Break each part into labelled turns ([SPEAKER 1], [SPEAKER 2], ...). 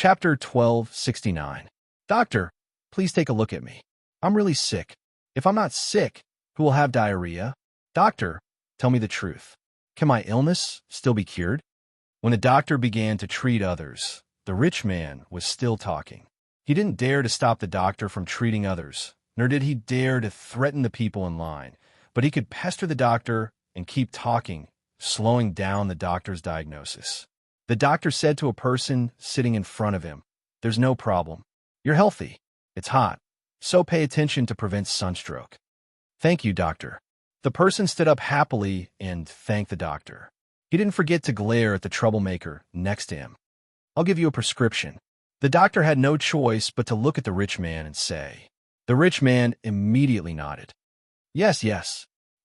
[SPEAKER 1] Chapter 1269. Doctor, please take a look at me. I'm really sick. If I'm not sick, who will have diarrhea? Doctor, tell me the truth. Can my illness still be cured? When the doctor began to treat others, the rich man was still talking. He didn't dare to stop the doctor from treating others, nor did he dare to threaten the people in line, but he could pester the doctor and keep talking, slowing down the doctor's diagnosis. The doctor said to a person sitting in front of him, "There's no problem. You're healthy. It's hot, so pay attention to prevent sunstroke." "Thank you, doctor." The person stood up happily and thanked the doctor. He didn't forget to glare at the troublemaker next to him. "I'll give you a prescription." The doctor had no choice but to look at the rich man and say. The rich man immediately nodded. Yes,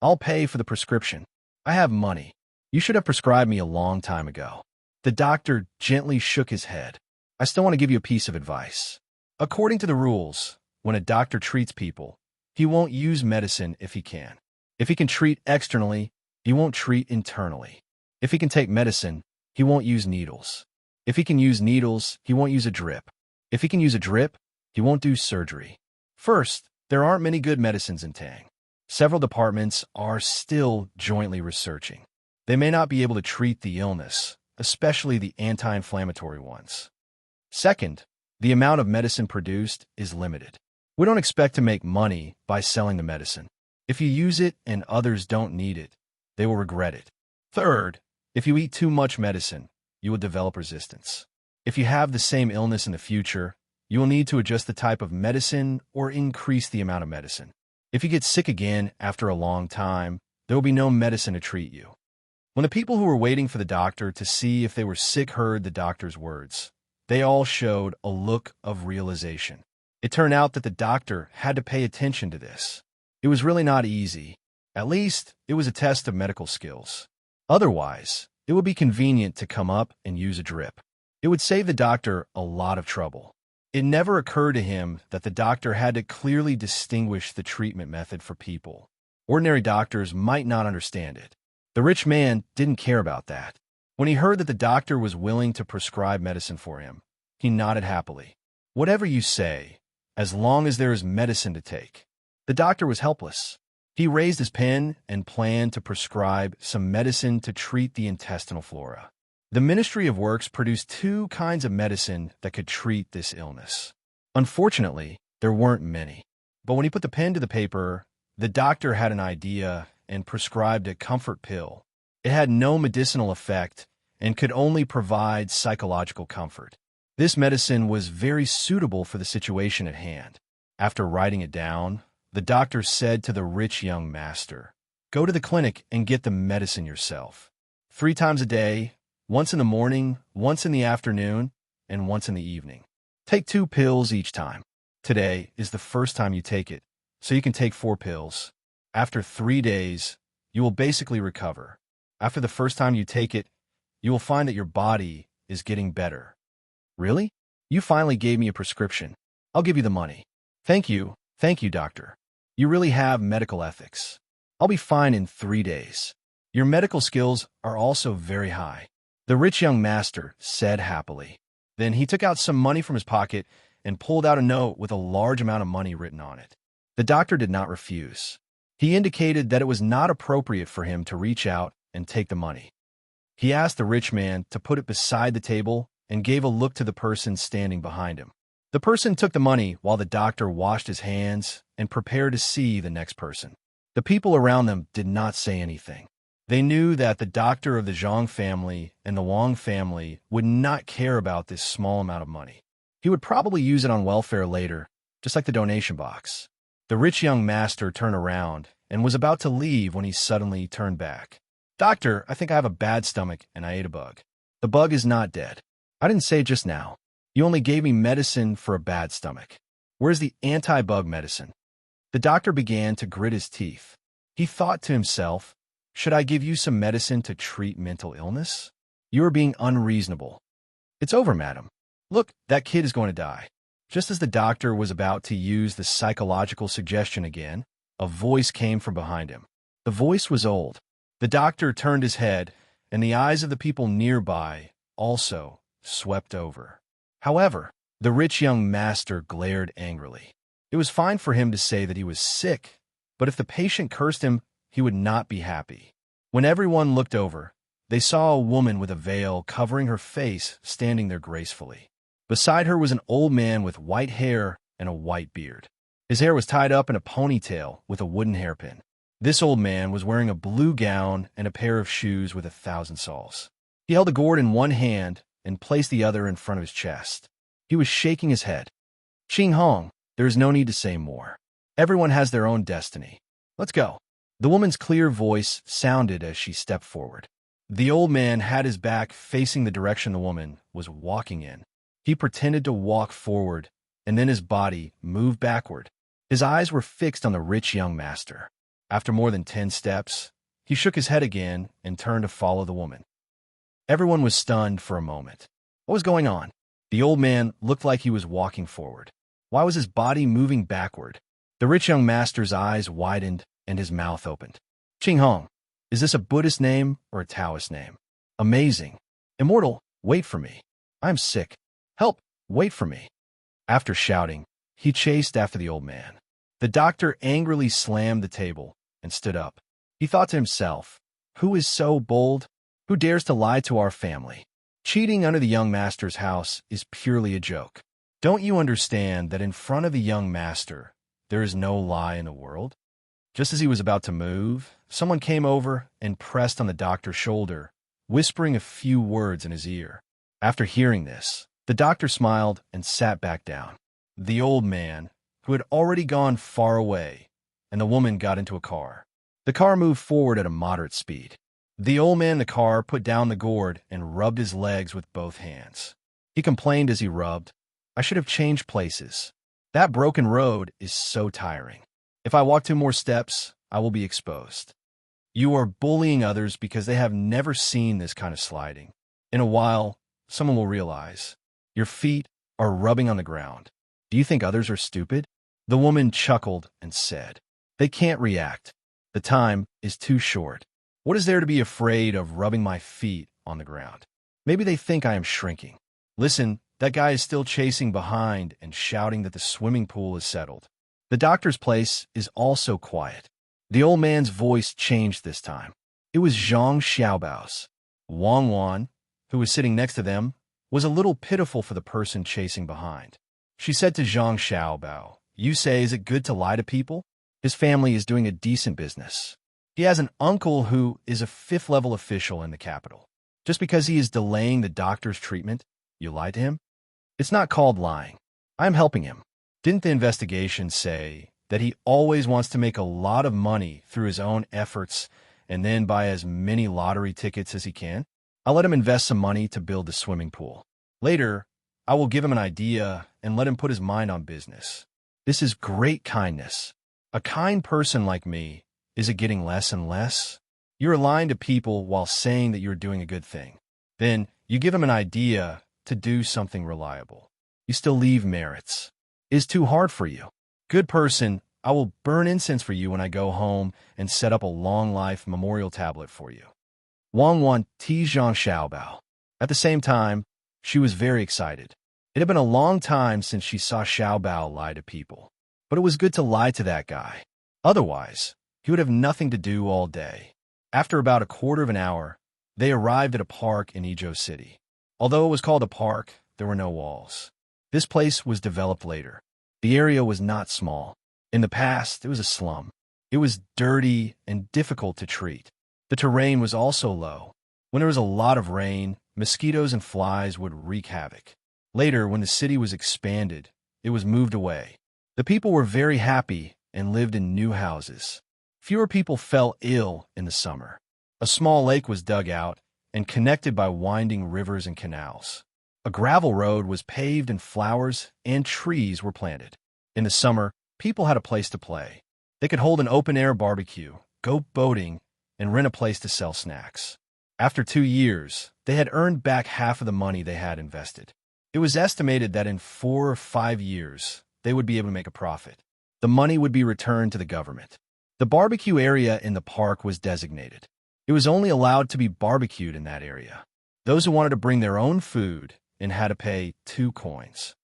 [SPEAKER 1] I'll pay for the prescription. I have money. You should have prescribed me a long time ago." The doctor gently shook his head. "I still want to give you a piece of advice. According to the rules, when a doctor treats people, he won't use medicine if he can. If he can treat externally, he won't treat internally. If he can take medicine, he won't use needles. If he can use needles, he won't use a drip. If he can use a drip, he won't do surgery. First, there aren't many good medicines in Tang. Several departments are still jointly researching. They may not be able to treat the illness, especially the anti-inflammatory ones. Second, the amount of medicine produced is limited. We don't expect to make money by selling the medicine. If you use it and others don't need it, they will regret it. Third, if you eat too much medicine, you will develop resistance. If you have the same illness in the future, you will need to adjust the type of medicine or increase the amount of medicine. If you get sick again after a long time, there will be no medicine to treat you. When the people who were waiting for the doctor to see if they were sick heard the doctor's words, they all showed a look of realization. It turned out that the doctor had to pay attention to this. It was really not easy. At least, it was a test of medical skills. Otherwise, it would be convenient to come up and use a drip. It would save the doctor a lot of trouble. It never occurred to him that the doctor had to clearly distinguish the treatment method for people. Ordinary doctors might not understand it. The rich man didn't care about that. When he heard that the doctor was willing to prescribe medicine for him, he nodded happily. "Whatever you say, as long as there is medicine to take." The doctor was helpless. He raised his pen and planned to prescribe some medicine to treat the intestinal flora. The Ministry of Works produced 2 kinds of medicine that could treat this illness. Unfortunately, there weren't many. But when he put the pen to the paper, the doctor had an idea and prescribed a comfort pill. It had no medicinal effect and could only provide psychological comfort. This medicine was very suitable for the situation at hand. After writing it down, the doctor said to the rich young master, "Go to the clinic and get the medicine yourself. 3 times a day, once in the morning, once in the afternoon, and once in the evening. Take 2 pills each time. Today is the first time you take it, so you can take 4 pills. After 3 days, you will basically recover. After the first time you take it, you will find that your body is getting better." "Really? You finally gave me a prescription. I'll give you the money." Thank you, doctor. You really have medical ethics. I'll be fine in 3 days. Your medical skills are also very high," the rich young master said happily. Then he took out some money from his pocket and pulled out a note with a large amount of money written on it. The doctor did not refuse. He indicated that it was not appropriate for him to reach out and take the money. He asked the rich man to put it beside the table and gave a look to the person standing behind him. The person took the money while the doctor washed his hands and prepared to see the next person. The people around them did not say anything. They knew that the doctor of the Zhang family and the Wang family would not care about this small amount of money. He would probably use it on welfare later, just like the donation box. The rich young master turned around and was about to leave when he suddenly turned back. "Doctor, I think I have a bad stomach and I ate a bug." "The bug is not dead. I didn't say it just now. You only gave me medicine for a bad stomach. Where's the anti-bug medicine?" The doctor began to grit his teeth. He thought to himself, "Should I give you some medicine to treat mental illness? You are being unreasonable." "It's over, madam. Look, that kid is going to die." Just as the doctor was about to use the psychological suggestion again, a voice came from behind him. The voice was old. The doctor turned his head, and the eyes of the people nearby also swept over. However, the rich young master glared angrily. It was fine for him to say that he was sick, but if the patient cursed him, he would not be happy. When everyone looked over, they saw a woman with a veil covering her face standing there gracefully. Beside her was an old man with white hair and a white beard. His hair was tied up in a ponytail with a wooden hairpin. This old man was wearing a blue gown and a pair of shoes with 1,000 soles. He held a gourd in one hand and placed the other in front of his chest. He was shaking his head. Ching Hong, there is no need to say more. Everyone has their own destiny. Let's go. The woman's clear voice sounded as she stepped forward. The old man had his back facing the direction the woman was walking in. He pretended to walk forward, and then his body moved backward. His eyes were fixed on the rich young master. After more than 10 steps, he shook his head again and turned to follow the woman. Everyone was stunned for a moment. What was going on? The old man looked like he was walking forward. Why was his body moving backward? The rich young master's eyes widened and his mouth opened. Ching Hong, is this a Buddhist name or a Taoist name? Amazing. Immortal, wait for me. I'm sick. Help, wait for me. After shouting, he chased after the old man. The doctor angrily slammed the table and stood up. He thought to himself, who is so bold? Who dares to lie to our family? Cheating under the young master's house is purely a joke. Don't you understand that in front of the young master, there is no lie in the world? Just as he was about to move, someone came over and pressed on the doctor's shoulder, whispering a few words in his ear. After hearing this, the doctor smiled and sat back down. The old man, who had already gone far away, and the woman got into a car. The car moved forward at a moderate speed. The old man in the car put down the gourd and rubbed his legs with both hands. He complained as he rubbed, I should have changed places. That broken road is so tiring. If I walk 2 more steps, I will be exposed. You are bullying others because they have never seen this kind of sliding. In a while, someone will realize. Your feet are rubbing on the ground. Do you think others are stupid? The woman chuckled and said, they can't react. The time is too short. What is there to be afraid of rubbing my feet on the ground? Maybe they think I am shrinking. Listen, that guy is still chasing behind and shouting that the swimming pool is settled. The doctor's place is also quiet. The old man's voice changed this time. It was Zhang Xiaobao's. Wang Wan, who was sitting next to them, was a little pitiful for the person chasing behind. She said to Zhang Xiaobao, you say, is it good to lie to people? His family is doing a decent business. He has an uncle who is a 5th-level official in the capital. Just because he is delaying the doctor's treatment, you lie to him? It's not called lying. I am helping him. Didn't the investigation say that he always wants to make a lot of money through his own efforts and then buy as many lottery tickets as he can? I'll let him invest some money to build the swimming pool. Later, I will give him an idea and let him put his mind on business. This is great kindness. A kind person like me, is it getting less and less? You're lying to people while saying that you're doing a good thing. Then you give him an idea to do something reliable. You still leave merits. It is too hard for you. Good person, I will burn incense for you when I go home and set up a long life memorial tablet for you. Wang Wan Ti Zhang Xiaobao. At the same time, she was very excited. It had been a long time since she saw Xiaobao lie to people. But it was good to lie to that guy. Otherwise, he would have nothing to do all day. After about a quarter of an hour, they arrived at a park in Idyll City. Although it was called a park, there were no walls. This place was developed later. The area was not small. In the past, it was a slum. It was dirty and difficult to treat. The terrain was also low. When there was a lot of rain, mosquitoes and flies would wreak havoc. Later, when the city was expanded, it was moved away. The people were very happy and lived in new houses. Fewer people fell ill in the summer. A small lake was dug out and connected by winding rivers and canals. A gravel road was paved and flowers and trees were planted. In the summer, people had a place to play. They could hold an open-air barbecue, go boating, and rent a place to sell snacks. After 2 years, they had earned back half of the money they had invested. It was estimated that in 4 or 5 years, they would be able to make a profit. The money would be returned to the government. The barbecue area in the park was designated. It was only allowed to be barbecued in that area. Those who wanted to bring their own food and had to pay 2 coins.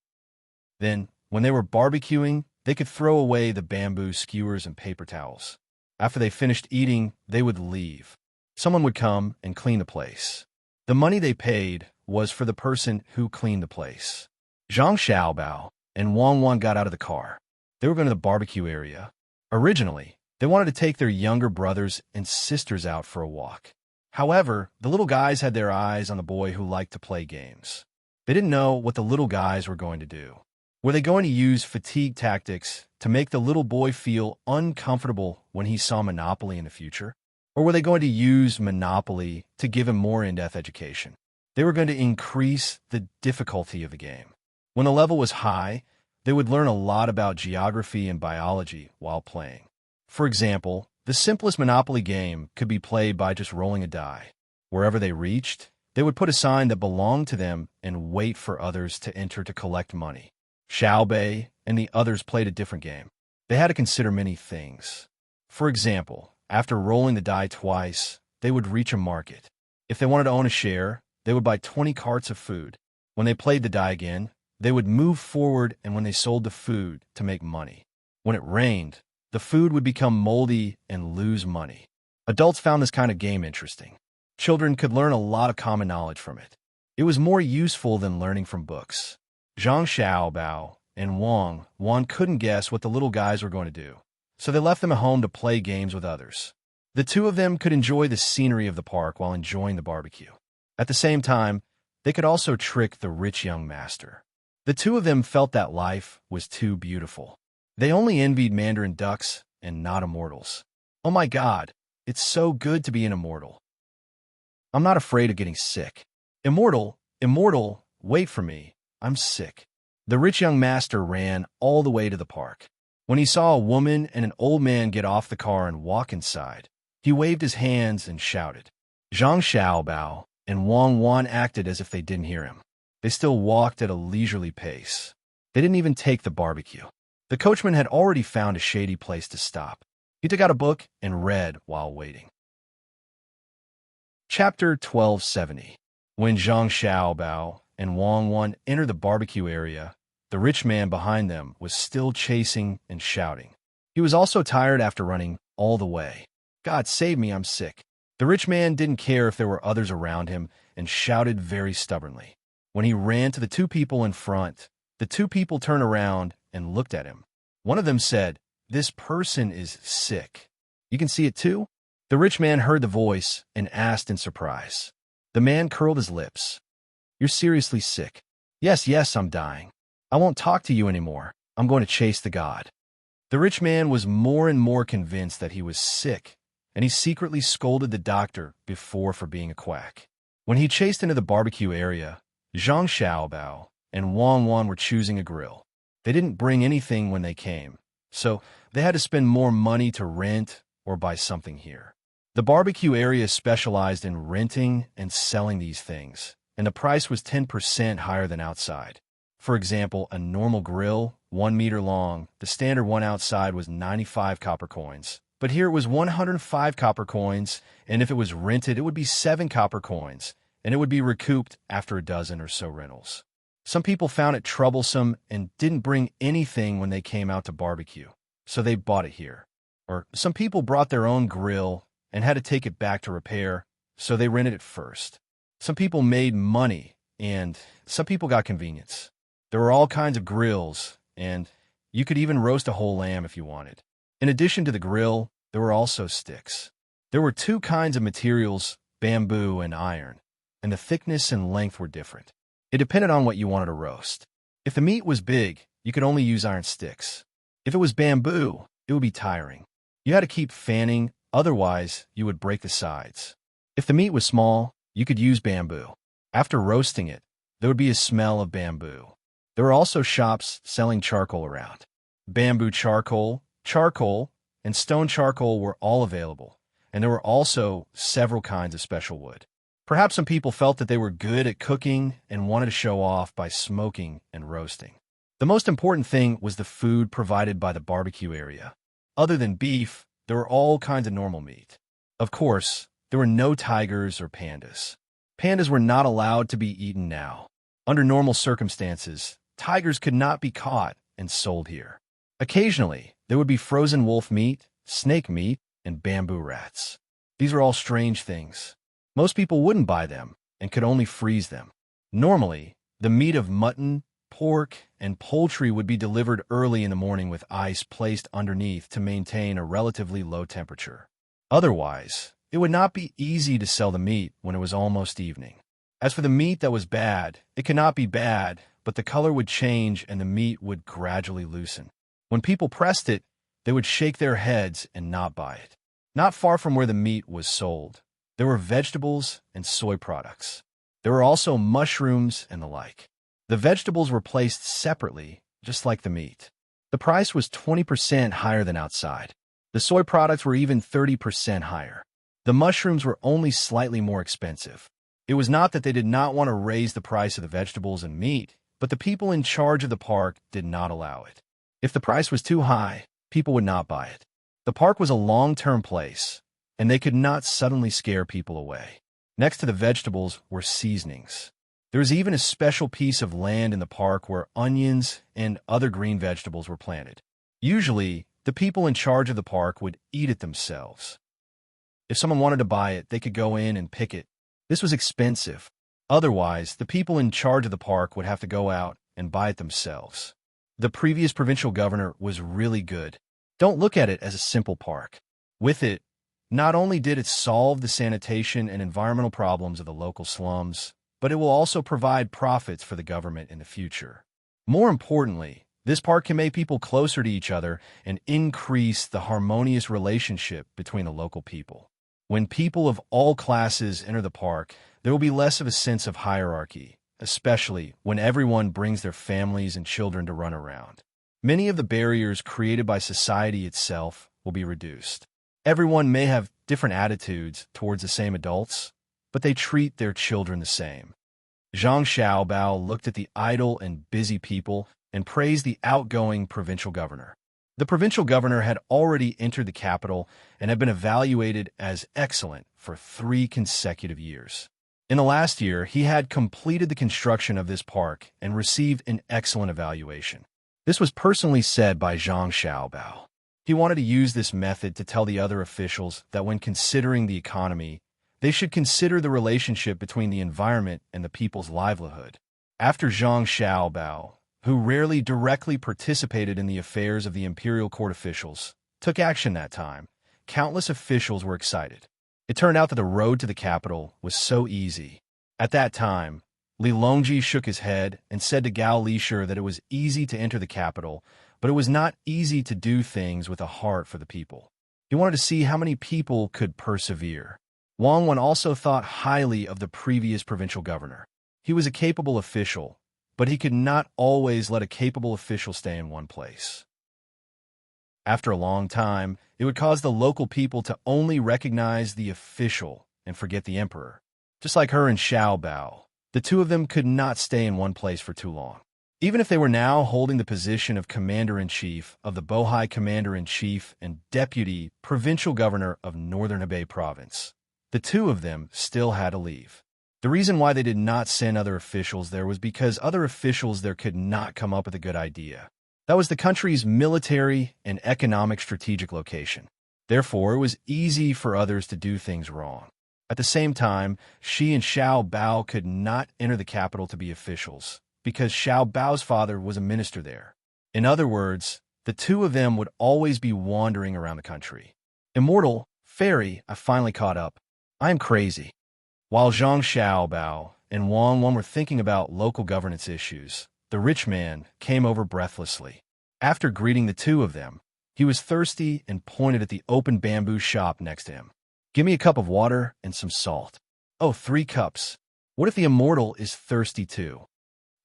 [SPEAKER 1] Then, when they were barbecuing, they could throw away the bamboo skewers and paper towels. After they finished eating, they would leave. Someone would come and clean the place. The money they paid was for the person who cleaned the place. Zhang Xiaobao and Wang Wan got out of the car. They were going to the barbecue area. Originally, they wanted to take their younger brothers and sisters out for a walk. However, the little guys had their eyes on the boy who liked to play games. They didn't know what the little guys were going to do. Were they going to use fatigue tactics to make the little boy feel uncomfortable when he saw Monopoly in the future? Or were they going to use Monopoly to give him more in-depth education? They were going to increase the difficulty of the game. When the level was high, they would learn a lot about geography and biology while playing. For example, the simplest Monopoly game could be played by just rolling a die. Wherever they reached, they would put a sign that belonged to them and wait for others to enter to collect money. Xiaobei and the others played a different game. They had to consider many things. For example, after rolling the die twice, they would reach a market. If they wanted to own a share, they would buy 20 carts of food. When they played the die again, they would move forward, and when they sold the food to make money. When it rained, the food would become moldy and lose money. Adults found this kind of game interesting. Children could learn a lot of common knowledge from it. It was more useful than learning from books. Zhang Xiaobao and Wang Wan couldn't guess what the little guys were going to do, so they left them at home to play games with others. The two of them could enjoy the scenery of the park while enjoying the barbecue. At the same time, they could also trick the rich young master. The two of them felt that life was too beautiful. They only envied Mandarin ducks and not immortals. Oh my God, it's so good to be an immortal. I'm not afraid of getting sick. Immortal, wait for me. I'm sick. The rich young master ran all the way to the park. When he saw a woman and an old man get off the car and walk inside, he waved his hands and shouted. Zhang Xiaobao and Wang Wan acted as if they didn't hear him. They still walked at a leisurely pace. They didn't even take the barbecue. The coachman had already found a shady place to stop. He took out a book and read while waiting. Chapter 1270. When Zhang Xiaobao and Wang Wan entered the barbecue area, the rich man behind them was still chasing and shouting. He was also tired after running all the way. God save me, I'm sick. The rich man didn't care if there were others around him and shouted very stubbornly. When he ran to the two people in front, the two people turned around and looked at him. One of them said, "This person is sick. You can see it too?" The rich man heard the voice and asked in surprise. The man curled his lips. "You're seriously sick?" Yes, I'm dying. I won't talk to you anymore. I'm going to chase the god." The rich man was more and more convinced that he was sick, and he secretly scolded the doctor before for being a quack. When he chased into the barbecue area, Zhang Xiaobao and Wang Wan were choosing a grill. They didn't bring anything when they came, so they had to spend more money to rent or buy something here. The barbecue area specialized in renting and selling these things, and the price was 10% higher than outside. For example, a normal grill, 1 meter long, the standard one outside was 95 copper coins. But here it was 105 copper coins, and if it was rented, it would be 7 copper coins, and it would be recouped after a dozen or so rentals. Some people found it troublesome and didn't bring anything when they came out to barbecue, so they bought it here. Or some people brought their own grill and had to take it back to repair, so they rented it first. Some people made money, and some people got convenience. There were all kinds of grills, and you could even roast a whole lamb if you wanted. In addition to the grill, there were also sticks. There were 2 kinds of materials, bamboo and iron, and the thickness and length were different. It depended on what you wanted to roast. If the meat was big, you could only use iron sticks. If it was bamboo, it would be tiring. You had to keep fanning, otherwise you would break the sides. If the meat was small, you could use bamboo. After roasting it, there would be a smell of bamboo. There were also shops selling charcoal around. Bamboo charcoal, and stone charcoal were all available, and there were also several kinds of special wood. Perhaps some people felt that they were good at cooking and wanted to show off by smoking and roasting. The most important thing was the food provided by the barbecue area. Other than beef, there were all kinds of normal meat. Of course, there were no tigers or pandas. Pandas were not allowed to be eaten now. Under normal circumstances, tigers could not be caught and sold here. Occasionally, there would be frozen wolf meat, snake meat, and bamboo rats. These were all strange things. Most people wouldn't buy them and could only freeze them. Normally, the meat of mutton, pork, and poultry would be delivered early in the morning with ice placed underneath to maintain a relatively low temperature. Otherwise, it would not be easy to sell the meat when it was almost evening. As for the meat that was bad, it could not be bad, but the color would change and the meat would gradually loosen. When people pressed it, they would shake their heads and not buy it. Not far from where the meat was sold, there were vegetables and soy products. There were also mushrooms and the like. The vegetables were placed separately, just like the meat. The price was 20% higher than outside. The soy products were even 30% higher. The mushrooms were only slightly more expensive. It was not that they did not want to raise the price of the vegetables and meat, but the people in charge of the park did not allow it. If the price was too high, people would not buy it. The park was a long-term place, and they could not suddenly scare people away. Next to the vegetables were seasonings. There was even a special piece of land in the park where onions and other green vegetables were planted. Usually, the people in charge of the park would eat it themselves. If someone wanted to buy it, they could go in and pick it. This was expensive. Otherwise, the people in charge of the park would have to go out and buy it themselves. The previous provincial governor was really good. Don't look at it as a simple park. With it, not only did it solve the sanitation and environmental problems of the local slums, but it will also provide profits for the government in the future. More importantly, this park can make people closer to each other and increase the harmonious relationship between the local people. When people of all classes enter the park, there will be less of a sense of hierarchy, especially when everyone brings their families and children to run around. Many of the barriers created by society itself will be reduced. Everyone may have different attitudes towards the same adults, but they treat their children the same. Zhang Xiaobao looked at the idle and busy people and praised the outgoing provincial governor. The provincial governor had already entered the capital and had been evaluated as excellent for 3 consecutive years. In the last year, he had completed the construction of this park and received an excellent evaluation. This was personally said by Zhang Xiaobao. He wanted to use this method to tell the other officials that when considering the economy, they should consider the relationship between the environment and the people's livelihood. After Zhang Xiaobao, who rarely directly participated in the affairs of the imperial court officials, took action that time, countless officials were excited. It turned out that the road to the capital was so easy. At that time, Li Longji shook his head and said to Gao Lishur that it was easy to enter the capital, but it was not easy to do things with a heart for the people. He wanted to see how many people could persevere. Wang Wen also thought highly of the previous provincial governor. He was a capable official, but he could not always let a capable official stay in one place. After a long time, it would cause the local people to only recognize the official and forget the emperor. Just like her and Xiaobao, the two of them could not stay in one place for too long. Even if they were now holding the position of commander-in-chief of the Bohai commander-in-chief and deputy provincial governor of Northern Hebei province, the two of them still had to leave. The reason why they did not send other officials there was because other officials there could not come up with a good idea. That was the country's military and economic strategic location. Therefore, it was easy for others to do things wrong. At the same time, Xi and Xiao Bao could not enter the capital to be officials, because Xiao Bao's father was a minister there. In other words, the two of them would always be wandering around the country. Immortal, fairy, I finally caught up. I am crazy. While Zhang Xiaobao and Wang Wen were thinking about local governance issues, the rich man came over breathlessly. After greeting the two of them, he was thirsty and pointed at the open bamboo shop next to him. Give me a cup of water and some salt. Oh, 3 cups. What if the immortal is thirsty too?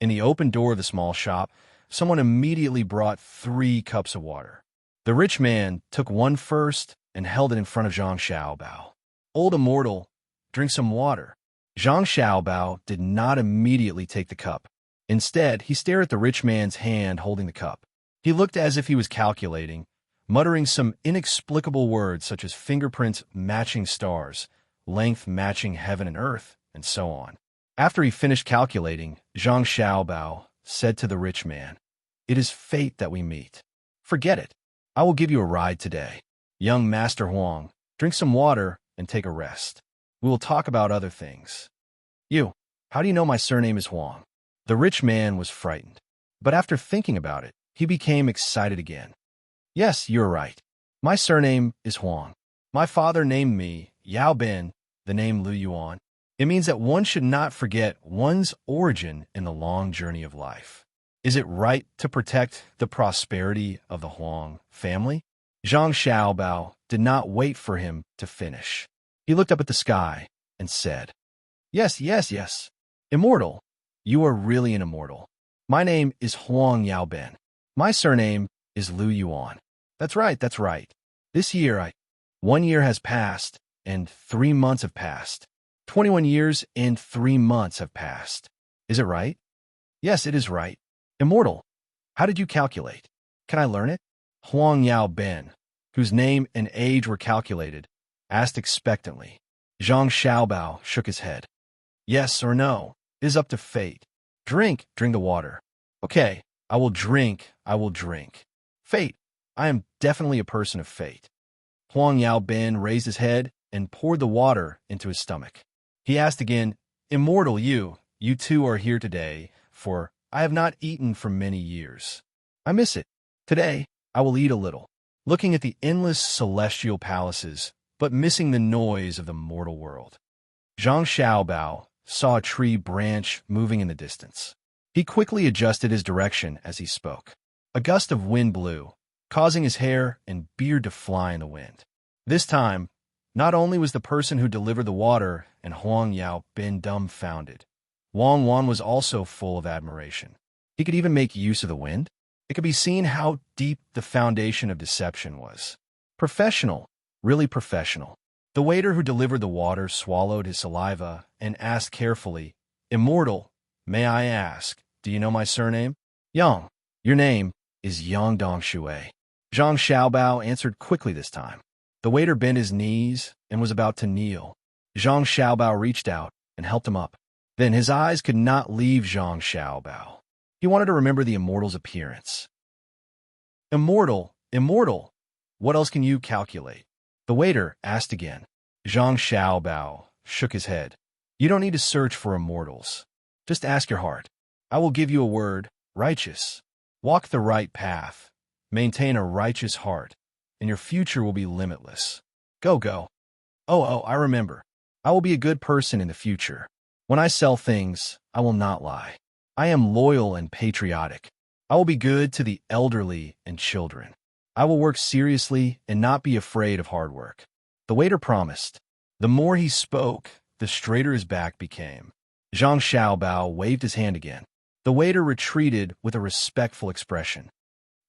[SPEAKER 1] In the open door of the small shop, someone immediately brought 3 cups of water. The rich man took one first and held it in front of Zhang Xiaobao. Old immortal, drink some water. Zhang Xiaobao did not immediately take the cup. Instead, he stared at the rich man's hand holding the cup. He looked as if he was calculating, muttering some inexplicable words such as fingerprints matching stars, length matching heaven and earth, and so on. After he finished calculating, Zhang Xiaobao said to the rich man, "It is fate that we meet. Forget it. I will give you a ride today. Young Master Huang, drink some water and take a rest. We will talk about other things." "You, how do you know my surname is Huang?" The rich man was frightened. But after thinking about it, he became excited again. "Yes, you're right. My surname is Huang. My father named me Yao Ben, the name Lu Yuan. It means that one should not forget one's origin in the long journey of life. Is it right to protect the prosperity of the Huang family?" Zhang Xiaobao did not wait for him to finish. He looked up at the sky and said, "Yes, yes, yes. Immortal. You are really an immortal. My name is Huang Yao Ben. My surname is Lu Yuan. That's right, that's right. This year, 1 year has passed, and 3 months have passed. 21 years and 3 months have passed. Is it right?" "Yes, it is right." "Immortal. How did you calculate? Can I learn it?" Huang Yao Ben, whose name and age were calculated, asked expectantly. Zhang Xiaobao shook his head. "Yes or no, it is up to fate. Drink the water." "Okay, I will drink. Fate, I am definitely a person of fate." Huang Yao Ben raised his head and poured the water into his stomach. He asked again, "Immortal, you too are here today, for I have not eaten for many years. I miss it. Today, I will eat a little, looking at the endless celestial palaces, but missing the noise of the mortal world." Zhang Xiaobao saw a tree branch moving in the distance. He quickly adjusted his direction as he spoke. A gust of wind blew, causing his hair and beard to fly in the wind. This time, not only was the person who delivered the water and Huang Yao Ben dumbfounded, Wang Wan was also full of admiration. He could even make use of the wind. It could be seen how deep the foundation of deception was. Professional, really professional. The waiter who delivered the water swallowed his saliva and asked carefully, "Immortal, may I ask, do you know my surname?" "Yang. Your name is Yang Dongshui." Zhang Xiaobao answered quickly this time. The waiter bent his knees and was about to kneel. Zhang Xiaobao reached out and helped him up. Then his eyes could not leave Zhang Xiaobao. He wanted to remember the immortal's appearance. "Immortal, what else can you calculate?" The waiter asked again. Zhang Xiaobao shook his head. "You don't need to search for immortals. Just ask your heart. I will give you a word, righteous. Walk the right path. Maintain a righteous heart, and your future will be limitless. Go. Oh, I remember. I will be a good person in the future. When I sell things, I will not lie. I am loyal and patriotic. I will be good to the elderly and children. I will work seriously and not be afraid of hard work." The waiter promised. The more he spoke, the straighter his back became. Zhang Xiaobao waved his hand again. The waiter retreated with a respectful expression.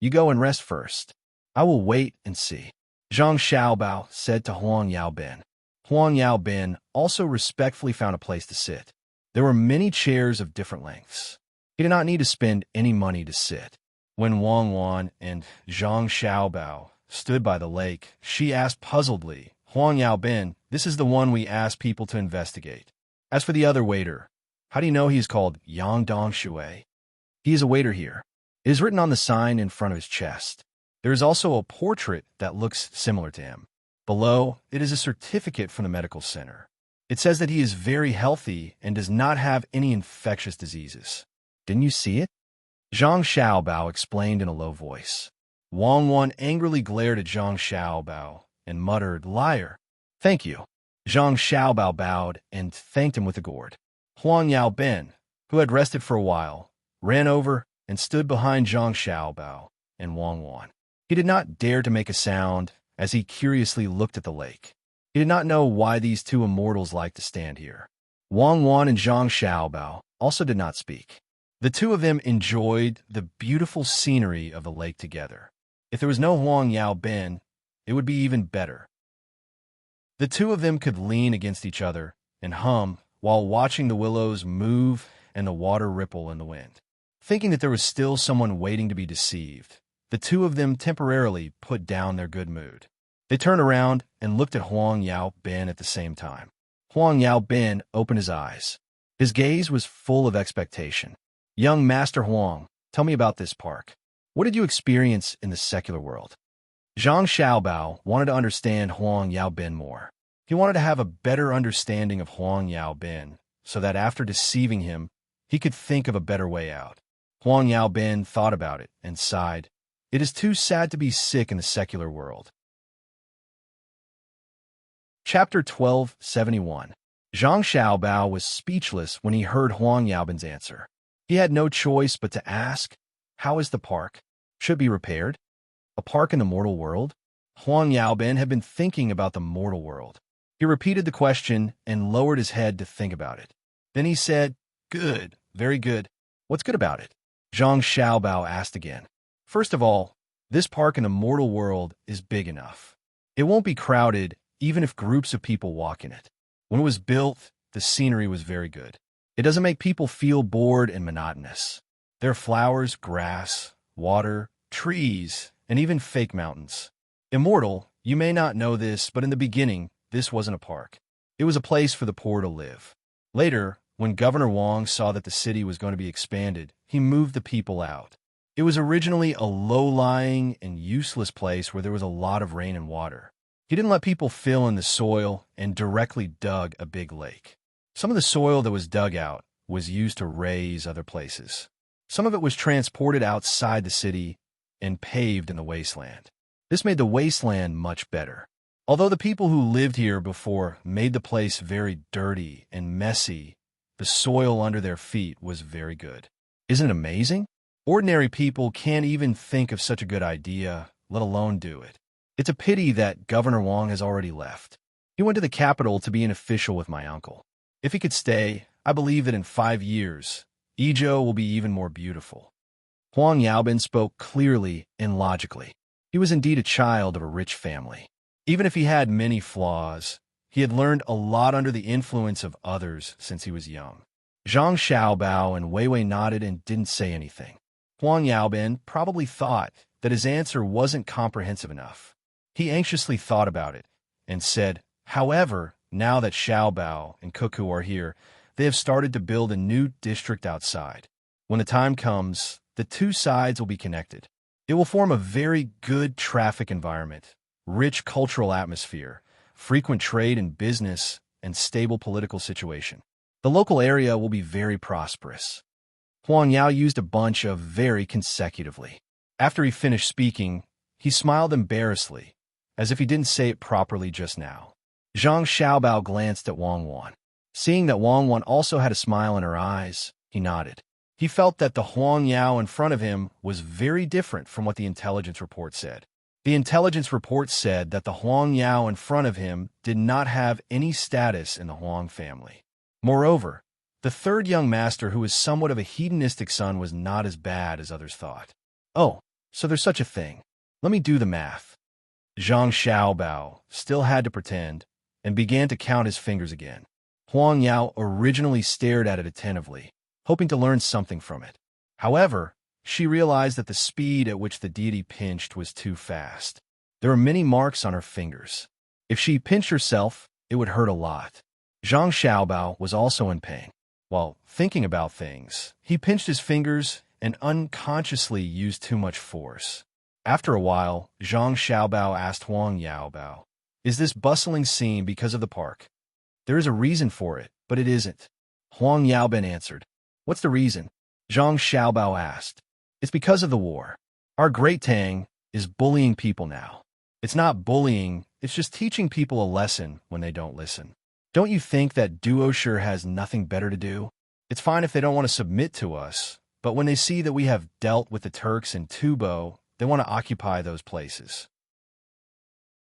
[SPEAKER 1] "You go and rest first. I will wait and see," Zhang Xiaobao said to Huang Yao Ben. Huang Yao Ben also respectfully found a place to sit. There were many chairs of different lengths. He did not need to spend any money to sit. When Wang Wan and Zhang Xiaobao stood by the lake, she asked puzzledly, "Huang Yao Ben, this is the one we asked people to investigate. As for the other waiter, how do you know he is called Yang Dongshui?" "He is a waiter here. It is written on the sign in front of his chest. There is also a portrait that looks similar to him. Below, it is a certificate from the medical center. It says that he is very healthy and does not have any infectious diseases. Didn't you see it?" Zhang Xiaobao explained in a low voice. Wang Wan angrily glared at Zhang Xiaobao and muttered, "Liar." "Thank you." Zhang Xiaobao bowed and thanked him with a gourd. Huang Yao Ben, who had rested for a while, ran over and stood behind Zhang Xiaobao and Wang Wan. He did not dare to make a sound as he curiously looked at the lake. He did not know why these two immortals liked to stand here. Wang Wan and Zhang Xiaobao also did not speak. The two of them enjoyed the beautiful scenery of the lake together. If there was no Huang Yao Ben, it would be even better. The two of them could lean against each other and hum while watching the willows move and the water ripple in the wind. Thinking that there was still someone waiting to be deceived, the two of them temporarily put down their good mood. They turned around and looked at Huang Yao Ben at the same time. Huang Yao Ben opened his eyes. His gaze was full of expectation. Young Master Huang, tell me about this park. What did you experience in the secular world? Zhang Xiaobao wanted to understand Huang Yaobin more. He wanted to have a better understanding of Huang Yaobin, so that after deceiving him, he could think of a better way out. Huang Yaobin thought about it and sighed. It is too sad to be sick in the secular world. Chapter 1271. Zhang Xiaobao was speechless when he heard Huang Yaobin's answer. He had no choice but to ask, how is the park? Should it be repaired? A park in the mortal world? Huang Yaobin had been thinking about the mortal world. He repeated the question and lowered his head to think about it. Then he said, good, very good. What's good about it? Zhang Xiaobao asked again. First of all, this park in the mortal world is big enough. It won't be crowded even if groups of people walk in it. When it was built, the scenery was very good. It doesn't make people feel bored and monotonous. There are flowers, grass, water, trees, and even fake mountains. Immortal, you may not know this, but in the beginning, this wasn't a park. It was a place for the poor to live. Later, when Governor Wang saw that the city was going to be expanded, he moved the people out. It was originally a low-lying and useless place where there was a lot of rain and water. He didn't let people fill in the soil and directly dug a big lake. Some of the soil that was dug out was used to raise other places. Some of it was transported outside the city and paved in the wasteland. This made the wasteland much better. Although the people who lived here before made the place very dirty and messy, the soil under their feet was very good. Isn't it amazing? Ordinary people can't even think of such a good idea, let alone do it. It's a pity that Governor Wang has already left. He went to the capital to be an official with my uncle. If he could stay, I believe that in 5 years, Idyll will be even more beautiful. Huang Yaobin spoke clearly and logically. He was indeed a child of a rich family. Even if he had many flaws, he had learned a lot under the influence of others since he was young. Zhang Xiaobao and Wei Wei nodded and didn't say anything. Huang Yaobin probably thought that his answer wasn't comprehensive enough. He anxiously thought about it and said, however, now that Xiaobao and Cuckoo are here, they have started to build a new district outside. When the time comes, the two sides will be connected. It will form a very good traffic environment, rich cultural atmosphere, frequent trade and business, and stable political situation. The local area will be very prosperous. Huang Yao used a bunch of very consecutively. After he finished speaking, he smiled embarrassedly, as if he didn't say it properly just now. Zhang Xiaobao glanced at Wang Wan. Seeing that Wang Wan also had a smile in her eyes, he nodded. He felt that the Huang Yao in front of him was very different from what the intelligence report said. The intelligence report said that the Huang Yao in front of him did not have any status in the Huang family. Moreover, the third young master, who was somewhat of a hedonistic son, was not as bad as others thought. Oh, so there's such a thing. Let me do the math. Zhang Xiaobao still had to pretend and began to count his fingers again. Huang Yao originally stared at it attentively, hoping to learn something from it. However, she realized that the speed at which the deity pinched was too fast. There were many marks on her fingers. If she pinched herself, it would hurt a lot. Zhang Xiaobao was also in pain. While thinking about things, he pinched his fingers and unconsciously used too much force. After a while, Zhang Xiaobao asked Huang Yaobao, "Is this bustling scene because of the park?" "There is a reason for it, but it isn't." Huang Yaobin answered. "What's the reason?" Zhang Xiaobao asked. "It's because of the war. Our great Tang is bullying people now. It's not bullying, it's just teaching people a lesson when they don't listen. Don't you think that Duosher has nothing better to do? It's fine if they don't want to submit to us, but when they see that we have dealt with the Turks in Tubo, they want to occupy those places.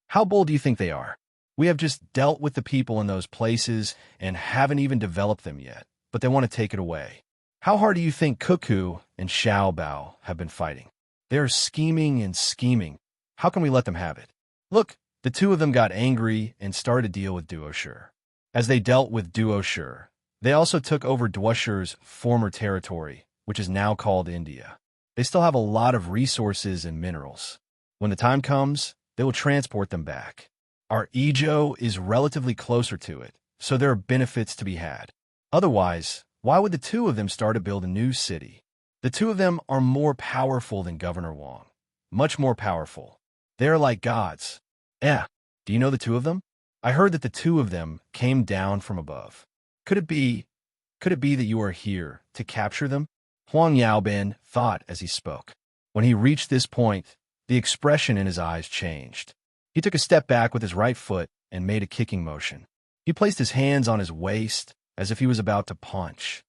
[SPEAKER 1] How bold do you think they are? We have just dealt with the people in those places and haven't even developed them yet, but they want to take it away. How hard do you think Cuckoo and Xiaobao have been fighting? They are scheming and scheming. How can we let them have it? Look, the two of them got angry and started to deal with Duosher. As they dealt with Duosher, they also took over Duosher's former territory, which is now called India. They still have a lot of resources and minerals. When the time comes, they will transport them back. Our Ijo is relatively closer to it, so there are benefits to be had. Otherwise, why would the two of them start to build a new city? The two of them are more powerful than Governor Wang. Much more powerful. They are like gods. Eh, do you know the two of them? I heard that the two of them came down from above. Could it be that you are here to capture them? Huang Yaobin thought as he spoke. When he reached this point, the expression in his eyes changed. He took a step back with his right foot and made a kicking motion. He placed his hands on his waist as if he was about to punch.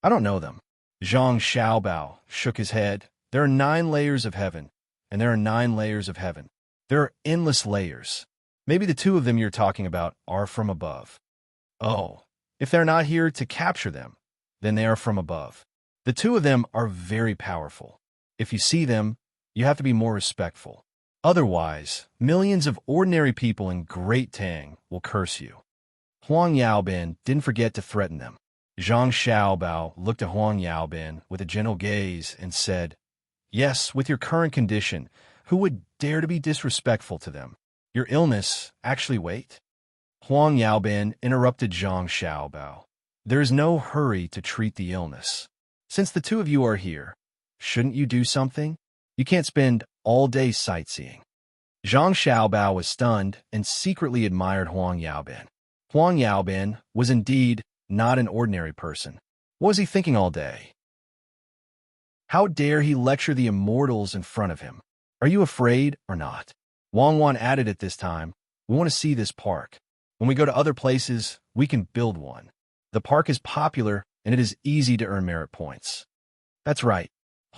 [SPEAKER 1] I don't know them. Zhang Xiaobao shook his head. There are 9 layers of heaven, and there are 9 layers of heaven. There are endless layers. Maybe the two of them you're talking about are from above. Oh, if they're not here to capture them, then they are from above. The two of them are very powerful. If you see them, you have to be more respectful. Otherwise, millions of ordinary people in Great Tang will curse you. Huang Yaobin didn't forget to threaten them. Zhang Xiaobao looked at Huang Yaobin with a gentle gaze and said, "Yes, with your current condition, who would dare to be disrespectful to them? Your illness, actually wait." Huang Yaobin interrupted Zhang Xiaobao. "There is no hurry to treat the illness. Since the two of you are here, shouldn't you do something? You can't spend all day sightseeing." Zhang Xiaobao was stunned and secretly admired Huang Yaobin. Huang Yaobin was indeed not an ordinary person. What was he thinking all day? How dare he lecture the immortals in front of him? Are you afraid or not? Wang Wan added at this time, "We want to see this park. When we go to other places, we can build one. The park is popular and it is easy to earn merit points." That's right.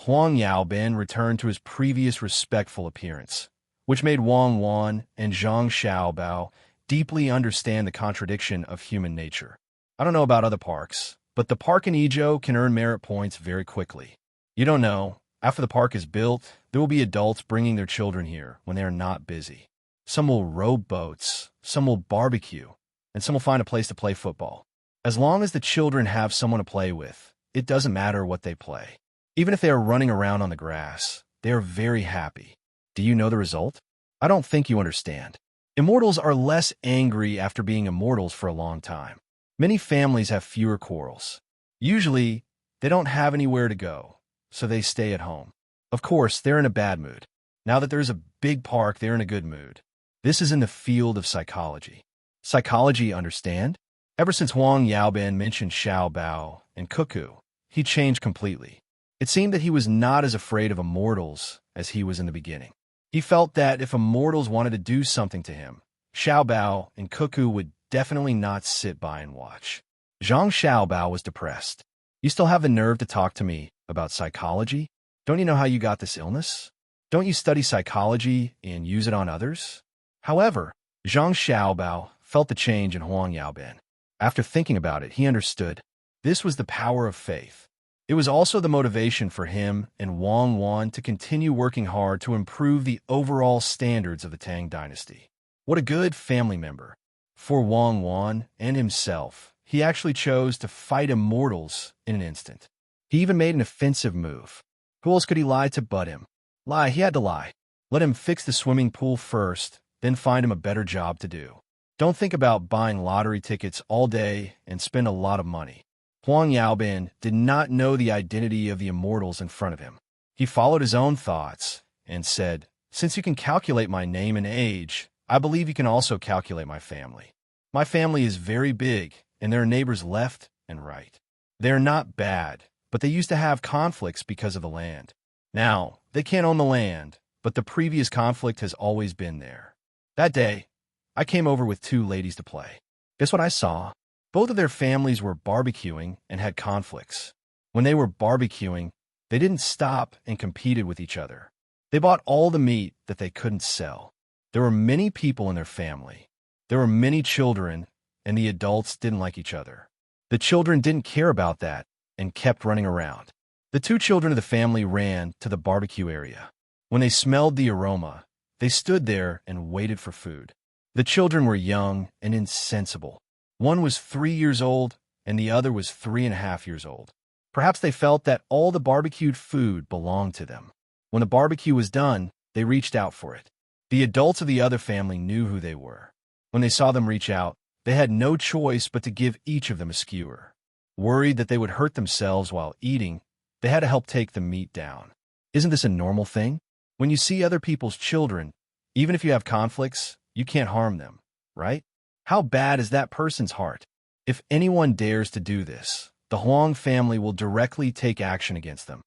[SPEAKER 1] Huang Yaobin returned to his previous respectful appearance, which made Wang Wan and Zhang Xiaobao deeply understand the contradiction of human nature. I don't know about other parks, but the park in Idyll can earn merit points very quickly. You don't know, after the park is built, there will be adults bringing their children here when they are not busy. Some will row boats, some will barbecue, and some will find a place to play football. As long as the children have someone to play with, it doesn't matter what they play. Even if they are running around on the grass, they are very happy. Do you know the result? I don't think you understand. Immortals are less angry after being immortals for a long time. Many families have fewer quarrels. Usually, they don't have anywhere to go, so they stay at home. Of course, they're in a bad mood. Now that there's a big park, they're in a good mood. This is in the field of psychology. Psychology, understand? Ever since Huang Yaobin mentioned Xiaobao and Cuckoo, he changed completely. It seemed that he was not as afraid of immortals as he was in the beginning. He felt that if immortals wanted to do something to him, Xiaobao and Cuckoo would definitely not sit by and watch. Zhang Xiaobao was depressed. "You still have the nerve to talk to me about psychology? Don't you know how you got this illness? Don't you study psychology and use it on others?" However, Zhang Xiaobao felt the change in Huang Yaobin. After thinking about it, he understood. This was the power of faith. It was also the motivation for him and Wang Wan to continue working hard to improve the overall standards of the Tang dynasty. What a good family member. For Wang Wan and himself, he actually chose to fight immortals in an instant. He even made an offensive move. Who else could he lie to but him? Lie, he had to lie. Let him fix the swimming pool first, then find him a better job to do. Don't think about buying lottery tickets all day and spend a lot of money. Huang Yaobin did not know the identity of the immortals in front of him. He followed his own thoughts and said, "Since you can calculate my name and age, I believe you can also calculate my family. My family is very big, and there are neighbors left and right. They are not bad, but they used to have conflicts because of the land. Now, they can't own the land, but the previous conflict has always been there. That day, I came over with 2 ladies to play. Guess what I saw? Both of their families were barbecuing and had conflicts. When they were barbecuing, they didn't stop and competed with each other. They bought all the meat that they couldn't sell. There were many people in their family. There were many children, and the adults didn't like each other. The children didn't care about that and kept running around. The 2 children of the family ran to the barbecue area. When they smelled the aroma, they stood there and waited for food. The children were young and insensible. One was 3 years old, and the other was 3.5 years old. Perhaps they felt that all the barbecued food belonged to them. When the barbecue was done, they reached out for it. The adults of the other family knew who they were. When they saw them reach out, they had no choice but to give each of them a skewer. Worried that they would hurt themselves while eating, they had to help take the meat down. Isn't this a normal thing? When you see other people's children, even if you have conflicts, you can't harm them, right? How bad is that person's heart? If anyone dares to do this, the Huang family will directly take action against them.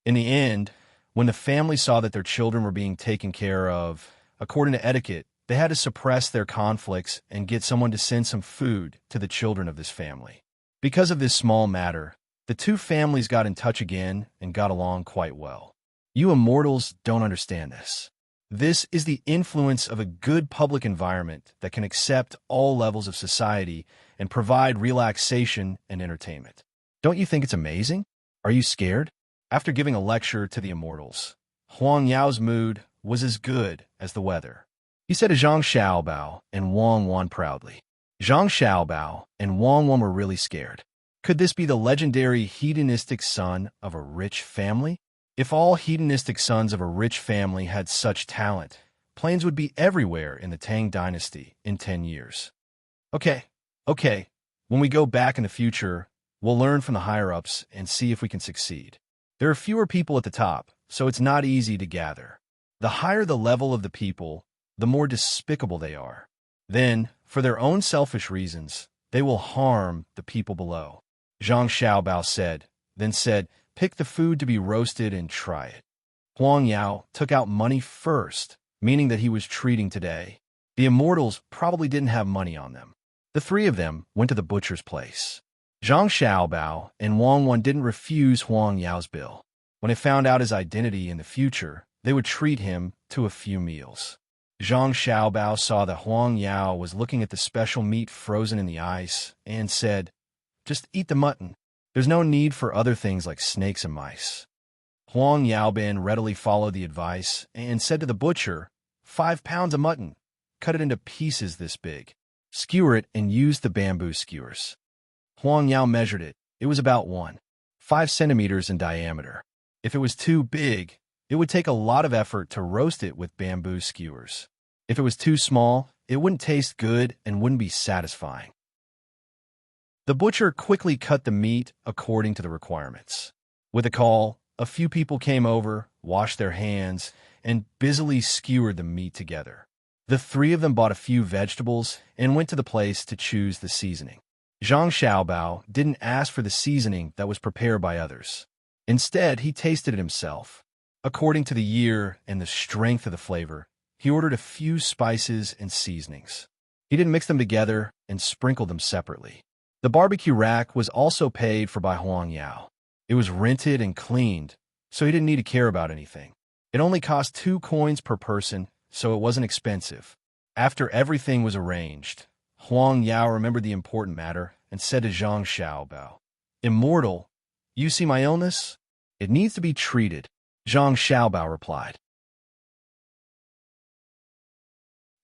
[SPEAKER 1] In the end, when the family saw that their children were being taken care of, according to etiquette, they had to suppress their conflicts and get someone to send some food to the children of this family. Because of this small matter, the two families got in touch again and got along quite well. You immortals don't understand this. This is the influence of a good public environment that can accept all levels of society and provide relaxation and entertainment. Don't you think it's amazing? Are you scared? After giving a lecture to the immortals, Huang Yao's mood was as good as the weather. He said to Zhang Xiaobao and Wang Wan proudly. Zhang Xiaobao and Wang Wan were really scared. Could this be the legendary hedonistic son of a rich family? If all hedonistic sons of a rich family had such talent, planes would be everywhere in the Tang dynasty in 10 years. Okay. When we go back in the future, we'll learn from the higher-ups and see if we can succeed. There are fewer people at the top, so it's not easy to gather. The higher the level of the people, the more despicable they are. Then, for their own selfish reasons, they will harm the people below. Zhang Xiaobao said, pick the food to be roasted and try it. Huang Yao took out money first, meaning that he was treating today. The immortals probably didn't have money on them. The three of them went to the butcher's place. Zhang Xiaobao and Wang Wan didn't refuse Huang Yao's bill. When they found out his identity in the future, they would treat him to a few meals. Zhang Xiaobao saw that Huang Yao was looking at the special meat frozen in the ice and said, "Just eat the mutton. There's no need for other things like snakes and mice." Huang Yaobin readily followed the advice and said to the butcher, 5 pounds of mutton. Cut it into pieces this big. Skewer it and use the bamboo skewers. Huang Yao measured it. It was about 1.5 centimeters in diameter. If it was too big, it would take a lot of effort to roast it with bamboo skewers. If it was too small, it wouldn't taste good and wouldn't be satisfying. The butcher quickly cut the meat according to the requirements. With a call, a few people came over, washed their hands, and busily skewered the meat together. The three of them bought a few vegetables and went to the place to choose the seasoning. Zhang Xiaobao didn't ask for the seasoning that was prepared by others. Instead, he tasted it himself. According to the year and the strength of the flavor, he ordered a few spices and seasonings. He didn't mix them together and sprinkled them separately. The barbecue rack was also paid for by Huang Yao. It was rented and cleaned, so he didn't need to care about anything. It only cost 2 coins per person, so it wasn't expensive. After everything was arranged, Huang Yao remembered the important matter and said to Zhang Xiaobao, "Immortal, you see my illness? It needs to be treated." Zhang Xiaobao replied.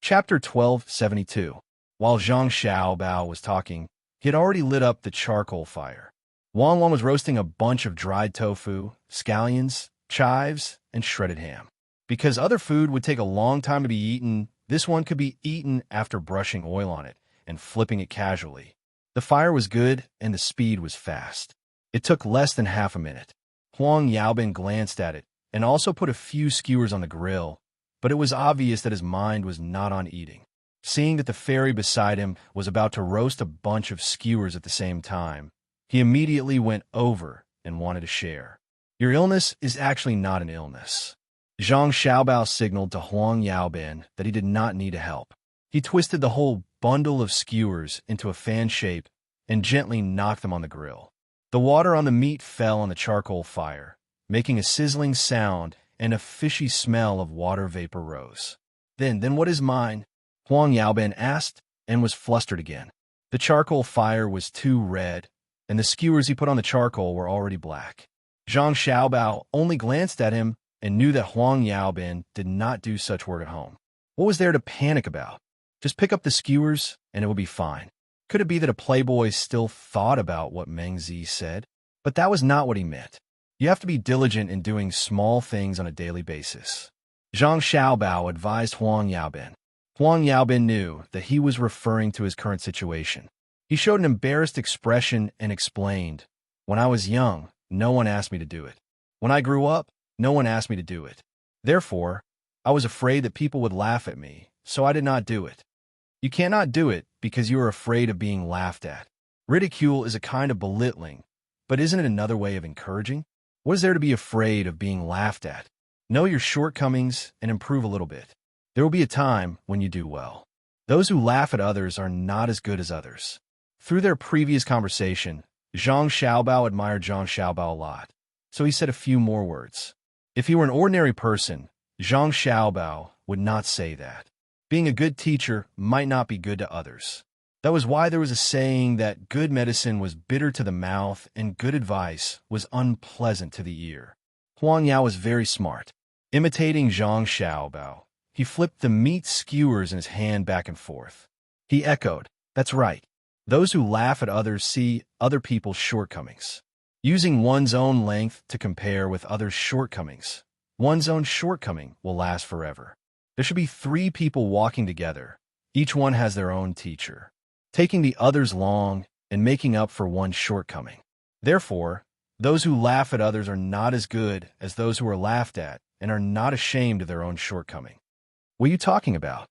[SPEAKER 1] Chapter 1272. While Zhang Xiaobao was talking, he had already lit up the charcoal fire. Wang Wan was roasting a bunch of dried tofu, scallions, chives, and shredded ham. Because other food would take a long time to be eaten, this one could be eaten after brushing oil on it and flipping it casually. The fire was good and the speed was fast. It took less than half a minute. Huang Yaobin glanced at it and also put a few skewers on the grill, but it was obvious that his mind was not on eating. Seeing that the fairy beside him was about to roast a bunch of skewers at the same time, he immediately went over and wanted to share. "Your illness is actually not an illness." Zhang Xiaobao signaled to Huang Yaobin that he did not need help. He twisted the whole bundle of skewers into a fan shape and gently knocked them on the grill. The water on the meat fell on the charcoal fire, making a sizzling sound, and a fishy smell of water vapor rose. Then what is mine?" Huang Yaobin asked and was flustered again. The charcoal fire was too red, and the skewers he put on the charcoal were already black. Zhang Xiaobao only glanced at him and knew that Huang Yaobin did not do such work at home. What was there to panic about? Just pick up the skewers and it would be fine. Could it be that a playboy still thought about what Meng Zi said? But that was not what he meant. You have to be diligent in doing small things on a daily basis. Zhang Xiaobao advised Huang Yaobin. Huang Yaobin knew that he was referring to his current situation. He showed an embarrassed expression and explained, "When I was young, no one asked me to do it. When I grew up, no one asked me to do it. Therefore, I was afraid that people would laugh at me, so I did not do it." You cannot do it because you are afraid of being laughed at. Ridicule is a kind of belittling, but isn't it another way of encouraging? What is there to be afraid of being laughed at? Know your shortcomings and improve a little bit. There will be a time when you do well. Those who laugh at others are not as good as others. Through their previous conversation, Zhang Xiaobao admired Zhang Xiaobao a lot, so he said a few more words. If he were an ordinary person, Zhang Xiaobao would not say that. Being a good teacher might not be good to others. That was why there was a saying that good medicine was bitter to the mouth and good advice was unpleasant to the ear. Huang Yao was very smart. Imitating Zhang Xiaobao, he flipped the meat skewers in his hand back and forth. He echoed, "That's right. Those who laugh at others see other people's shortcomings. Using one's own length to compare with others' shortcomings, one's own shortcoming will last forever. There should be 3 people walking together. Each one has their own teacher, taking the other's long and making up for one's shortcoming. Therefore, those who laugh at others are not as good as those who are laughed at and are not ashamed of their own shortcoming." What are you talking about?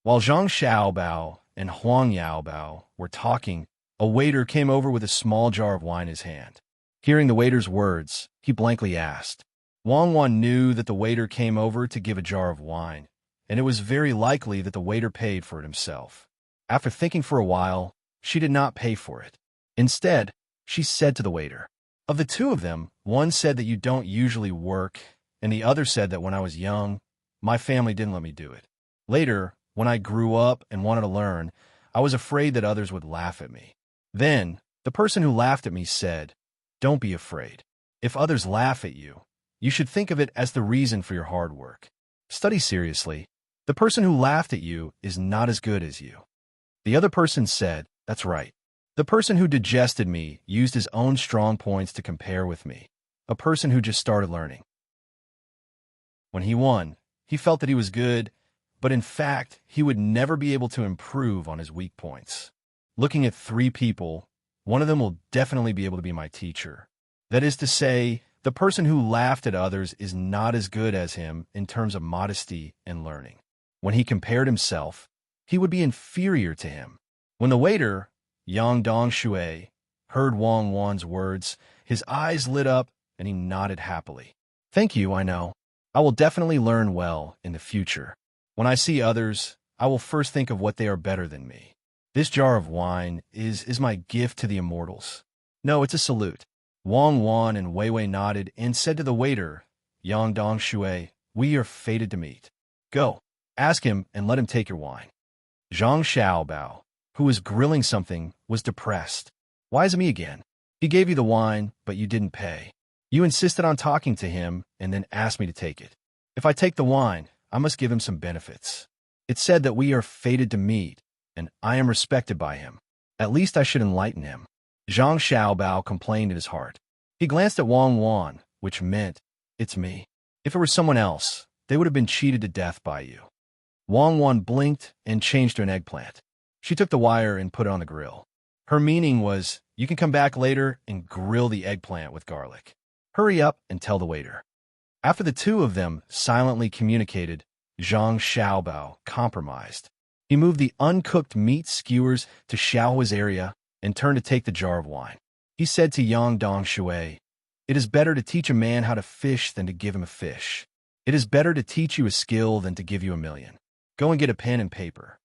[SPEAKER 1] While Zhang Xiaobao and Huang Yaobao were talking, a waiter came over with a small jar of wine in his hand. Hearing the waiter's words, he blankly asked. Wang Wan knew that the waiter came over to give a jar of wine, and it was very likely that the waiter paid for it himself. After thinking for a while, she did not pay for it. Instead, she said to the waiter, "Of the 2 of them, one said that you don't usually work, and the other said that when I was young, my family didn't let me do it. Later, when I grew up and wanted to learn, I was afraid that others would laugh at me. Then, the person who laughed at me said, 'Don't be afraid. If others laugh at you, you should think of it as the reason for your hard work. Study seriously. The person who laughed at you is not as good as you.' The other person said, 'That's right. The person who digested me used his own strong points to compare with me, a person who just started learning.' When he won, he felt that he was good, but in fact, he would never be able to improve on his weak points. Looking at 3 people, one of them will definitely be able to be my teacher. That is to say, the person who laughed at others is not as good as him in terms of modesty and learning. When he compared himself, he would be inferior to him." When the waiter, Yang Dong Shui, heard Wang Wan's words, his eyes lit up and he nodded happily. "Thank you, I know. I will definitely learn well in the future. When I see others, I will first think of what they are better than me. This jar of wine is my gift to the immortals. No, it's a salute." Wang Wan and Wei Wei nodded and said to the waiter, "Yang Dong Shui, we are fated to meet. Go, ask him and let him take your wine." Zhang Xiaobao, who was grilling something, was depressed. "Why is it me again? He gave you the wine, but you didn't pay. You insisted on talking to him and then asked me to take it. If I take the wine, I must give him some benefits. It's said that we are fated to meet, and I am respected by him. At least I should enlighten him." Zhang Xiaobao complained in his heart. He glanced at Wang Wan, which meant, "It's me. If it were someone else, they would have been cheated to death by you." Wang Wan blinked and changed to an eggplant. She took the wire and put it on the grill. Her meaning was, "You can come back later and grill the eggplant with garlic. Hurry up and tell the waiter." After the 2 of them silently communicated, Zhang Xiaobao compromised. He moved the uncooked meat skewers to Xiaohua's area and turned to take the jar of wine. He said to Yang Dong Shui, "It is better to teach a man how to fish than to give him a fish. It is better to teach you a skill than to give you a million. Go and get a pen and paper."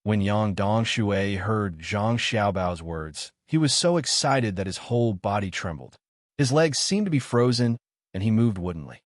[SPEAKER 1] When Yang Dong Shui heard Zhang Xiaobao's words, he was so excited that his whole body trembled. His legs seemed to be frozen, and he moved woodenly.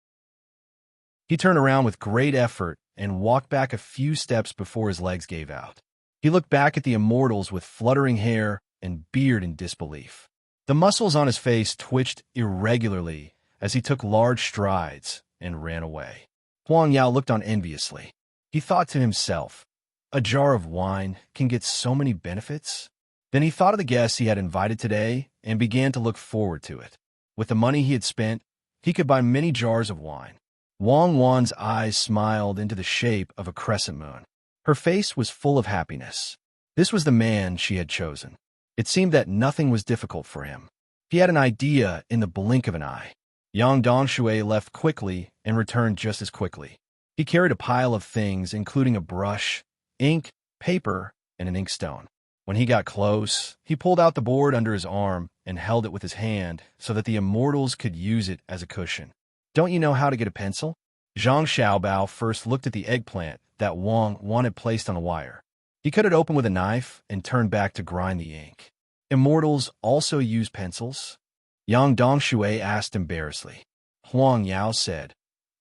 [SPEAKER 1] He turned around with great effort and walked back a few steps before his legs gave out. He looked back at the immortals with fluttering hair and beard in disbelief. The muscles on his face twitched irregularly as he took large strides and ran away. Huang Yao looked on enviously. He thought to himself, "A jar of wine can get so many benefits?" Then he thought of the guests he had invited today and began to look forward to it. With the money he had spent, he could buy many jars of wine. Wang Wan's eyes smiled into the shape of a crescent moon. Her face was full of happiness. This was the man she had chosen. It seemed that nothing was difficult for him. He had an idea in the blink of an eye. Yang Dongshui left quickly and returned just as quickly. He carried a pile of things, including a brush, ink, paper, and an inkstone. When he got close, he pulled out the board under his arm and held it with his hand so that the immortals could use it as a cushion. Don't you know how to get a pencil? Zhang Xiaobao first looked at the eggplant that Wang wanted placed on a wire. He cut it open with a knife and turned back to grind the ink. Immortals also use pencils? Yang Dongshui asked embarrassedly. Huang Yao said,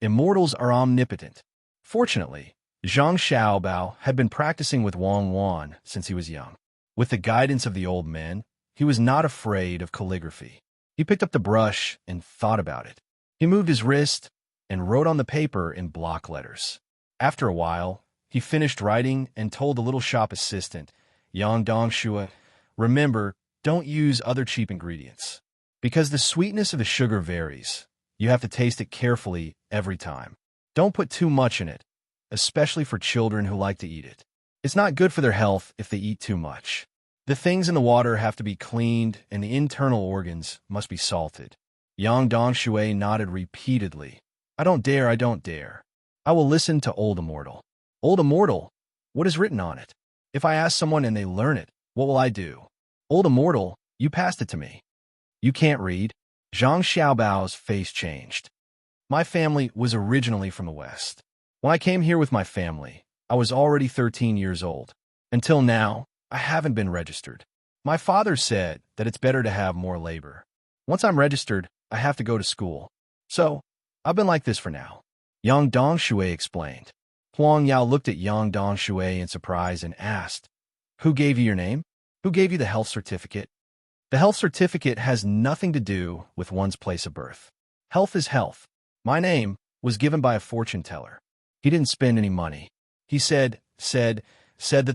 [SPEAKER 1] Immortals are omnipotent. Fortunately, Zhang Xiaobao had been practicing with Wang Wan since he was young. With the guidance of the old men, he was not afraid of calligraphy. He picked up the brush and thought about it. He moved his wrist and wrote on the paper in block letters. After a while, he finished writing and told the little shop assistant, Yang Dongshui, remember, don't use other cheap ingredients. Because the sweetness of the sugar varies, you have to taste it carefully every time. Don't put too much in it, especially for children who like to eat it. It's not good for their health if they eat too much. The things in the water have to be cleaned and the internal organs must be salted. Yang Dongshui nodded repeatedly. I don't dare, I don't dare. I will listen to Old Immortal. Old Immortal, what is written on it? If I ask someone and they learn it, what will I do? Old Immortal, you passed it to me. You can't read? Zhang Xiaobao's face changed. My family was originally from the West. When I came here with my family, I was already 13 years old. Until now, I haven't been registered. My father said that it's better to have more labor. Once I'm registered, I have to go to school. So, I've been like this for now. Yang Dongshui explained. Huang Yao looked at Yang Dongshui in surprise and asked, Who gave you your name? Who gave you the health certificate? The health certificate has nothing to do with one's place of birth. Health is health. My name was given by a fortune teller. He didn't spend any money. He said that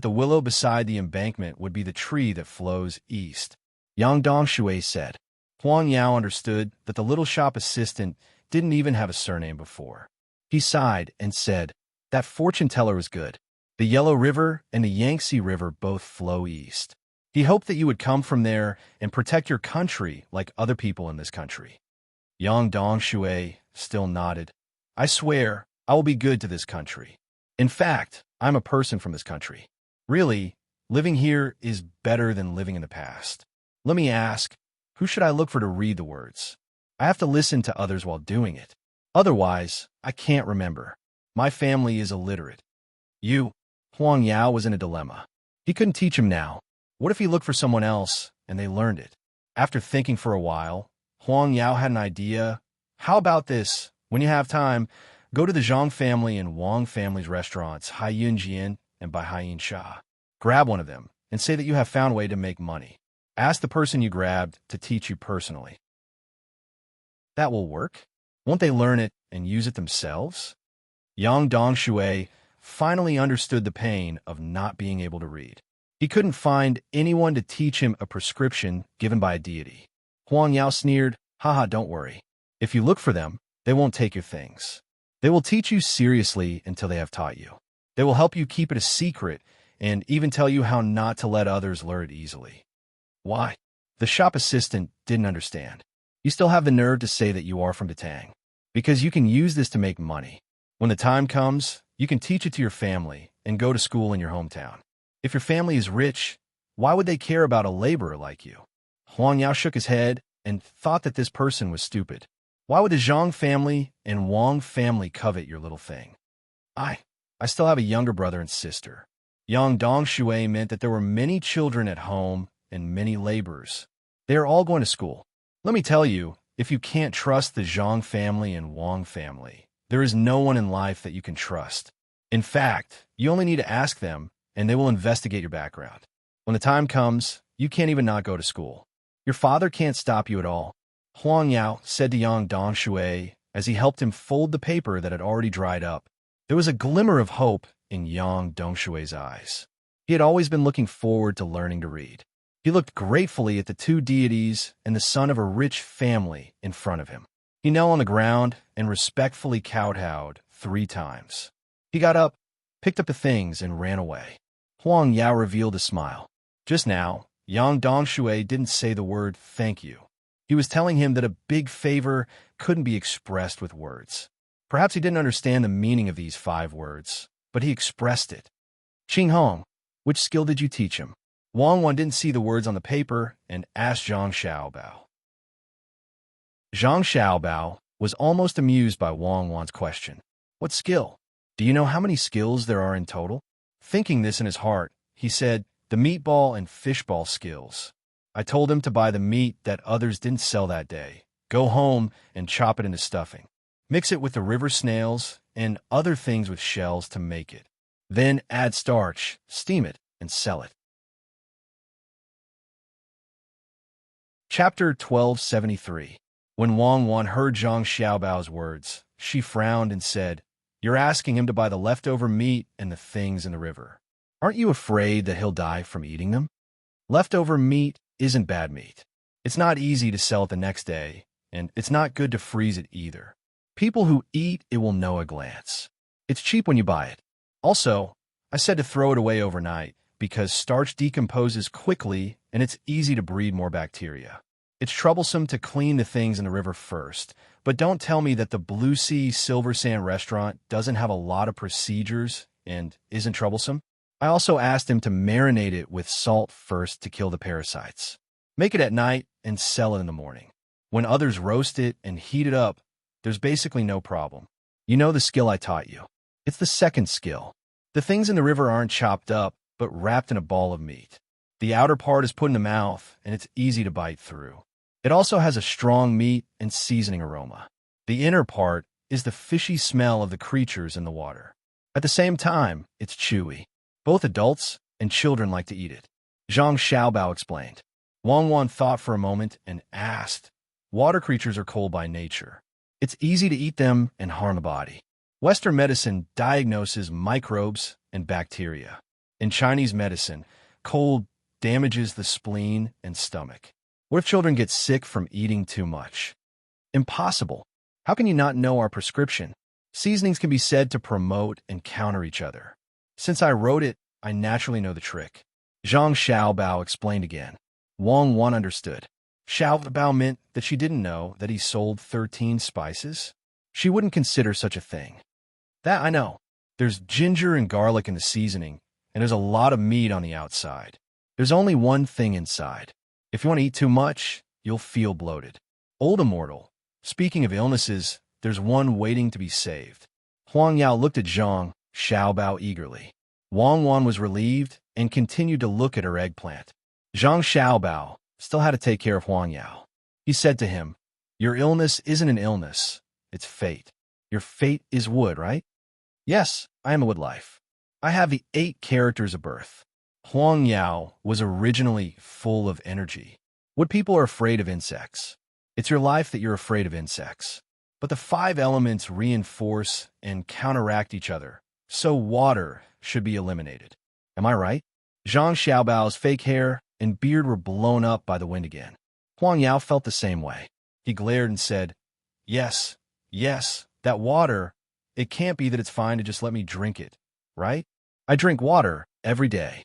[SPEAKER 1] the willow beside the embankment would be the tree that flows east. Yang Dongshui said. Huang Yao understood that the little shop assistant didn't even have a surname before. He sighed and said, That fortune teller was good. The Yellow River and the Yangtze River both flow east. He hoped that you would come from there and protect your country like other people in this country. Yang Dongshui still nodded. I swear, I will be good to this country. In fact, I'm a person from this country. Really, living here is better than living in the past. Let me ask, who should I look for to read the words? I have to listen to others while doing it. Otherwise, I can't remember. My family is illiterate. Huang Yao was in a dilemma. He couldn't teach him now. What if he looked for someone else and they learned it? After thinking for a while, Huang Yao had an idea. How about this? When you have time, go to the Zhang family and Wang family's restaurants, Haiyun Jian and by Haiyun Sha. Grab one of them and say that you have found a way to make money. Ask the person you grabbed to teach you personally. That will work. Won't they learn it and use it themselves? Yang Dongshui finally understood the pain of not being able to read. He couldn't find anyone to teach him a prescription given by a deity. Huang Yao sneered, Haha, don't worry. If you look for them, they won't take your things. They will teach you seriously until they have taught you. They will help you keep it a secret and even tell you how not to let others learn it easily. Why? The shop assistant didn't understand. You still have the nerve to say that you are from the Tang. Because you can use this to make money. When the time comes, you can teach it to your family and go to school in your hometown. If your family is rich, why would they care about a laborer like you? Huang Yao shook his head and thought that this person was stupid. Why would the Zhang family and Wang family covet your little thing? I still have a younger brother and sister. Yang Dongshui meant that there were many children at home and many laborers. They are all going to school. Let me tell you, if you can't trust the Zhang family and Wang family, there is no one in life that you can trust. In fact, you only need to ask them, and they will investigate your background. When the time comes, you can't even not go to school. Your father can't stop you at all. Huang Yao said to Yang Dongshui as he helped him fold the paper that had already dried up. There was a glimmer of hope in Yang Dongshui's eyes. He had always been looking forward to learning to read. He looked gratefully at the two deities and the son of a rich family in front of him. He knelt on the ground and respectfully kowtowed 3 times. He got up, picked up the things, and ran away. Huang Yao revealed a smile. Just now, Yang Dongshui didn't say the word thank you. He was telling him that a big favor couldn't be expressed with words. Perhaps he didn't understand the meaning of these 5 words, but he expressed it. Qing Hong, which skill did you teach him? Wang Wan didn't see the words on the paper and asked Zhang Xiaobao. Zhang Xiaobao was almost amused by Wang Wan's question. What skill? Do you know how many skills there are in total? Thinking this in his heart, he said, the meatball and fishball skills. I told him to buy the meat that others didn't sell that day. Go home and chop it into stuffing. Mix it with the river snails and other things with shells to make it. Then add starch, steam it, and sell it. Chapter 1273. When Wang Wan heard Zhang Xiaobao's words, she frowned and said, You're asking him to buy the leftover meat and the things in the river. Aren't you afraid that he'll die from eating them? Leftover meat isn't bad meat. It's not easy to sell it the next day, and it's not good to freeze it either. People who eat it will know a glance. It's cheap when you buy it. Also, I said to throw it away overnight because starch decomposes quickly and it's easy to breed more bacteria. It's troublesome to clean the things in the river first, but don't tell me that the Blue Sea Silver Sand restaurant doesn't have a lot of procedures and isn't troublesome. I also asked him to marinate it with salt first to kill the parasites. Make it at night and sell it in the morning. When others roast it and heat it up, there's basically no problem. You know the skill I taught you. It's the second skill. The things in the river aren't chopped up, but wrapped in a ball of meat. The outer part is put in the mouth, and it's easy to bite through. It also has a strong meat and seasoning aroma. The inner part is the fishy smell of the creatures in the water. At the same time, it's chewy. Both adults and children like to eat it. Zhang Xiaobao explained. Wang Wan thought for a moment and asked, Water creatures are cold by nature. It's easy to eat them and harm the body. Western medicine diagnoses microbes and bacteria. In Chinese medicine, cold damages the spleen and stomach. What if children get sick from eating too much? Impossible. How can you not know our prescription? Seasonings can be said to promote and counter each other. Since I wrote it, I naturally know the trick. Zhang Xiaobao explained again. Wang Wan understood. Xiaobao meant that she didn't know that he sold 13 spices. She wouldn't consider such a thing. That I know. There's ginger and garlic in the seasoning, and there's a lot of meat on the outside. There's only one thing inside. If you want to eat too much, you'll feel bloated. Old immortal. Speaking of illnesses, there's one waiting to be saved. Huang Yao looked at Zhang Xiaobao eagerly. Wang Wan was relieved and continued to look at her eggplant. Zhang Xiaobao still had to take care of Huang Yao. He said to him, Your illness isn't an illness, it's fate. Your fate is wood, right? Yes, I am a wood life. I have the 8 characters of birth. Huang Yao was originally full of energy. Wood people are afraid of insects. It's your life that you're afraid of insects. But the 5 elements reinforce and counteract each other, so water should be eliminated. Am I right? Zhang Xiaobao's fake hair and beard were blown up by the wind again. Huang Yao felt the same way. He glared and said, Yes, that water, it can't be that it's fine to just let me drink it, right? I drink water every day.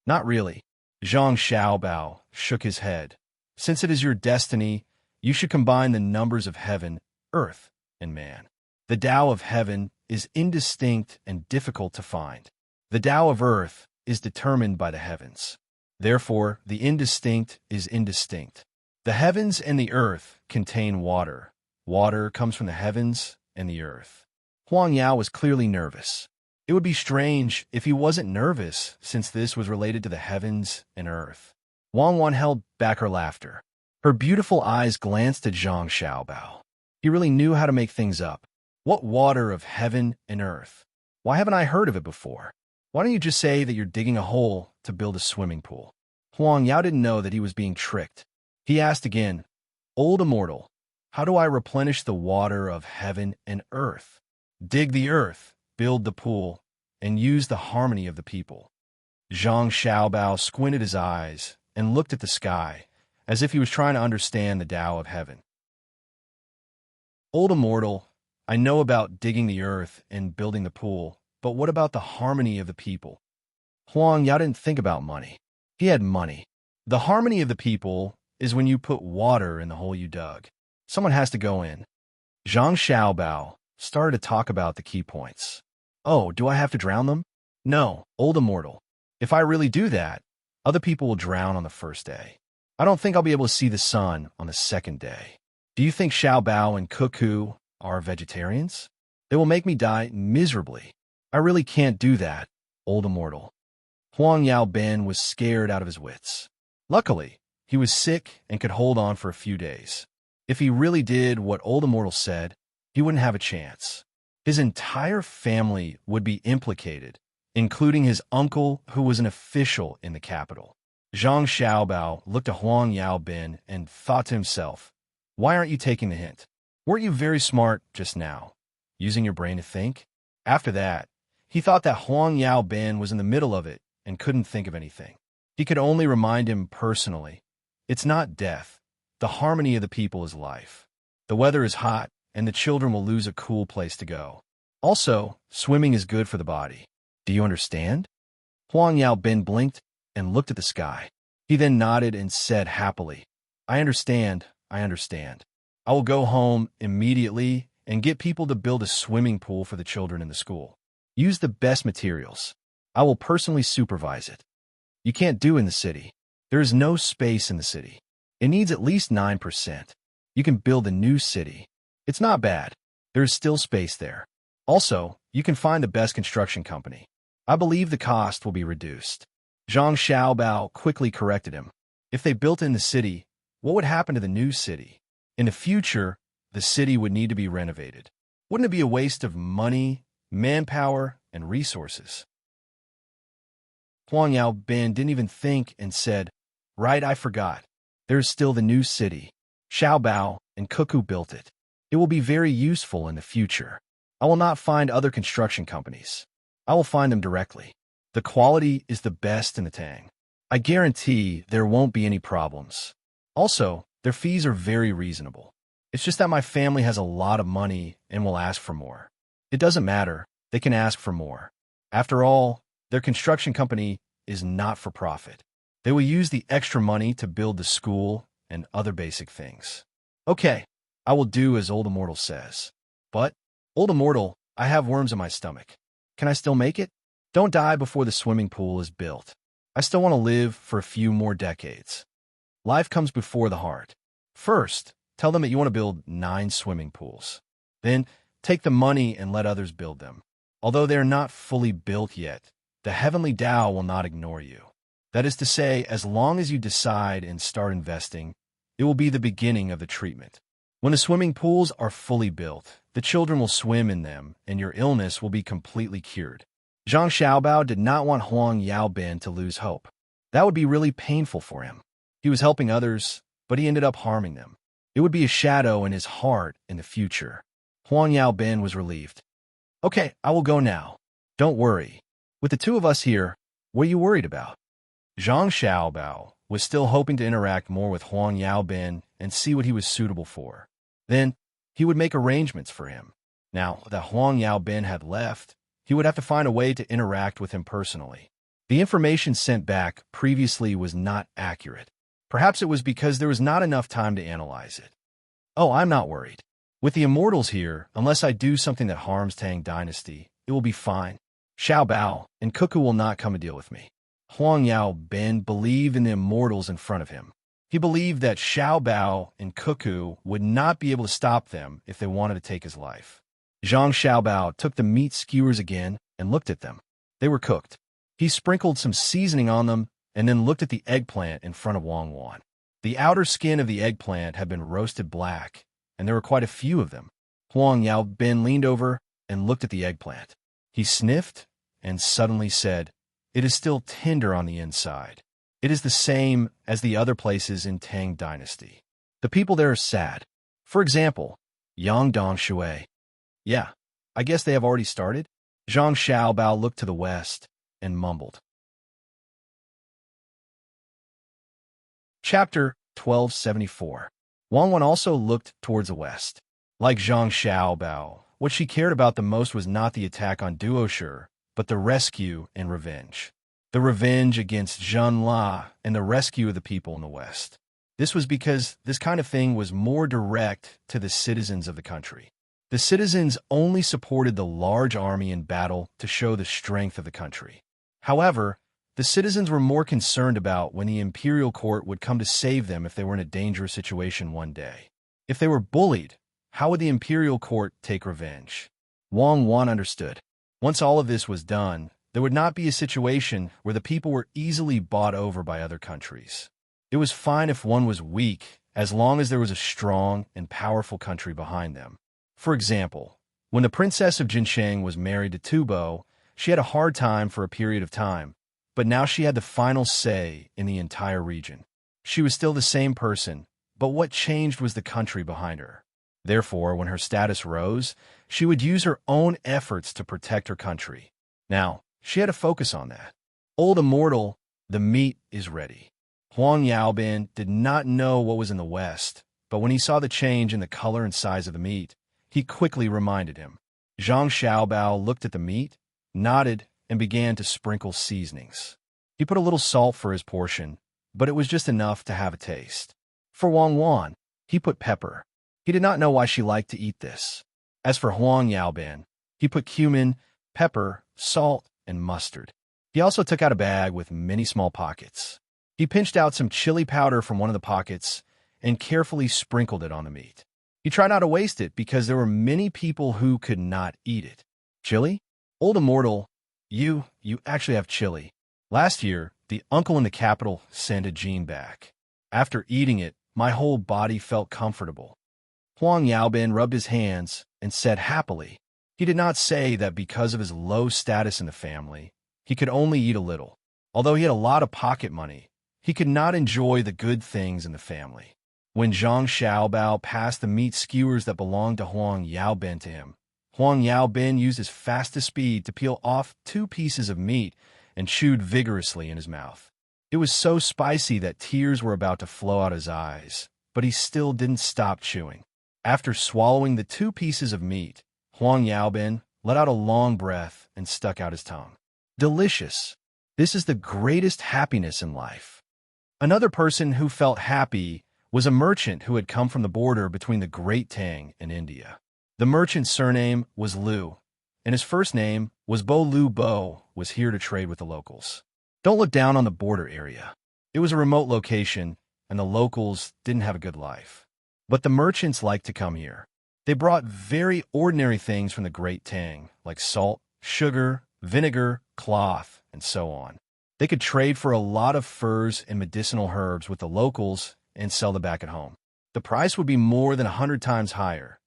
[SPEAKER 1] Not really. Zhang Xiaobao shook his head. Since it is your destiny, you should combine the numbers of heaven, earth, and man. The Tao of heaven is indistinct and difficult to find. The Tao of earth is determined by the heavens. Therefore, the indistinct is indistinct. The heavens and the earth contain water. Water comes from the heavens and the earth. Huang Yao was clearly nervous. It would be strange if he wasn't nervous, since this was related to the heavens and earth. Wang Wan held back her laughter. Her beautiful eyes glanced at Zhang Xiaobao. He really knew how to make things up. What water of heaven and earth? Why haven't I heard of it before? Why don't you just say that you're digging a hole to build a swimming pool? Huang Yao didn't know that he was being tricked. He asked again, Old immortal, how do I replenish the water of heaven and earth? Dig the earth, build the pool, and use the harmony of the people. Zhang Xiaobao squinted his eyes and looked at the sky, as if he was trying to understand the Tao of heaven. Old immortal, I know about digging the earth and building the pool, but what about the harmony of the people? Huang Yao didn't think about money. He had money. The harmony of the people is when you put water in the hole you dug. Someone has to go in. Zhang Xiaobao started to talk about the key points. Oh, do I have to drown them? No, old immortal. If I really do that, other people will drown on the first day. I don't think I'll be able to see the sun on the second day. Do you think Xiaobao and Cuckoo are vegetarians? They will make me die miserably. I really can't do that, old immortal. Huang Yaobin was scared out of his wits. Luckily, he was sick and could hold on for a few days. If he really did what old immortal said, he wouldn't have a chance. His entire family would be implicated, including his uncle, who was an official in the capital. Zhang Xiaobao looked at Huang Yaobin and thought to himself, why aren't you taking the hint? Weren't you very smart just now, using your brain to think? After that, he thought that Huang Yaobin was in the middle of it and couldn't think of anything. He could only remind him personally, it's not death. The harmony of the people is life. The weather is hot, and the children will lose a cool place to go. Also, swimming is good for the body. Do you understand? Huang Yaobin blinked and looked at the sky. He then nodded and said happily, I understand. I will go home immediately and get people to build a swimming pool for the children in the school. Use the best materials. I will personally supervise it. You can't do in the city. There is no space in the city. It needs at least 9%. You can build a new city. It's not bad. There is still space there. Also, you can find the best construction company. I believe the cost will be reduced. Zhang Xiaobao quickly corrected him. If they built in the city, what would happen to the new city? In the future, the city would need to be renovated. Wouldn't it be a waste of money, manpower, and resources? Huang Yaobin didn't even think and said, right, I forgot. There's still the new city. Xiaobao and Cuckoo built it. It will be very useful in the future. I will not find other construction companies. I will find them directly. The quality is the best in the Tang. I guarantee there won't be any problems. Also, their fees are very reasonable. It's just that my family has a lot of money and will ask for more. It doesn't matter. They can ask for more. After all, their construction company is not for profit. They will use the extra money to build the school and other basic things. Okay, I will do as Old Immortal says. But, Old Immortal, I have worms in my stomach. Can I still make it? Don't die before the swimming pool is built. I still want to live for a few more decades. Life comes before the heart. First, tell them that you want to build 9 swimming pools. Then, take the money and let others build them. Although they are not fully built yet, the heavenly Tao will not ignore you. That is to say, as long as you decide and start investing, it will be the beginning of the treatment. When the swimming pools are fully built, the children will swim in them, and your illness will be completely cured. Zhang Xiaobao did not want Huang Yaobin to lose hope. That would be really painful for him. He was helping others, but he ended up harming them. It would be a shadow in his heart in the future. Huang Yaobin was relieved. Okay, I will go now. Don't worry. With the two of us here, what are you worried about? Zhang Xiaobao was still hoping to interact more with Huang Yaobin and see what he was suitable for. Then, he would make arrangements for him. Now that Huang Yaobin had left, he would have to find a way to interact with him personally. The information sent back previously was not accurate. Perhaps it was because there was not enough time to analyze it. Oh, I'm not worried. With the immortals here, unless I do something that harms Tang Dynasty, it will be fine. Xiaobao and Cuckoo will not come and deal with me. Huang Yaobin believed in the immortals in front of him. He believed that Xiaobao and Cuckoo would not be able to stop them if they wanted to take his life. Zhang Xiaobao took the meat skewers again and looked at them. They were cooked. He sprinkled some seasoning on them and then looked at the eggplant in front of Wang Wan. The outer skin of the eggplant had been roasted black, and there were quite a few of them. Huang Yaobin leaned over and looked at the eggplant. He sniffed and suddenly said, "It is still tender on the inside. It is the same as the other places in Tang Dynasty. The people there are sad. For example, Yangdong Shui. Yeah, I guess they have already started." Zhang Xiaobao looked to the west and mumbled. Chapter 1274. Wang Wan also looked towards the west. Like Zhang Xiaobao, what she cared about the most was not the attack on Duoshi, but the rescue and revenge. the revenge against Zheng La, and the rescue of the people in the West. This was because this kind of thing was more direct to the citizens of the country. The citizens only supported the large army in battle to show the strength of the country. However, the citizens were more concerned about when the imperial court would come to save them if they were in a dangerous situation one day. If they were bullied, how would the imperial court take revenge? Wang Wan understood. Once all of this was done, there would not be a situation where the people were easily bought over by other countries. It was fine if one was weak, as long as there was a strong and powerful country behind them. For example, when the princess of Jinsheng was married to Tubo, she had a hard time for a period of time, but now she had the final say in the entire region. She was still the same person, but what changed was the country behind her. Therefore, when her status rose, she would use her own efforts to protect her country. Now, she had to focus on that. Old immortal, the meat is ready. Huang Yaobin did not know what was in the West, but when he saw the change in the color and size of the meat, he quickly reminded him. Zhang Xiaobao looked at the meat, nodded, and began to sprinkle seasonings. He put a little salt for his portion, but it was just enough to have a taste. For Wang Wan, he put pepper. He did not know why she liked to eat this. As for Huang Yaobin, he put cumin, pepper, salt, and mustard. He also took out a bag with many small pockets. He pinched out some chili powder from one of the pockets and carefully sprinkled it on the meat. He tried not to waste it because there were many people who could not eat it. Chili? Old immortal, you actually have chili. Last year, the uncle in the capital sent a gene back. After eating it, my whole body felt comfortable. Huang Yaobin rubbed his hands and said happily. He did not say that because of his low status in the family, he could only eat a little. Although he had a lot of pocket money, he could not enjoy the good things in the family. When Zhang Xiaobao passed the meat skewers that belonged to Huang Yaobin to him, Huang Yaobin used his fastest speed to peel off 2 pieces of meat and chewed vigorously in his mouth. It was so spicy that tears were about to flow out his eyes, but he still didn't stop chewing. After swallowing the 2 pieces of meat, Huang Yaobin let out a long breath and stuck out his tongue. Delicious. This is the greatest happiness in life. Another person who felt happy was a merchant who had come from the border between the Great Tang and India. The merchant's surname was Liu, and his first name was Bo. Liu Bo was here to trade with the locals. Don't look down on the border area. It was a remote location, and the locals didn't have a good life. But the merchants liked to come here. They brought very ordinary things from the Great Tang, like salt, sugar, vinegar, cloth, and so on. They could trade for a lot of furs and medicinal herbs with the locals and sell them back at home. The price would be more than 100 times higher.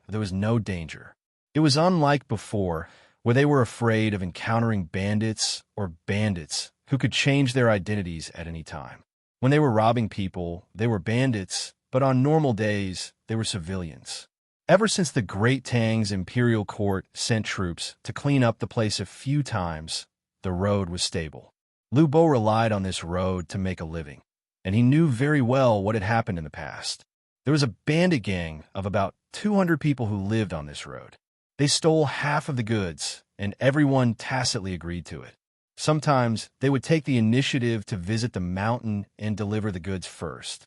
[SPEAKER 1] There was no danger. It was unlike before, where they were afraid of encountering bandits who could change their identities at any time. When they were robbing people, they were bandits, but on normal days, they were civilians. Ever since the Great Tang's imperial court sent troops to clean up the place a few times, the road was stable. Liu Bo relied on this road to make a living, and he knew very well what had happened in the past. There was a bandit gang of about 200 people who lived on this road. They stole half of the goods, and everyone tacitly agreed to it. Sometimes they would take the initiative to visit the mountain and deliver the goods first.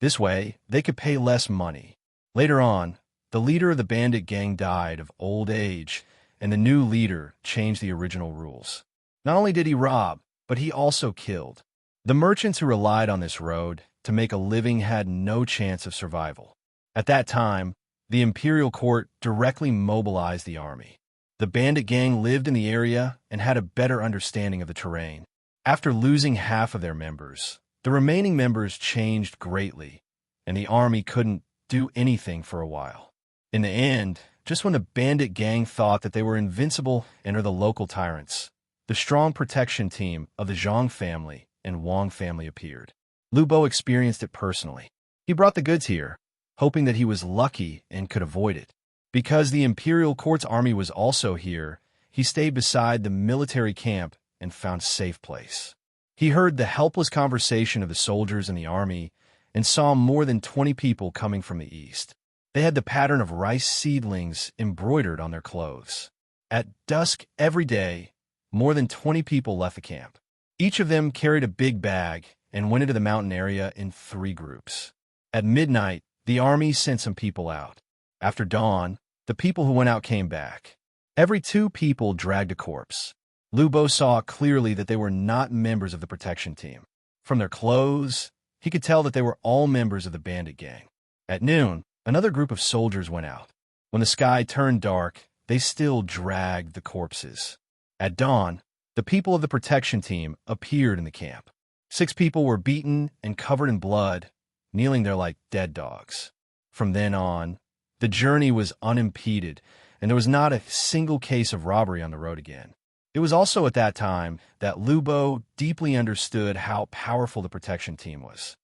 [SPEAKER 1] This way, they could pay less money. Later on, the leader of the bandit gang died of old age, and the new leader changed the original rules. Not only did he rob, but he also killed. The merchants who relied on this road to make a living had no chance of survival. At that time, the imperial court directly mobilized the army. The bandit gang lived in the area and had a better understanding of the terrain. After losing half of their members, the remaining members changed greatly, and the army couldn't do anything for a while. In the end, just when the bandit gang thought that they were invincible and are the local tyrants, the strong protection team of the Zhang family and Wang family appeared. Liu Bo experienced it personally. He brought the goods here, hoping that he was lucky and could avoid it. Because the imperial court's army was also here, he stayed beside the military camp and found a safe place. He heard the helpless conversation of the soldiers in the army and saw more than 20 people coming from the east. They had the pattern of rice seedlings embroidered on their clothes. At dusk every day, more than 20 people left the camp. Each of them carried a big bag and went into the mountain area in 3 groups. At midnight, the army sent some people out. After dawn, the people who went out came back. Every 2 people dragged a corpse. Lu Bo saw clearly that they were not members of the protection team. From their clothes, he could tell that they were all members of the bandit gang. At noon, another group of soldiers went out. When the sky turned dark, they still dragged the corpses. At dawn, the people of the protection team appeared in the camp. 6 people were beaten and covered in blood, kneeling there like dead dogs. From then on, the journey was unimpeded, and there was not a single case of robbery on the road again. It was also at that time that Lu Bo deeply understood how powerful the protection team was.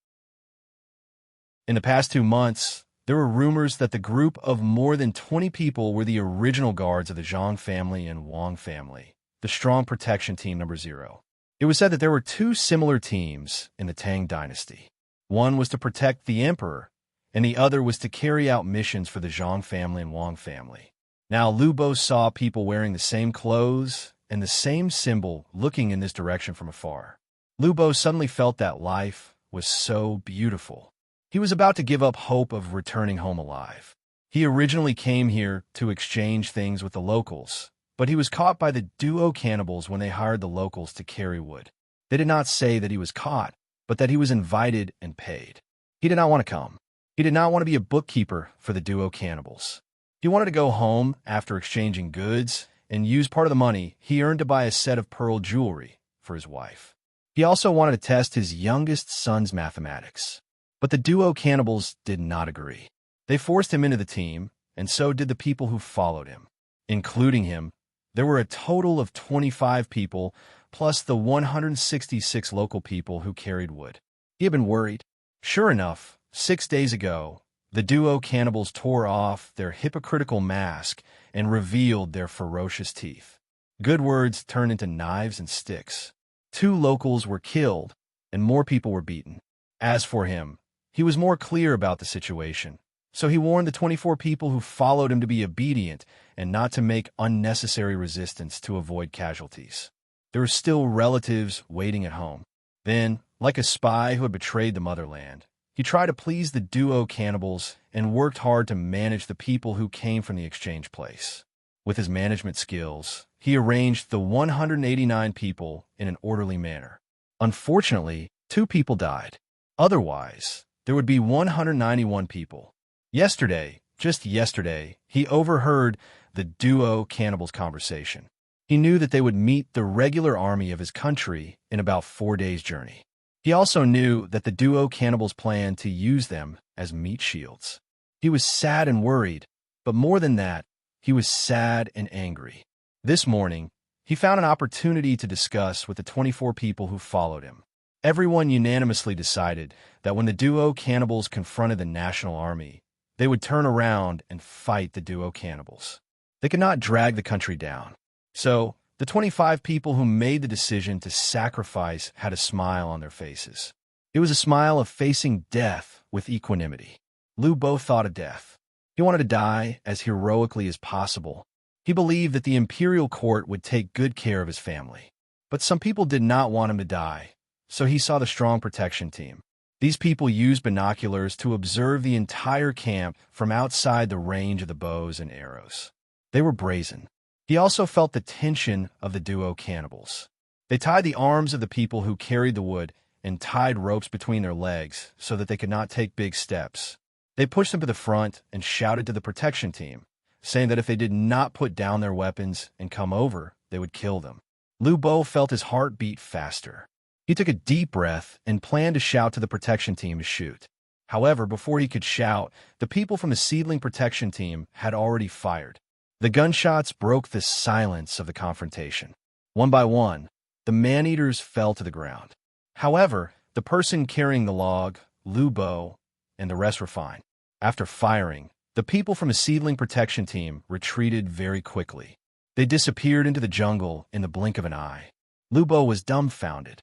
[SPEAKER 1] In the past 2 months, there were rumors that the group of more than 20 people were the original guards of the Zhang family and Wang family, the strong protection team number 0. It was said that there were 2 similar teams in the Tang dynasty. One was to protect the emperor, and the other was to carry out missions for the Zhang family and Wang family. Now Lu Bo saw people wearing the same clothes and the same symbol looking in this direction from afar. Lu Bo suddenly felt that life was so beautiful. He was about to give up hope of returning home alive. He originally came here to exchange things with the locals, but he was caught by the duo cannibals when they hired the locals to carry wood. They did not say that he was caught, but that he was invited and paid. He did not want to come. He did not want to be a bookkeeper for the duo cannibals. He wanted to go home after exchanging goods and use part of the money he earned to buy a set of pearl jewelry for his wife. He also wanted to test his youngest son's mathematics. But the duo cannibals did not agree. They forced him into the team, and so did the people who followed him. Including him, there were a total of 25 people, plus the 166 local people who carried wood. He had been worried. Sure enough, 6 days ago, the duo cannibals tore off their hypocritical mask and revealed their ferocious teeth. Good words turned into knives and sticks. 2 locals were killed, and more people were beaten. As for him, he was more clear about the situation, so he warned the 24 people who followed him to be obedient and not to make unnecessary resistance to avoid casualties. There were still relatives waiting at home. Then, like a spy who had betrayed the motherland, he tried to please the duo cannibals and worked hard to manage the people who came from the exchange place. With his management skills, he arranged the 189 people in an orderly manner. Unfortunately, 2 people died. Otherwise, there would be 191 people. Yesterday, just yesterday, he overheard the duo cannibals' conversation. He knew that they would meet the regular army of his country in about 4 days' journey. He also knew that the duo cannibals planned to use them as meat shields. He was sad and worried, but more than that, he was sad and angry. This morning, he found an opportunity to discuss with the 24 people who followed him. Everyone unanimously decided that when the duo cannibals confronted the national army, they would turn around and fight the duo cannibals. They could not drag the country down. So, the 25 people who made the decision to sacrifice had a smile on their faces. It was a smile of facing death with equanimity. Lu Bo thought of death. He wanted to die as heroically as possible. He believed that the imperial court would take good care of his family. But some people did not want him to die, so he saw the strong protection team. These people used binoculars to observe the entire camp from outside the range of the bows and arrows. They were brazen. He also felt the tension of the duo cannibals. They tied the arms of the people who carried the wood and tied ropes between their legs so that they could not take big steps. They pushed them to the front and shouted to the protection team, saying that if they did not put down their weapons and come over, they would kill them. Lu Bo felt his heart beat faster. He took a deep breath and planned to shout to the protection team to shoot. However, before he could shout, the people from the seedling protection team had already fired. The gunshots broke the silence of the confrontation. One by one, the man-eaters fell to the ground. However, the person carrying the log, Lu Bo, and the rest were fine. After firing, the people from the seedling protection team retreated very quickly. They disappeared into the jungle in the blink of an eye. Lu Bo was dumbfounded.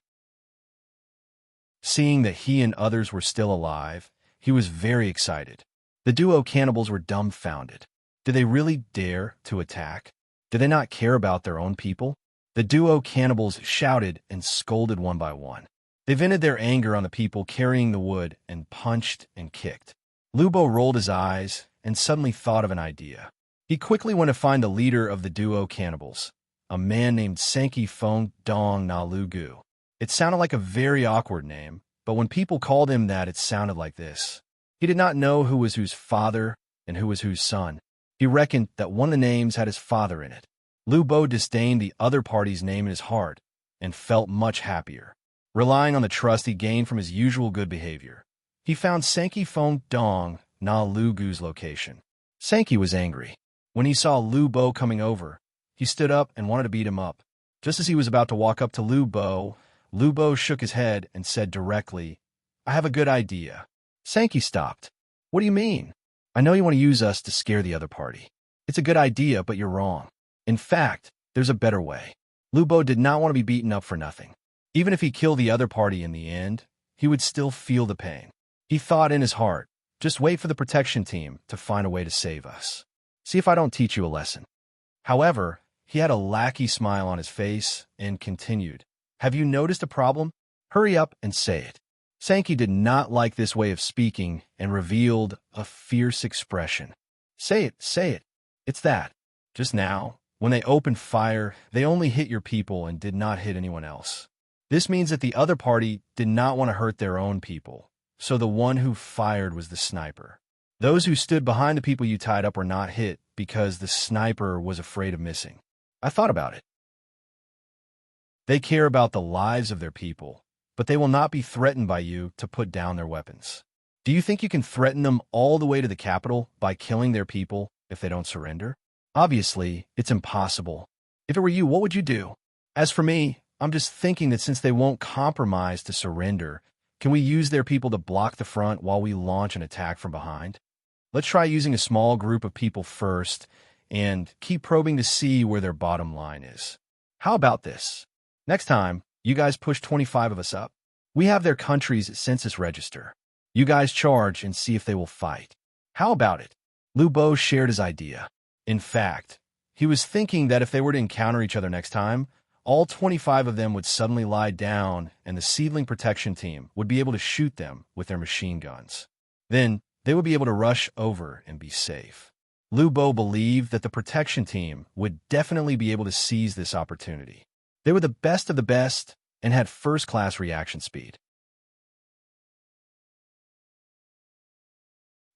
[SPEAKER 1] Seeing that he and others were still alive, he was very excited. The duo cannibals were dumbfounded. Did they really dare to attack? Did they not care about their own people? The duo cannibals shouted and scolded one by one. They vented their anger on the people carrying the wood and punched and kicked. Lubo rolled his eyes and suddenly thought of an idea. He quickly went to find the leader of the duo cannibals, a man named Sanki Fong Dong Na Lugu. It sounded like a very awkward name, but when people called him that, it sounded like this. He did not know who was whose father and who was whose son. He reckoned that one of the names had his father in it. Lubo disdained the other party's name in his heart and felt much happier. Relying on the trust he gained from his usual good behavior, he found Sanki Fong Dong Na Lugu's location. Sanki was angry. When he saw Lubo coming over, he stood up and wanted to beat him up. Just as he was about to walk up to Lubo, Lubo shook his head and said directly, "I have a good idea." Sanki stopped. "What do you mean? I know you want to use us to scare the other party. It's a good idea, but you're wrong. In fact, there's a better way." Lubo did not want to be beaten up for nothing. Even if he killed the other party in the end, he would still feel the pain. He thought in his heart, just wait for the protection team to find a way to save us. See if I don't teach you a lesson. However, he had a lackey smile on his face and continued, "Have you noticed a problem? Hurry up and say it." Sanki did not like this way of speaking and revealed a fierce expression. Say it. It's that. Just now, when they opened fire, they only hit your people and did not hit anyone else. This means that the other party did not want to hurt their own people, so the one who fired was the sniper. Those who stood behind the people you tied up were not hit because the sniper was afraid of missing. I thought about it. They care about the lives of their people, but they will not be threatened by you to put down their weapons. Do you think you can threaten them all the way to the capital by killing their people if they don't surrender? Obviously, it's impossible. If it were you, what would you do? As for me, I'm just thinking that since they won't compromise to surrender, can we use their people to block the front while we launch an attack from behind? Let's try using a small group of people first and keep probing to see where their bottom line is. How about this? Next time, you guys push 25 of us up. We have their country's census register. You guys charge and see if they will fight. How about it? Lubo shared his idea. In fact, he was thinking that if they were to encounter each other next time, all 25 of them would suddenly lie down and the seedling protection team would be able to shoot them with their machine guns. Then, they would be able to rush over and be safe. Lubo believed that the protection team would definitely be able to seize this opportunity. They were the best of the best and had first-class reaction speed.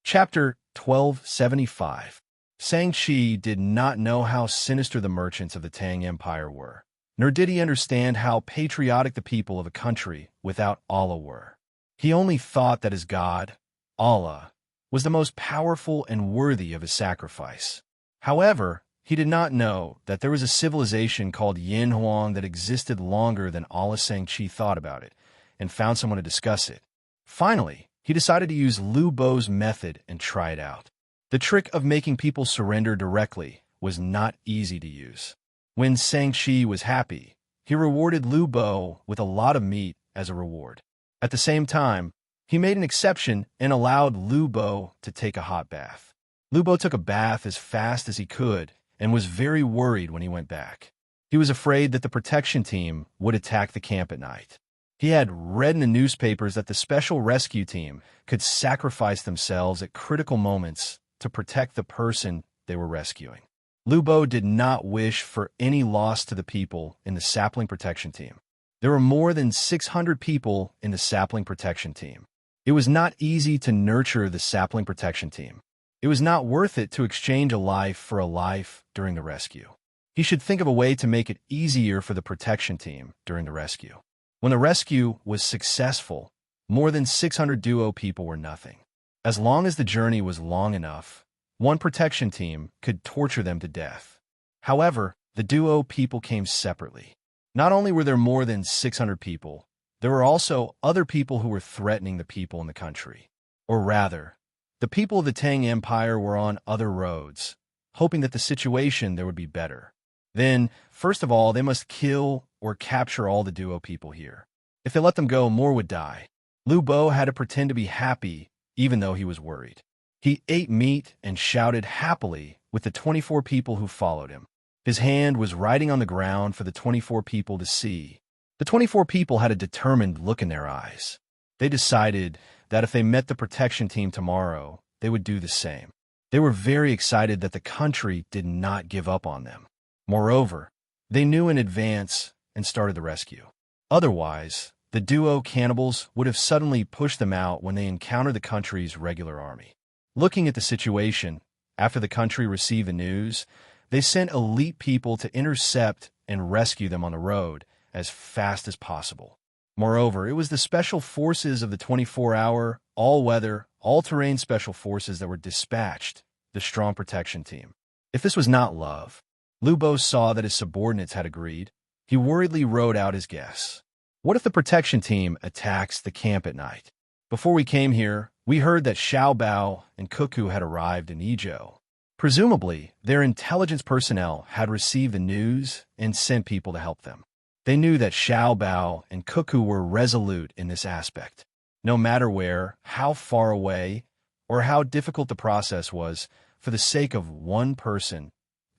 [SPEAKER 1] Chapter 1275. Shang-Chi did not know how sinister the merchants of the Tang Empire were, nor did he understand how patriotic the people of a country without Allah were. He only thought that his God, Allah, was the most powerful and worthy of his sacrifice. However, he did not know that there was a civilization called Yin Huang that existed longer than Allah. Shang-Chi thought about it and found someone to discuss it. Finally, he decided to use Lubo's method and try it out. The trick of making people surrender directly was not easy to use. When Shang-Chi was happy, he rewarded Lubo with a lot of meat as a reward. At the same time, he made an exception and allowed Lubo to take a hot bath. Lubo took a bath as fast as he could and was very worried when he went back. He was afraid that the protection team would attack the camp at night. He had read in the newspapers that the special rescue team could sacrifice themselves at critical moments to protect the person they were rescuing. Lubo did not wish for any loss to the people in the sapling protection team. There were more than 600 people in the sapling protection team. It was not easy to nurture the sapling protection team. It was not worth it to exchange a life for a life during the rescue. He should think of a way to make it easier for the protection team during the rescue. When the rescue was successful, more than 600 duo people were nothing. As long as the journey was long enough, one protection team could torture them to death. However, the duo people came separately. Not only were there more than 600 people, there were also other people who were threatening the people in the country. Or rather, the people of the Tang Empire were on other roads, hoping that the situation there would be better. Then, first of all, they must kill or capture all the duo people here. If they let them go, more would die. Lubo had to pretend to be happy even though he was worried. He ate meat and shouted happily with the 24 people who followed him. His hand was writing on the ground for the 24 people to see. The 24 people had a determined look in their eyes. They decided that if they met the protection team tomorrow, they would do the same. They were very excited that the country did not give up on them. Moreover, they knew in advance and started the rescue. Otherwise, the duo cannibals would have suddenly pushed them out when they encountered the country's regular army. Looking at the situation, after the country received the news, they sent elite people to intercept and rescue them on the road as fast as possible. Moreover, it was the special forces of the 24-hour, all-weather, all-terrain special forces that were dispatched, the strong protection team. If this was not love, Lubos saw that his subordinates had agreed. He worriedly wrote out his guess. What if the protection team attacks the camp at night? Before we came here, we heard that Xiao Bao and Cuckoo had arrived in Idyll. Presumably, their intelligence personnel had received the news and sent people to help them. They knew that Xiao Bao and Cuckoo were resolute in this aspect. No matter where, how far away, or how difficult the process was, for the sake of one person,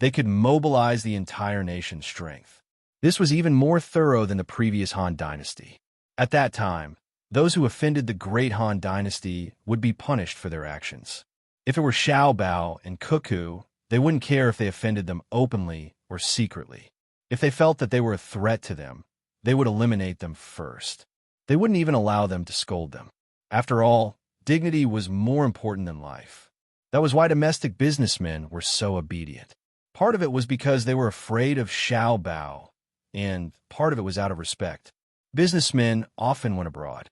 [SPEAKER 1] they could mobilize the entire nation's strength. This was even more thorough than the previous Han dynasty. At that time, those who offended the great Han dynasty would be punished for their actions. If it were Xiao Bao and Cuckoo, they wouldn't care if they offended them openly or secretly. If they felt that they were a threat to them, they would eliminate them first. They wouldn't even allow them to scold them. After all, dignity was more important than life. That was why domestic businessmen were so obedient. Part of it was because they were afraid of Xiao Bao, and part of it was out of respect. Businessmen often went abroad.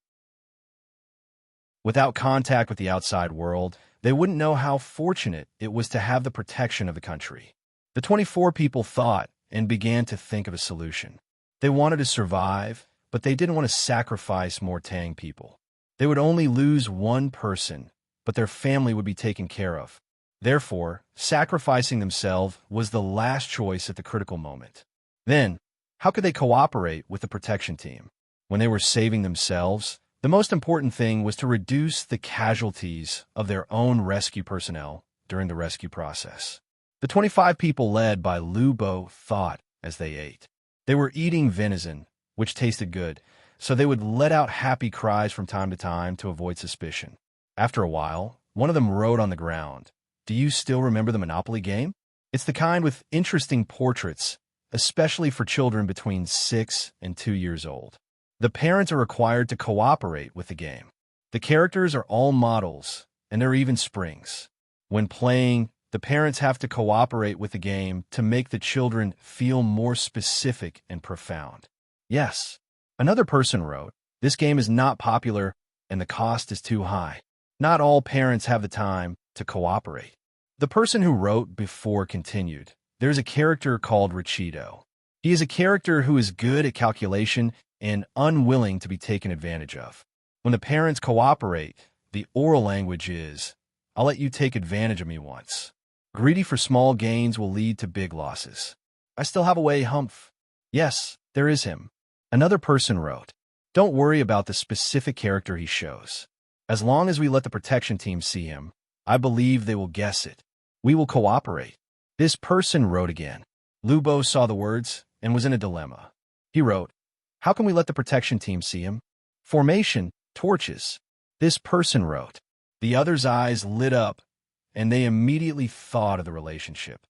[SPEAKER 1] Without contact with the outside world, they wouldn't know how fortunate it was to have the protection of the country. The 24 people thought and began to think of a solution. They wanted to survive, but they didn't want to sacrifice more Tang people. They would only lose one person, but their family would be taken care of. Therefore, sacrificing themselves was the last choice at the critical moment. Then, how could they cooperate with the protection team? When they were saving themselves, the most important thing was to reduce the casualties of their own rescue personnel during the rescue process. The 25 people led by Lubo thought as they ate. They were eating venison, which tasted good, so they would let out happy cries from time to time to avoid suspicion. After a while, one of them wrote on the ground, "Do you still remember the Monopoly game? It's the kind with interesting portraits, especially for children between 6 and 2 years old. The parents are required to cooperate with the game. The characters are all models, and there are even springs. When playing, the parents have to cooperate with the game to make the children feel more specific and profound." Yes. Another person wrote, "This game is not popular and the cost is too high. Not all parents have the time to cooperate." The person who wrote before continued, "There's a character called Richido. He is a character who is good at calculation and unwilling to be taken advantage of. When the parents cooperate, the oral language is, 'I'll let you take advantage of me once.' Greedy for small gains will lead to big losses. I still have a way, humph." Yes, there is him. Another person wrote, "Don't worry about the specific character he shows. As long as we let the protection team see him, I believe they will guess it. We will cooperate." This person wrote again. Lubo saw the words and was in a dilemma. He wrote, "How can we let the protection team see him? Formation, torches." This person wrote. The others' eyes lit up, and they immediately thought of the relationship.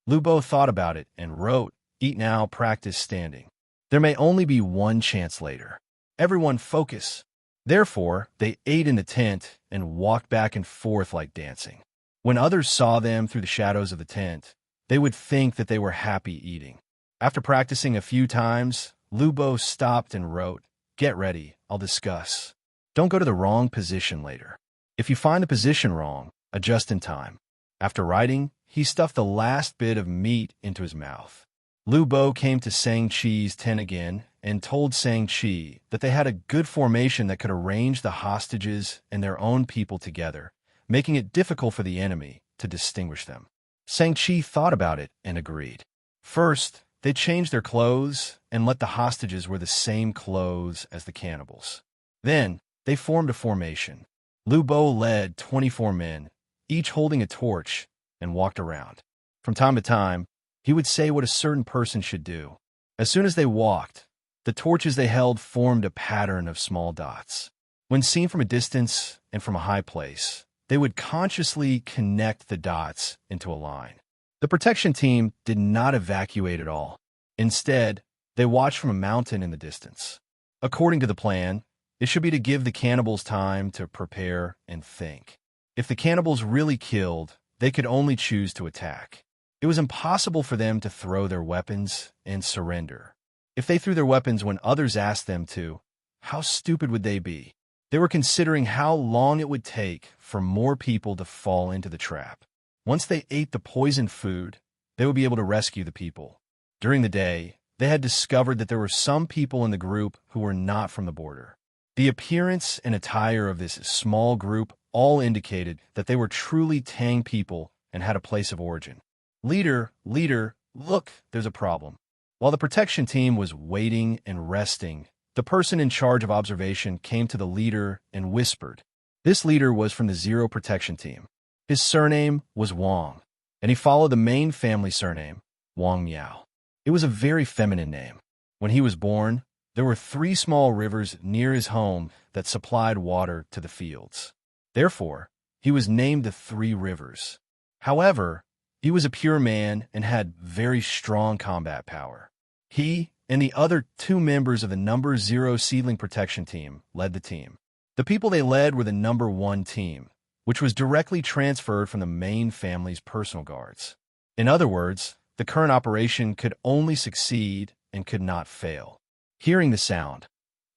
[SPEAKER 1] Lubo thought about it and wrote, "Eat now, practice standing. There may only be one chance later. Everyone focus." Therefore, they ate in the tent and walked back and forth like dancing. When others saw them through the shadows of the tent, they would think that they were happy eating. After practicing a few times, Lubo stopped and wrote, "Get ready, I'll discuss. Don't go to the wrong position later. If you find the position wrong, adjust in time." After writing, he stuffed the last bit of meat into his mouth. Lubo came to Sang-Chi's tent again and told Sang-Chi that they had a good formation that could arrange the hostages and their own people together, making it difficult for the enemy to distinguish them. Sang-Chi thought about it and agreed. First, they changed their clothes and let the hostages wear the same clothes as the cannibals. Then, they formed a formation. Lubo led 24 men, each holding a torch, and walked around. From time to time, he would say what a certain person should do. As soon as they walked, the torches they held formed a pattern of small dots. When seen from a distance and from a high place, they would consciously connect the dots into a line. The protection team did not evacuate at all. Instead, they watched from a mountain in the distance. According to the plan, it should be to give the cannibals time to prepare and think. If the cannibals really killed, they could only choose to attack. It was impossible for them to throw their weapons and surrender. If they threw their weapons when others asked them to, how stupid would they be? They were considering how long it would take for more people to fall into the trap. Once they ate the poisoned food, they would be able to rescue the people. During the day, they had discovered that there were some people in the group who were not from the border. The appearance and attire of this small group all indicated that they were truly Tang people and had a place of origin. Leader, look, there's a problem. While the protection team was waiting and resting, the person in charge of observation came to the leader and whispered. This leader was from the Zero Protection Team. His surname was Wang, and he followed the main family surname, Wang Miao. It was a very feminine name. When he was born, there were 3 small rivers near his home that supplied water to the fields. Therefore, he was named the 3 Rivers. However, he was a pure man and had very strong combat power. He and the other 2 members of the number 0 seedling protection team led the team. The people they led were the number 1 team, which was directly transferred from the main family's personal guards. In other words, the current operation could only succeed and could not fail. Hearing the sound,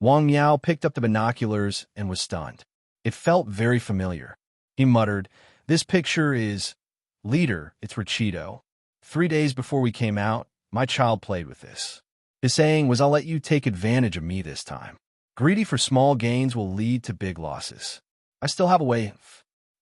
[SPEAKER 1] Wang Miao picked up the binoculars and was stunned. It felt very familiar. He muttered, "This picture is... Leader, it's Richido. 3 days before we came out, my child played with this." His saying was, "I'll let you take advantage of me this time. Greedy for small gains will lead to big losses. I still have a way."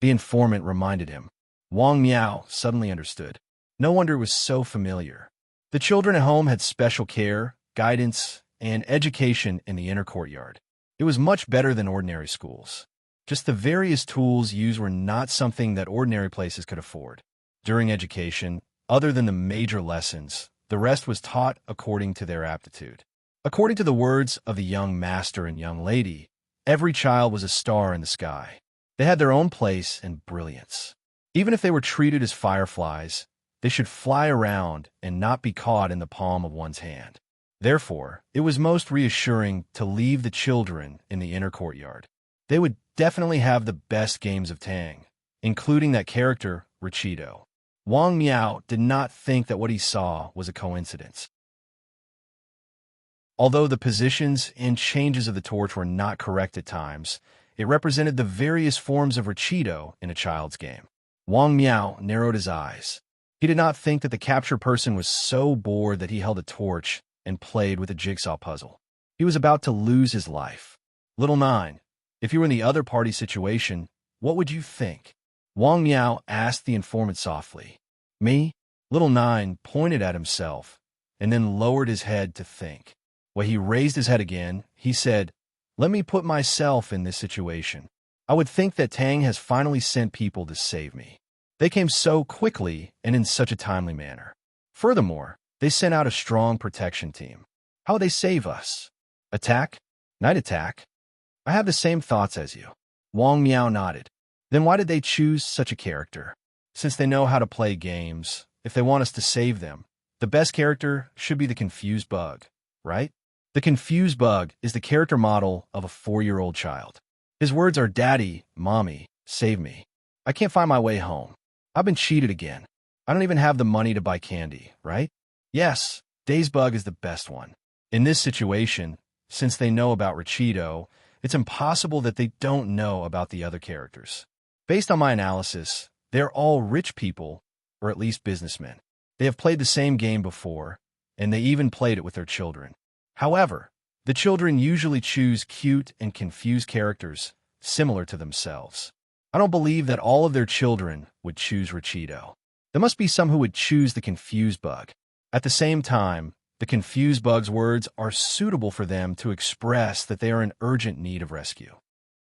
[SPEAKER 1] The informant reminded him. Wang Miao suddenly understood. No wonder it was so familiar. The children at home had special care, guidance, and education in the inner courtyard. It was much better than ordinary schools. Just the various tools used were not something that ordinary places could afford. During education, other than the major lessons, the rest was taught according to their aptitude. According to the words of the young master and young lady, every child was a star in the sky. They had their own place and brilliance. Even if they were treated as fireflies, they should fly around and not be caught in the palm of one's hand. Therefore, it was most reassuring to leave the children in the inner courtyard. They would definitely have the best games of Tang, including that character, Richido. Wang Miao did not think that what he saw was a coincidence. Although the positions and changes of the torch were not correct at times, it represented the various forms of Richido in a child's game. Wang Miao narrowed his eyes. He did not think that the captured person was so bored that he held a torch and played with a jigsaw puzzle. He was about to lose his life. Little Nine, if you were in the other party situation, what would you think? Wang Miao asked the informant softly. Me? Little Nine pointed at himself and then lowered his head to think. When he raised his head again, he said, "Let me put myself in this situation. I would think that Tang has finally sent people to save me. They came so quickly and in such a timely manner. Furthermore, they sent out a strong protection team. How would they save us? Attack? Night attack? I have the same thoughts as you." Wang Miao nodded. Then why did they choose such a character? Since they know how to play games, if they want us to save them, the best character should be the confused bug, right? The confused bug is the character model of a 4-year-old child. His words are, "Daddy, Mommy, save me. I can't find my way home. I've been cheated again. I don't even have the money to buy candy," right? Yes, Days Bug is the best one. In this situation, since they know about Richido, it's impossible that they don't know about the other characters. Based on my analysis, they're all rich people, or at least businessmen. They have played the same game before, and they even played it with their children. However, the children usually choose cute and confused characters similar to themselves. I don't believe that all of their children would choose Richido. There must be some who would choose the confused bug. At the same time, the confused bug's words are suitable for them to express that they are in urgent need of rescue.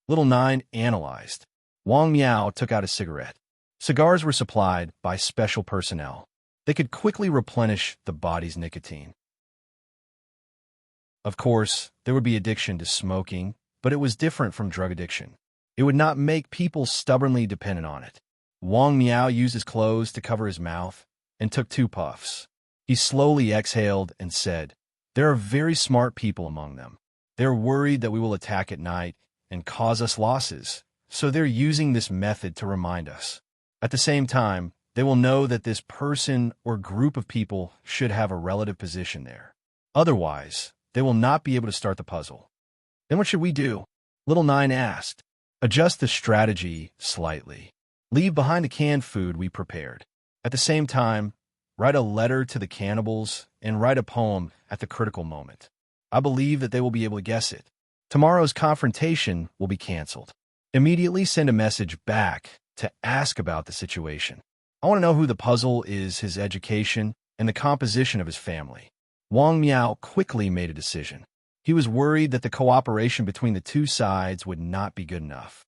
[SPEAKER 1] Little Nine analyzed. Wang Miao took out a cigarette. Cigars were supplied by special personnel. They could quickly replenish the body's nicotine. Of course, there would be addiction to smoking, but it was different from drug addiction. It would not make people stubbornly dependent on it. Wang Miao used his clothes to cover his mouth and took 2 puffs. He slowly exhaled and said, "There are very smart people among them. They're worried that we will attack at night and cause us losses, so they're using this method to remind us. At the same time, they will know that this person or group of people should have a relative position there. Otherwise, they will not be able to start the puzzle." "Then what should we do?" Little Nine asked. "Adjust the strategy slightly. Leave behind the canned food we prepared. At the same time, write a letter to the cannibals and write a poem at the critical moment. I believe that they will be able to guess it. Tomorrow's confrontation will be canceled. Immediately send a message back to ask about the situation. I want to know who the puzzle is, his education, and the composition of his family." Wang Miao quickly made a decision. He was worried that the cooperation between the 2 sides would not be good enough.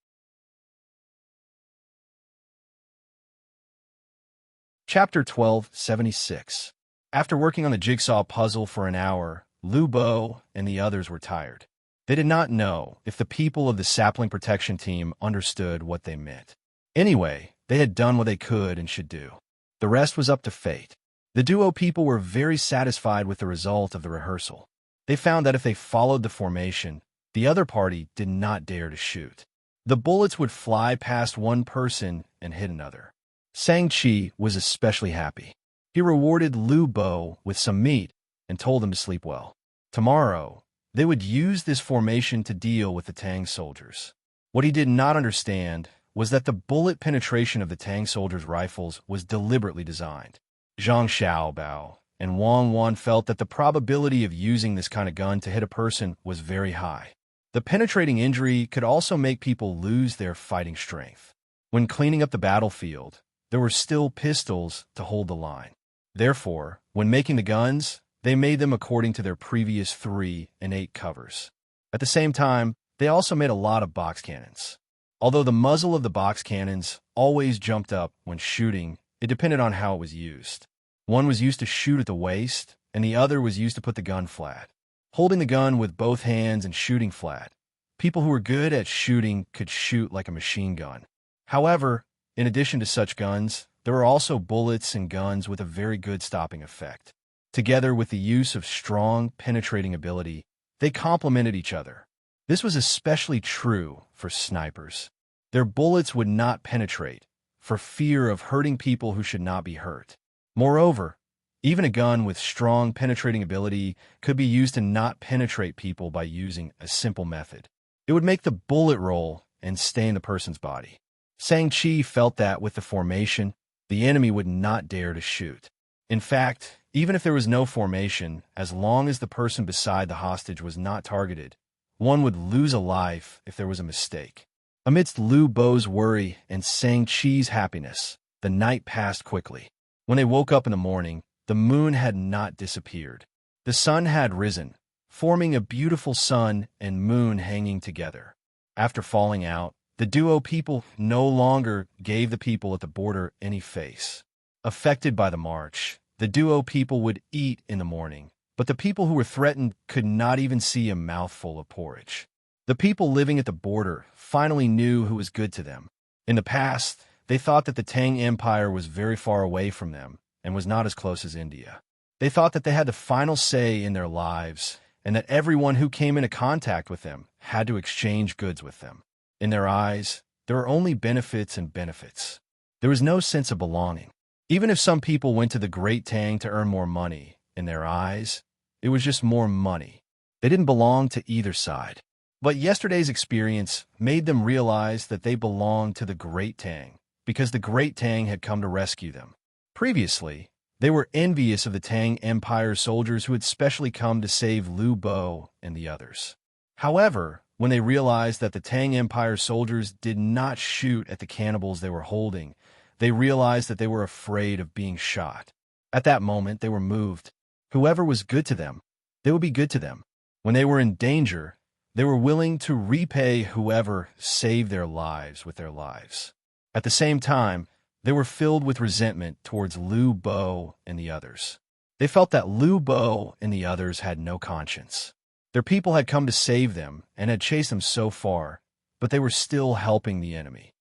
[SPEAKER 1] Chapter 1276. After working on the jigsaw puzzle for an hour, Lu Bo and the others were tired. They did not know if the people of the sapling protection team understood what they meant. Anyway, they had done what they could and should do. The rest was up to fate. The duo people were very satisfied with the result of the rehearsal. They found that if they followed the formation, the other party did not dare to shoot. The bullets would fly past one person and hit another. Shang-Chi was especially happy. He rewarded Lu Bo with some meat and told him to sleep well. Tomorrow, they would use this formation to deal with the Tang soldiers. What he did not understand was that the bullet penetration of the Tang soldiers' rifles was deliberately designed. Zhang Xiaobao and Wang Wan felt that the probability of using this kind of gun to hit a person was very high. The penetrating injury could also make people lose their fighting strength. When cleaning up the battlefield, there were still pistols to hold the line. Therefore, when making the guns, they made them according to their previous 3 and 8 covers. At the same time, they also made a lot of box cannons. Although the muzzle of the box cannons always jumped up when shooting, it depended on how it was used. One was used to shoot at the waist, and the other was used to put the gun flat. Holding the gun with both hands and shooting flat, people who were good at shooting could shoot like a machine gun. However, in addition to such guns, there were also bullets and guns with a very good stopping effect. Together with the use of strong, penetrating ability, they complemented each other. This was especially true for snipers. Their bullets would not penetrate, for fear of hurting people who should not be hurt. Moreover, even a gun with strong penetrating ability could be used to not penetrate people by using a simple method. It would make the bullet roll and stay in the person's body. Shang-Chi felt that with the formation, the enemy would not dare to shoot. In fact, even if there was no formation, as long as the person beside the hostage was not targeted, one would lose a life if there was a mistake. Amidst Lu Bo's worry and Shang-Chi's happiness, the night passed quickly. When they woke up in the morning, the moon had not disappeared. The sun had risen, forming a beautiful sun and moon hanging together. After falling out, the duo people no longer gave the people at the border any face. Affected by the march, the duo people would eat in the morning, but the people who were threatened could not even see a mouthful of porridge. The people living at the border finally knew who was good to them. In the past, they thought that the Tang Empire was very far away from them and was not as close as India. They thought that they had the final say in their lives and that everyone who came into contact with them had to exchange goods with them. In their eyes, there were only benefits and benefits. There was no sense of belonging. Even if some people went to the Great Tang to earn more money, in their eyes, it was just more money. They didn't belong to either side. But yesterday's experience made them realize that they belonged to the Great Tang, because the Great Tang had come to rescue them. Previously, they were envious of the Tang Empire's soldiers who had specially come to save Lu Bo and the others. However, when they realized that the Tang Empire soldiers did not shoot at the cannibals they were holding, they realized that they were afraid of being shot. At that moment, they were moved. Whoever was good to them, they would be good to them. When they were in danger, they were willing to repay whoever saved their lives with their lives. At the same time, They were filled with resentment towards Lu Bo and the others. They felt that Lu Bo and the others had no conscience. Their people had come to save them and had chased them so far, but they were still helping the enemy.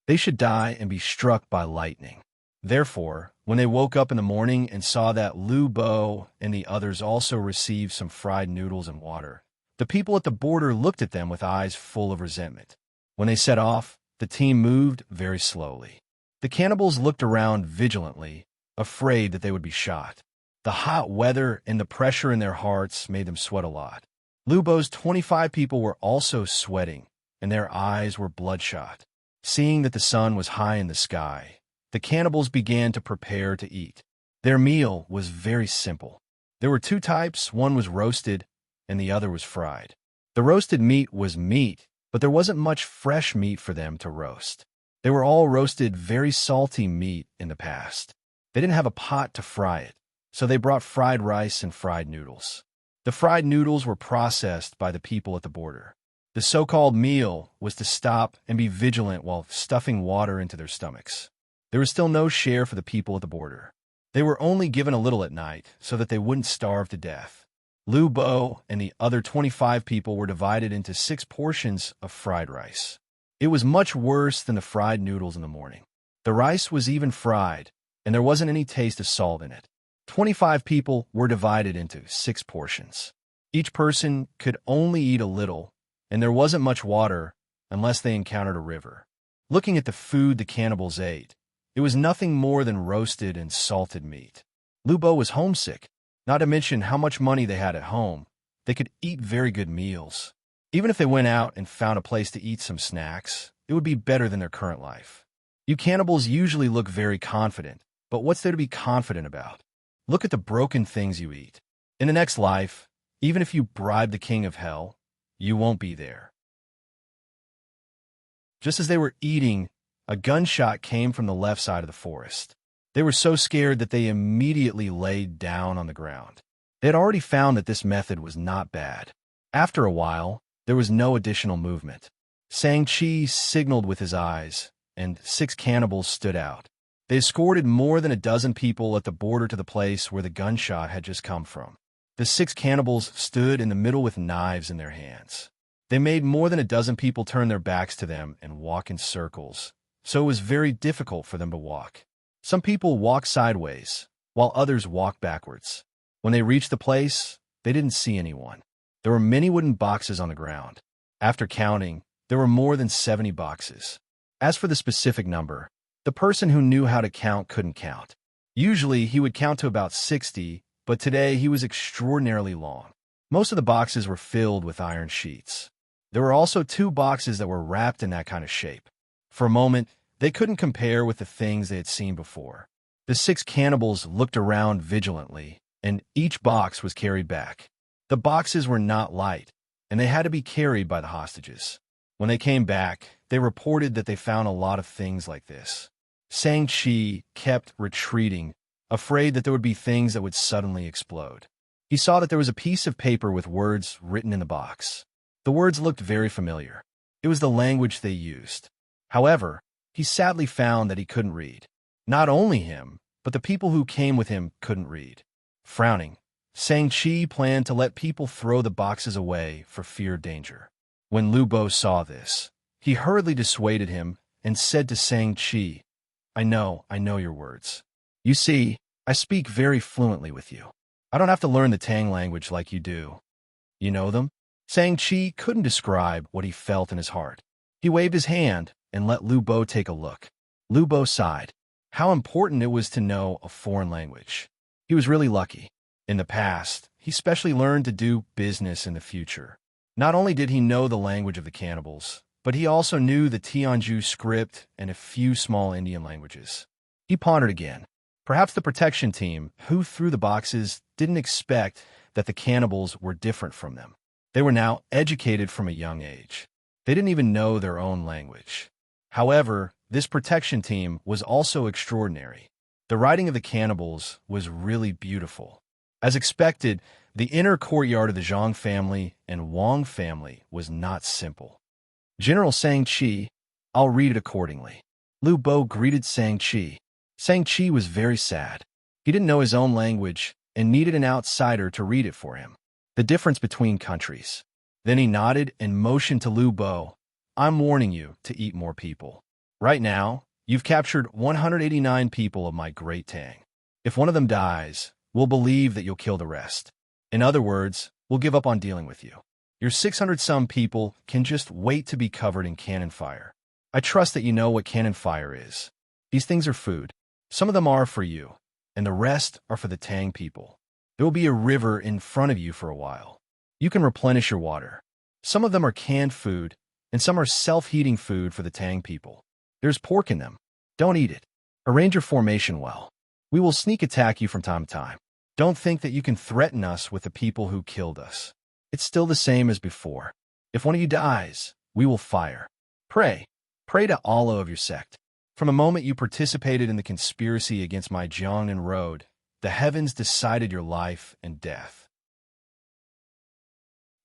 [SPEAKER 1] They should die and be struck by lightning. Therefore, when they woke up in the morning and saw that Lu Bo and the others also received some fried noodles and water, the people at the border looked at them with eyes full of resentment. When they set off, the team moved very slowly. The cannibals looked around vigilantly, afraid that they would be shot. The hot weather and the pressure in their hearts made them sweat a lot. Lu Bo's 25 people were also sweating, and their eyes were bloodshot. Seeing that the sun was high in the sky, the cannibals began to prepare to eat. Their meal was very simple. There were two types, one was roasted, and the other was fried. The roasted meat was meat, but there wasn't much fresh meat for them to roast. They were all roasted very salty meat in the past. They didn't have a pot to fry it, so they brought fried rice and fried noodles. The fried noodles were processed by the people at the border. The so-called meal was to stop and be vigilant while stuffing water into their stomachs. There was still no share for the people at the border. They were only given a little at night so that they wouldn't starve to death. Lu Bo and the other 25 people were divided into 6 portions of fried rice. It was much worse than the fried noodles in the morning. The rice was even fried, and there wasn't any taste of salt in it. 25 people were divided into 6 portions. Each person could only eat a little, and there wasn't much water unless they encountered a river. Looking at the food the cannibals ate, it was nothing more than roasted and salted meat. Lu Bo was homesick, not to mention how much money they had at home. They could eat very good meals. Even if they went out and found a place to eat some snacks, it would be better than their current life. You cannibals usually look very confident, but what's there to be confident about? Look at the broken things you eat. In the next life, even if you bribe the king of hell, you won't be there. Just as they were eating, a gunshot came from the left side of the forest. They were so scared that they immediately laid down on the ground. They had already found that this method was not bad. After a while, there was no additional movement. Shang-Chi signaled with his eyes, and 6 cannibals stood out. They escorted more than a dozen people at the border to the place where the gunshot had just come from. The 6 cannibals stood in the middle with knives in their hands. They made more than a dozen people turn their backs to them and walk in circles, so it was very difficult for them to walk. Some people walked sideways, while others walked backwards. When they reached the place, they didn't see anyone. There were many wooden boxes on the ground. After counting, there were more than 70 boxes. As for the specific number, the person who knew how to count couldn't count. Usually, he would count to about 60, but today he was extraordinarily long. Most of the boxes were filled with iron sheets. There were also 2 boxes that were wrapped in that kind of shape. For a moment, they couldn't compare with the things they had seen before. The 6 cannibals looked around vigilantly, and each box was carried back. The boxes were not light, and they had to be carried by the hostages. When they came back, they reported that they found a lot of things like this. Shang-Chi kept retreating, afraid that there would be things that would suddenly explode. He saw that there was a piece of paper with words written in the box. The words looked very familiar. It was the language they used. However, he sadly found that he couldn't read. Not only him, but the people who came with him couldn't read. Frowning, Shang-Chi planned to let people throw the boxes away for fear of danger. When Lu Bo saw this, he hurriedly dissuaded him and said to Shang-Chi, I know your words. You see, I speak very fluently with you. I don't have to learn the Tang language like you do. You know them? Shang-Chi couldn't describe what he felt in his heart. He waved his hand and let Lu Bo take a look. Lu Bo sighed. How important it was to know a foreign language. He was really lucky. In the past, he specially learned to do business in the future. Not only did he know the language of the cannibals, but he also knew the Tianju script and a few small Indian languages. He pondered again. Perhaps the protection team, who threw the boxes, didn't expect that the cannibals were different from them. They were now educated from a young age. They didn't even know their own language. However, this protection team was also extraordinary. The writing of the cannibals was really beautiful. As expected, the inner courtyard of the Zhang family and Wang family was not simple. General Shang-Chi, I'll read it accordingly. Lu Bo greeted Shang-Chi. Shang-Chi was very sad. He didn't know his own language and needed an outsider to read it for him. The difference between countries. Then he nodded and motioned to Lu Bo. I'm warning you to eat more people. Right now, you've captured 189 people of my great Tang. If one of them dies, we'll believe that you'll kill the rest. In other words, we'll give up on dealing with you. Your 600-some people can just wait to be covered in cannon fire. I trust that you know what cannon fire is. These things are food. Some of them are for you, and the rest are for the Tang people. There will be a river in front of you for a while. You can replenish your water. Some of them are canned food, and some are self-heating food for the Tang people. There's pork in them. Don't eat it. Arrange your formation well. We will sneak attack you from time to time. Don't think that you can threaten us with the people who killed us. It's still the same as before. If one of you dies, we will fire. Pray. Pray to Allah of your sect. From the moment you participated in the conspiracy against my Jiangnan road, the heavens decided your life and death.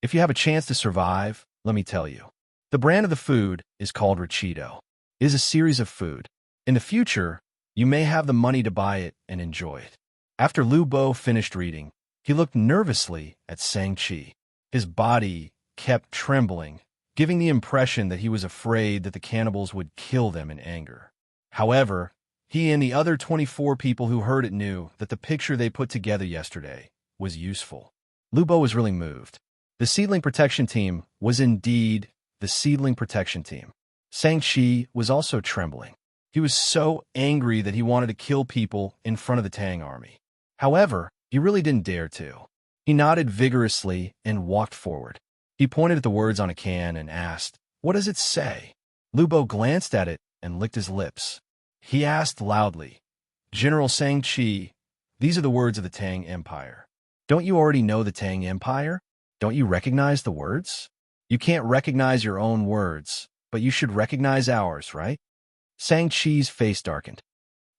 [SPEAKER 1] If you have a chance to survive, let me tell you. The brand of the food is called Richito. It is a series of food. In the future, you may have the money to buy it and enjoy it. After Lu Bo finished reading, he looked nervously at Shang-Chi. His body kept trembling, giving the impression that he was afraid that the cannibals would kill them in anger. However, he and the other 24 people who heard it knew that the picture they put together yesterday was useful. Lu Bo was really moved. The Seedling Protection Team was indeed the Seedling Protection Team. Shang-Chi was also trembling. He was so angry that he wanted to kill people in front of the Tang army. However, he really didn't dare to. He nodded vigorously and walked forward. He pointed at the words on a can and asked, "What does it say?" Lu Bo glanced at it and licked his lips. He asked loudly, "General Shang-Chi, these are the words of the Tang Empire. Don't you already know the Tang Empire? Don't you recognize the words? You can't recognize your own words, but you should recognize ours, right?" Shang-Chi's face darkened.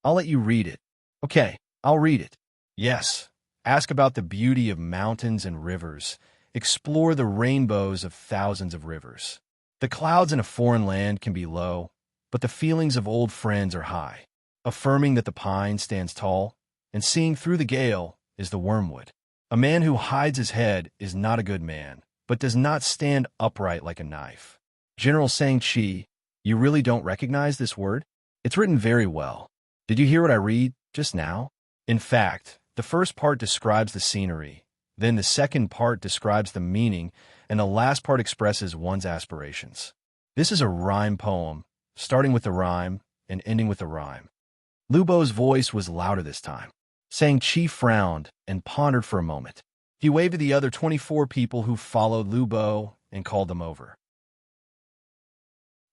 [SPEAKER 1] "I'll let you read it." "Okay, I'll read it." "Yes. Ask about the beauty of mountains and rivers. Explore the rainbows of thousands of rivers. The clouds in a foreign land can be low, but the feelings of old friends are high. Affirming that the pine stands tall, and seeing through the gale is the wormwood. A man who hides his head is not a good man, but does not stand upright like a knife. General Shang-Chi, you really don't recognize this word? It's written very well. Did you hear what I read just now? In fact, the first part describes the scenery, then the second part describes the meaning, and the last part expresses one's aspirations. This is a rhyme poem, starting with the rhyme and ending with the rhyme. Lu Bo's voice was louder this time. Shang-Chi frowned and pondered for a moment. He waved to the other 24 people who followed Lu Bo and called them over.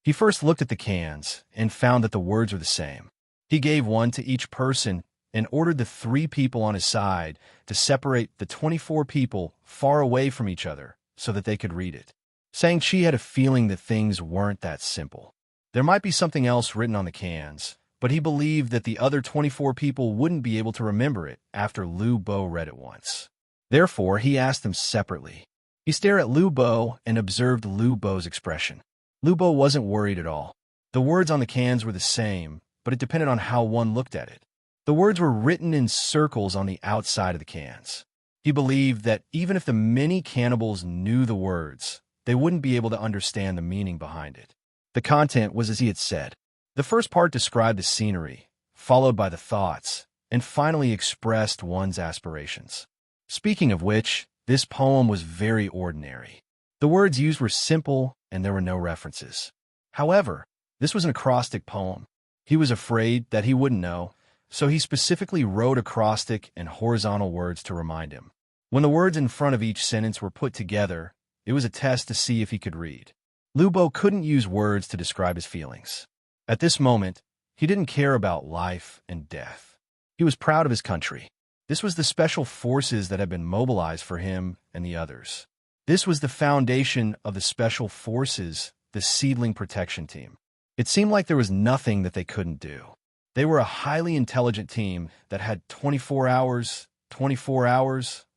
[SPEAKER 1] He first looked at the cans and found that the words were the same. He gave one to each person and ordered the 3 people on his side to separate the 24 people far away from each other so that they could read it. Shang-Chi had a feeling that things weren't that simple. There might be something else written on the cans, but he believed that the other 24 people wouldn't be able to remember it after Lu Bo read it once. Therefore, he asked them separately. He stared at Lu Bo and observed Lu Bo's expression. Lu Bo wasn't worried at all. The words on the cans were the same, but it depended on how one looked at it. The words were written in circles on the outside of the cans. He believed that even if the many cannibals knew the words, they wouldn't be able to understand the meaning behind it. The content was as he had said. The first part described the scenery, followed by the thoughts, and finally expressed one's aspirations. Speaking of which, this poem was very ordinary. The words used were simple, and there were no references. However, this was an acrostic poem. He was afraid that he wouldn't know, so he specifically wrote acrostic and horizontal words to remind him. When the words in front of each sentence were put together, it was a test to see if he could read. Lu Bo couldn't use words to describe his feelings. At this moment, he didn't care about life and death. He was proud of his country. This was the special forces that had been mobilized for him and the others. This was the foundation of the special forces, the Seedling Protection Team. It seemed like there was nothing that they couldn't do. They were a highly intelligent team that had 24 hours,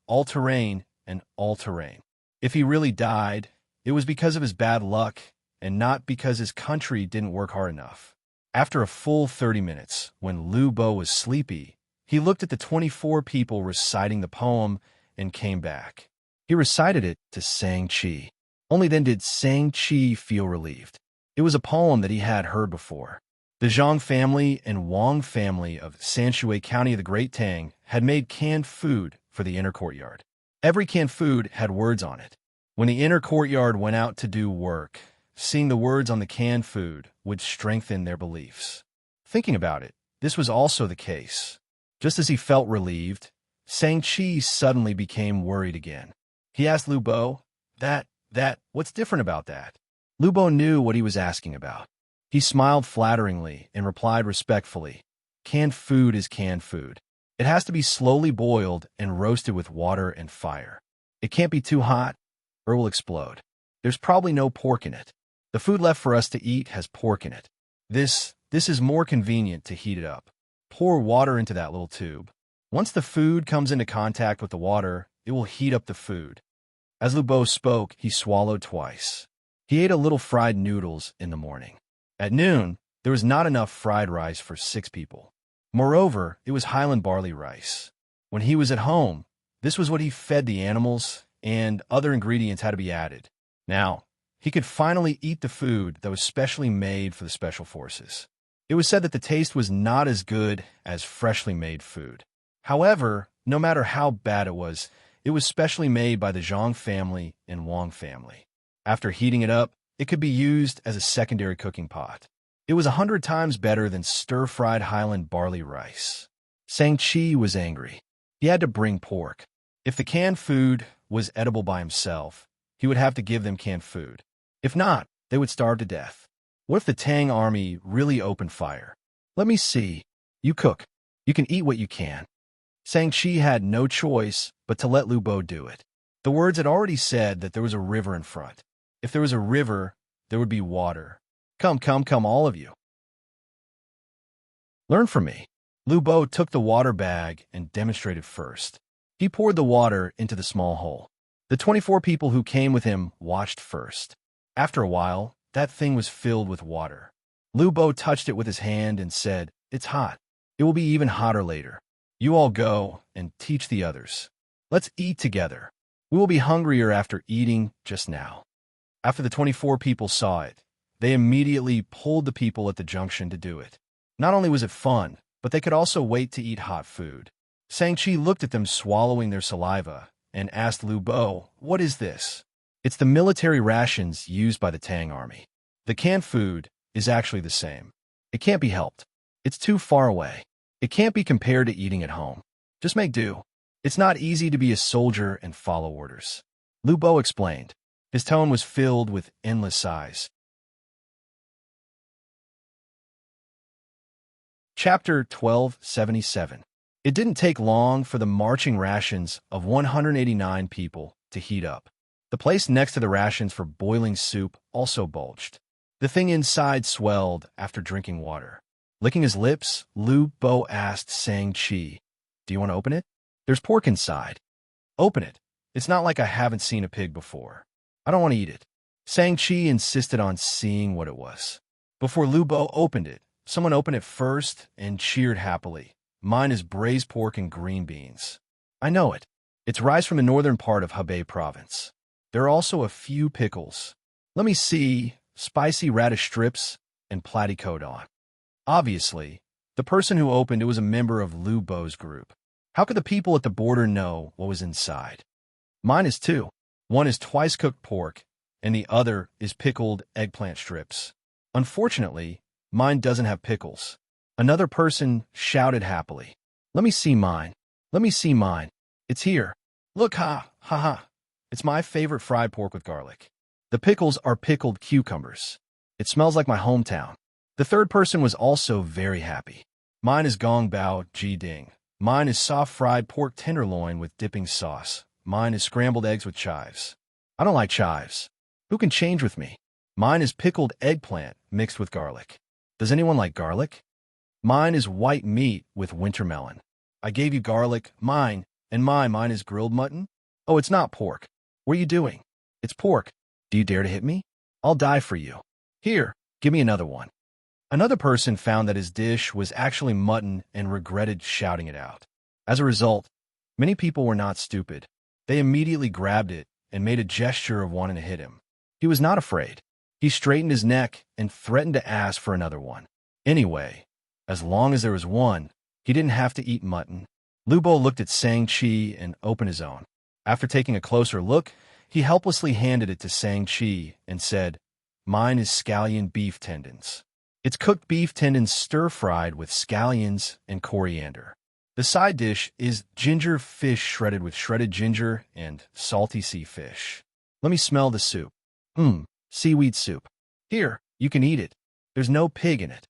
[SPEAKER 1] all-terrain, and all-terrain. If he really died, it was because of his bad luck and not because his country didn't work hard enough. After a full 30 minutes, when Lu Bo was sleepy, he looked at the 24 people reciting the poem and came back. He recited it to Shang-Chi. Only then did Shang-Chi feel relieved. It was a poem that he had heard before. The Zhang family and Wang family of Sanshui County of the Great Tang had made canned food for the inner courtyard. Every canned food had words on it. When the inner courtyard went out to do work, seeing the words on the canned food would strengthen their beliefs. Thinking about it, this was also the case. Just as he felt relieved, Shang-Chi suddenly became worried again. He asked Lu Bo, what's different about that? Lu Bo knew what he was asking about. He smiled flatteringly and replied respectfully, canned food is canned food. It has to be slowly boiled and roasted with water and fire. It can't be too hot, or it will explode. There's probably no pork in it. The food left for us to eat has pork in it. This is more convenient to heat it up. Pour water into that little tube. Once the food comes into contact with the water, it will heat up the food. As Lu Bo spoke, he swallowed twice. He ate a little fried noodles in the morning. At noon, there was not enough fried rice for 6 people. Moreover, it was Highland barley rice. When he was at home, this was what he fed the animals, and other ingredients had to be added. Now, he could finally eat the food that was specially made for the special forces. It was said that the taste was not as good as freshly made food. However, no matter how bad it was specially made by the Zhang family and Wang family. After heating it up, it could be used as a secondary cooking pot. It was 100 times better than stir-fried Highland barley rice. Shang-Chi was angry. He had to bring pork. If the canned food was edible by himself, he would have to give them canned food. If not, they would starve to death. What if the Tang army really opened fire? Let me see. You cook. You can eat what you can. Shang-Chi had no choice but to let Lu Bo do it. The words had already said that there was a river in front. If there was a river, there would be water. Come, all of you. Learn from me. Lu Bo took the water bag and demonstrated first. He poured the water into the small hole. The 24 people who came with him watched first. After a while, that thing was filled with water. Lu Bo touched it with his hand and said, "It's hot. It will be even hotter later. You all go and teach the others. Let's eat together. We will be hungrier after eating just now." After the 24 people saw it, they immediately pulled the people at the junction to do it. Not only was it fun, but they could also wait to eat hot food. Shang-Chi looked at them swallowing their saliva and asked Lu Bo, "What is this?" "It's the military rations used by the Tang army. The canned food is actually the same. It can't be helped. It's too far away. It can't be compared to eating at home. Just make do. It's not easy to be a soldier and follow orders." Lu Bo explained. His tone was filled with endless sighs. Chapter 1277. It didn't take long for the marching rations of 189 people to heat up. The place next to the rations for boiling soup also bulged. The thing inside swelled after drinking water. Licking his lips, Lu Bo asked Shang-Chi, "Do you want to open it? There's pork inside." "Open it. It's not like I haven't seen a pig before. I don't want to eat it." Shang-Chi insisted on seeing what it was. Before Lu Bo opened it, someone opened it first and cheered happily. "Mine is braised pork and green beans." "I know it. It's rice from the northern part of Hebei province. There are also a few pickles. Let me see, spicy radish strips and platycodon." Obviously, the person who opened it was a member of Lu Bo's group. How could the people at the border know what was inside? "Mine is 2. One is twice-cooked pork, and the other is pickled eggplant strips. Unfortunately, mine doesn't have pickles." Another person shouted happily. "Let me see mine. Let me see mine. It's here. Look, ha. It's my favorite fried pork with garlic. The pickles are pickled cucumbers. It smells like my hometown." The third person was also very happy. "Mine is gong bao ji ding. Mine is soft fried pork tenderloin with dipping sauce. Mine is scrambled eggs with chives." "I don't like chives. Who can change with me?" "Mine is pickled eggplant mixed with garlic." "Does anyone like garlic?" "Mine is white meat with winter melon." "I gave you garlic, mine, and mine is grilled mutton." "Oh, it's not pork." "What are you doing?" "It's pork. Do you dare to hit me? I'll die for you." "Here, give me another one." Another person found that his dish was actually mutton and regretted shouting it out. As a result, many people were not stupid. They immediately grabbed it and made a gesture of wanting to hit him. He was not afraid. He straightened his neck and threatened to ask for another one. Anyway, as long as there was one, he didn't have to eat mutton. Lu Bo looked at Shang-Chi and opened his own. After taking a closer look, he helplessly handed it to Shang-Chi and said, "Mine is scallion beef tendons. It's cooked beef tendons stir-fried with scallions and coriander. The side dish is ginger fish shredded with shredded ginger and salty sea fish. Let me smell the soup. Seaweed soup. Here, you can eat it. There's no pig in it."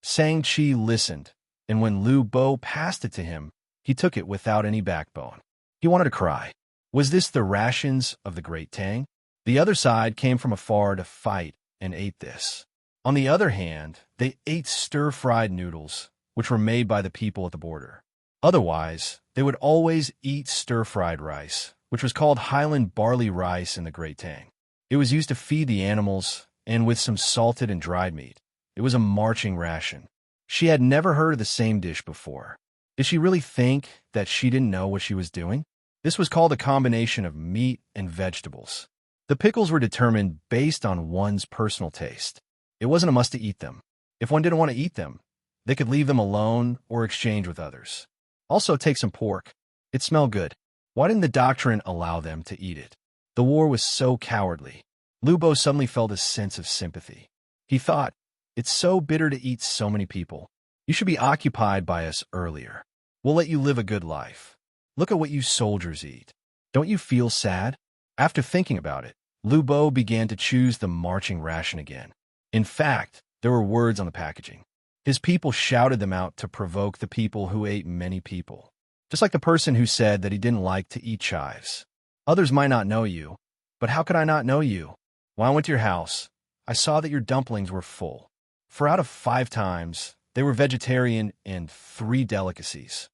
[SPEAKER 1] Shang-Chi listened, and when Lu Bo passed it to him, he took it without any backbone. He wanted to cry. Was this the rations of the great Tang? The other side came from afar to fight and ate this. On the other hand, they ate stir-fried noodles, which were made by the people at the border. Otherwise, they would always eat stir-fried rice, which was called Highland barley rice in the Great Tang. It was used to feed the animals, and with some salted and dried meat. It was a marching ration. She had never heard of the same dish before. Did she really think that she didn't know what she was doing? This was called a combination of meat and vegetables. The pickles were determined based on one's personal taste. It wasn't a must to eat them. If one didn't want to eat them, they could leave them alone or exchange with others. Also, take some pork. It smelled good. Why didn't the doctrine allow them to eat it? The war was so cowardly. Lu Bo suddenly felt a sense of sympathy. He thought, it's so bitter to eat so many people. You should be occupied by us earlier. We'll let you live a good life. Look at what you soldiers eat. Don't you feel sad? After thinking about it, Lu Bo began to choose the marching ration again. In fact, there were words on the packaging. His people shouted them out to provoke the people who ate many people. Just like the person who said that he didn't like to eat chives. Others might not know you, but how could I not know you? When I went to your house, I saw that your dumplings were full. 4 out of 5 times, they were vegetarian and 3 delicacies.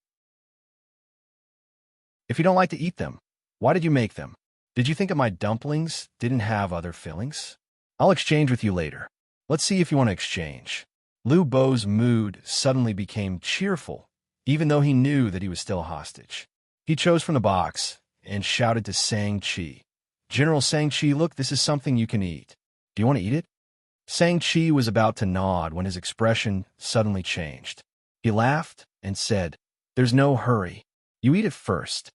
[SPEAKER 1] If you don't like to eat them, why did you make them? Did you think that my dumplings didn't have other fillings? I'll exchange with you later. Let's see if you want to exchange. Lu Bo's mood suddenly became cheerful, even though he knew that he was still a hostage. He chose from the box and shouted to Shang-Chi, "General Shang-Chi, look, this is something you can eat. Do you want to eat it?" Shang-Chi was about to nod when his expression suddenly changed. He laughed and said, "There's no hurry. You eat it first."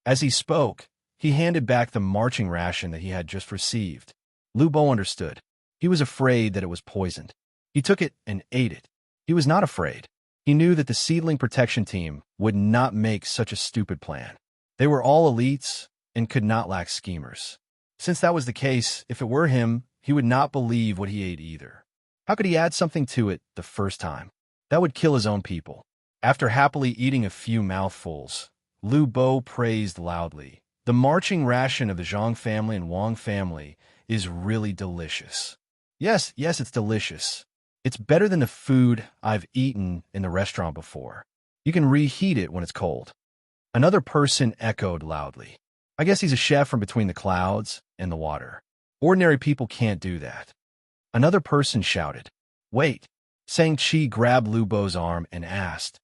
[SPEAKER 1] As he spoke, he handed back the marching ration that he had just received. Lu Bo understood. He was afraid that it was poisoned. He took it and ate it. He was not afraid. He knew that the seedling protection team would not make such a stupid plan. They were all elites and could not lack schemers. Since that was the case, if it were him, he would not believe what he ate either. How could he add something to it the first time? That would kill his own people. After happily eating a few mouthfuls, Lu Bo praised loudly. The marching ration of the Zhang family and Wang family is really delicious. Yes, it's delicious. It's better than the food I've eaten in the restaurant before. You can reheat it when it's cold. Another person echoed loudly. I guess he's a chef from between the clouds and the water. Ordinary people can't do that. Another person shouted. Wait. Shang-Chi grabbed Lu Bo's arm and asked,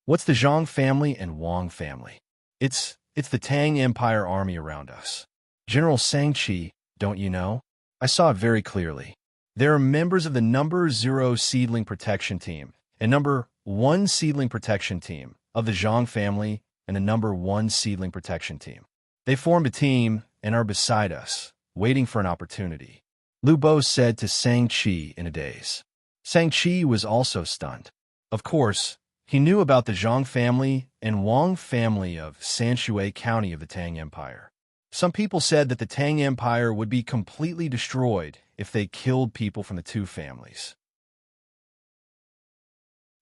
[SPEAKER 1] "What's the Zhang family and Wang family?" It's the Tang Empire army around us. General Shang-Chi, don't you know? I saw it very clearly. There are members of the number 0 seedling protection team and number 1 seedling protection team of the Zhang family and the number 1 seedling protection team. They formed a team and are beside us, waiting for an opportunity. Lu Bo said to Shang-Chi in a daze. Shang-Chi was also stunned. Of course, he knew about the Zhang family and Wang family of Sanshui County of the Tang Empire. Some people said that the Tang Empire would be completely destroyed if they killed people from the 2 families.